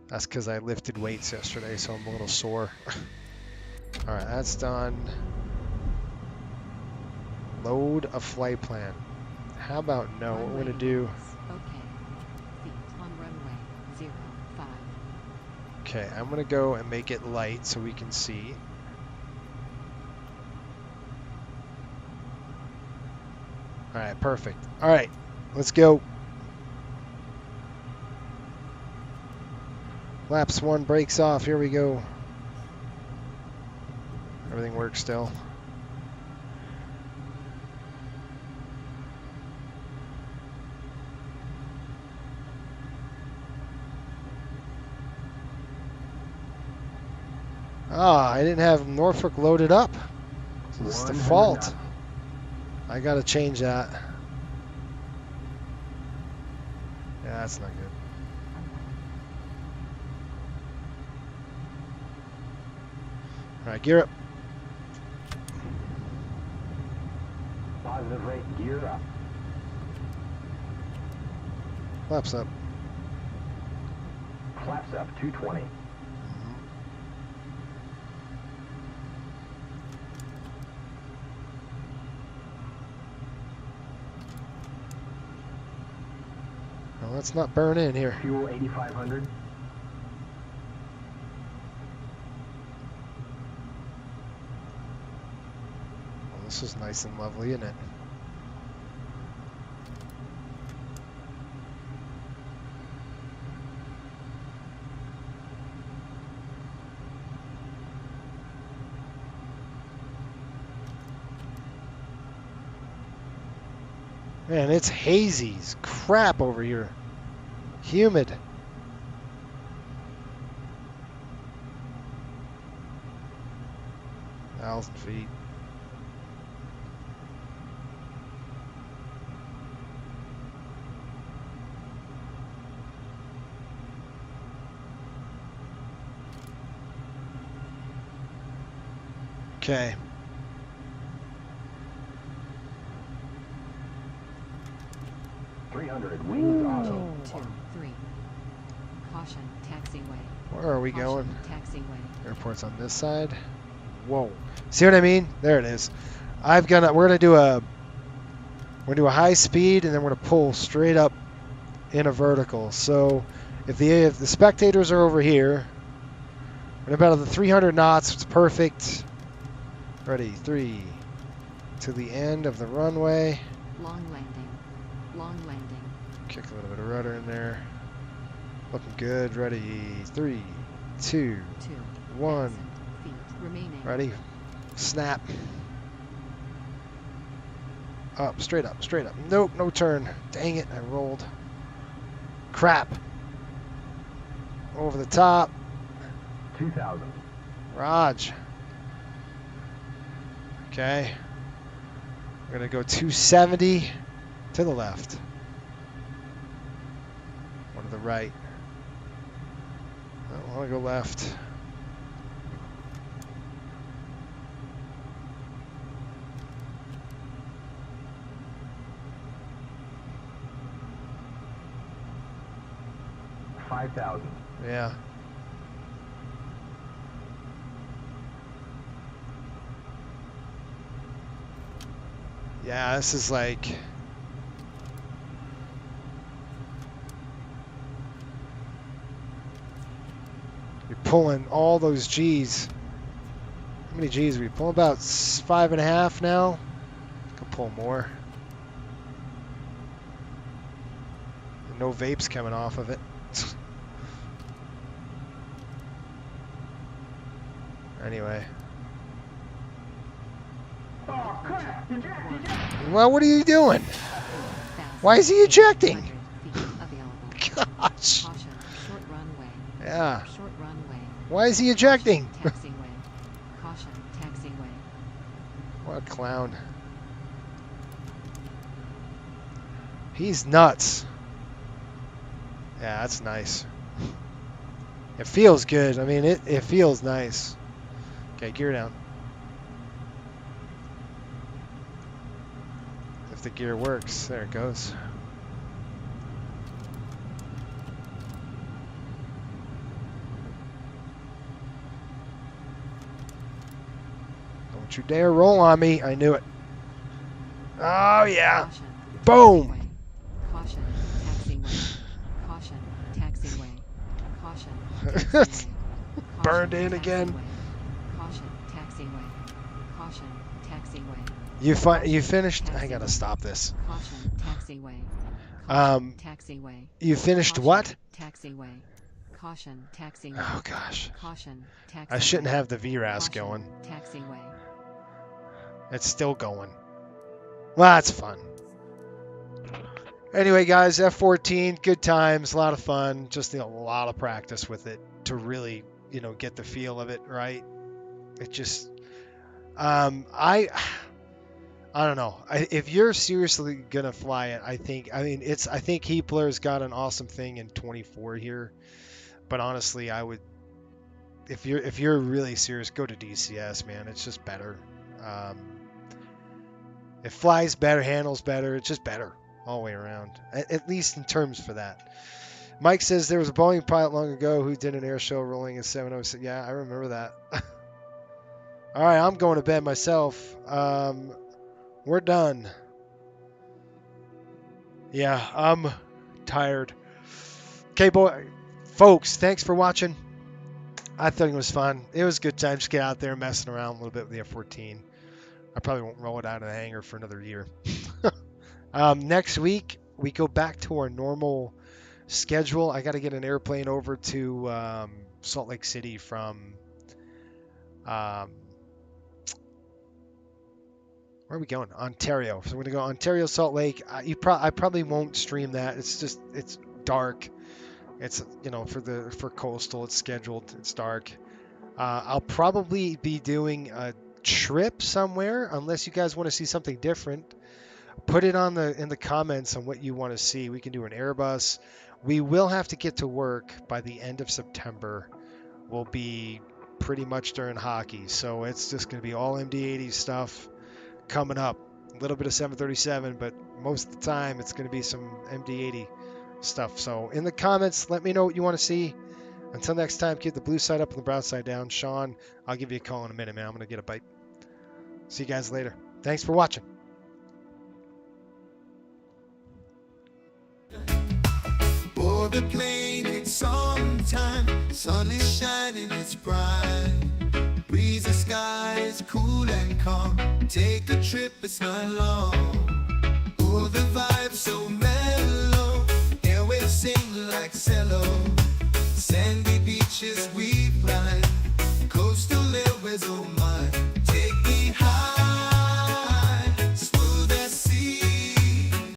That's because I lifted weights yesterday, so I'm a little sore. All right, that's done. Load a flight plan. How about no? What we're going to do... Okay. Feet on runway 05. Okay, I'm going to go and make it light so we can see. All right, perfect. All right, let's go. Laps 1 breaks off. Here we go. Everything works still. I didn't have Norfolk loaded up. It's the fault. I gotta change that. Yeah, that's not good. All right, gear up. Positive rate, gear up. Flaps up. Flaps up, 220. Well, let's not burn in here. Fuel 8,500. Well, this is nice and lovely, isn't it? Man, it's hazy as crap over here. Humid. Thousand feet. Okay. Wings auto. 2, 3. Caution, taxiway. Where are we going? Caution, taxiway. Airport's on this side. Whoa. See what I mean? There it is. We're gonna do a high speed, and then we're gonna pull straight up in a vertical. So if the spectators are over here, at about the 300 knots, it's perfect. Ready, 3 to the end of the runway. Long landing. Long landing. Kick a little bit of rudder in there. Looking good. Ready, 3, 2, 2, 1. 1,000 feet remaining. Ready? Snap. Up, straight up, straight up. Nope, no turn. Dang it, I rolled. Crap. Over the top. 2,000. Raj. Okay. We're going to go 270 to the left. 1 to the right. I want to go left. $5,000. Yeah. Yeah, this is like... You're pulling all those G's. How many G's are we pulling? About 5.5 now. Could pull more. No vapes coming off of it. Anyway. Oh, crap! Eject! Well, what are you doing? Why is he ejecting? Gosh. Caution, short runway. Yeah. Short runway. Why is he ejecting? Taxiway. Caution, taxiway. What a clown. He's nuts. Yeah, that's nice. It feels good. I mean, it feels nice. Okay, gear down. If the gear works, there it goes. Don't you dare roll on me. I knew it. Oh, yeah. Caution, Boom. taxiway. Caution, taxiway. Caution, taxiway. Caution, taxiway. Burned Caution, in again. taxiway. Caution, taxiway. Caution, taxiway. You finished? I gotta stop this. Caution, taxiway. Um, Taxiway. You finished Caution, what? Taxiway. Caution, taxiway. Oh gosh. Caution, taxiway. I shouldn't have the VRAS Caution, going. Taxiway. It's still going. Well, that's fun. Anyway, guys, F-14, good times, a lot of fun. Just a lot of practice with it to really, get the feel of it, right? It just, I don't know. If you're seriously gonna fly it, I think Heatblur's got an awesome thing in 24 here. But honestly, I would, if you're really serious, go to DCS, man. It's just better. It flies better, handles better. It's just better all the way around, at least in terms for that. Mike says there was a Boeing pilot long ago who did an air show rolling a 706. Yeah, I remember that. All right, I'm going to bed myself. We're done. Yeah, I'm tired. Okay, folks, thanks for watching. I thought it was fun. It was a good time. Just get out there messing around a little bit with the F-14. I probably won't roll it out of the hangar for another year. Next week, we go back to our normal schedule. I got to get an airplane over to Salt Lake City from... where are we going? Ontario. So we're going to go Ontario, Salt Lake. I probably won't stream that. It's dark. It's, for coastal, it's scheduled. It's dark. I'll probably be doing a trip somewhere, unless you guys want to see something different. Put it in the comments on what you want to see. We can do an Airbus. We will have to get to work by the end of September. We'll be pretty much during hockey, so it's just going to be all MD-80 stuff coming up. A little bit of 737, but most of the time it's going to be some MD-80 stuff. So in the comments, let me know what you want to see. Until next time, keep the blue side up and the brown side down. Sean, I'll give you a call in a minute, man. I'm going to get a bite. See you guys later. Thanks for watching. Board the plane, it's summertime. Sun is shining, it's bright. Breezy skies, cool and calm. Take a trip, it's not long. Oh, the vibe so mellow. Airwaves sing like cello. Sandy beaches, we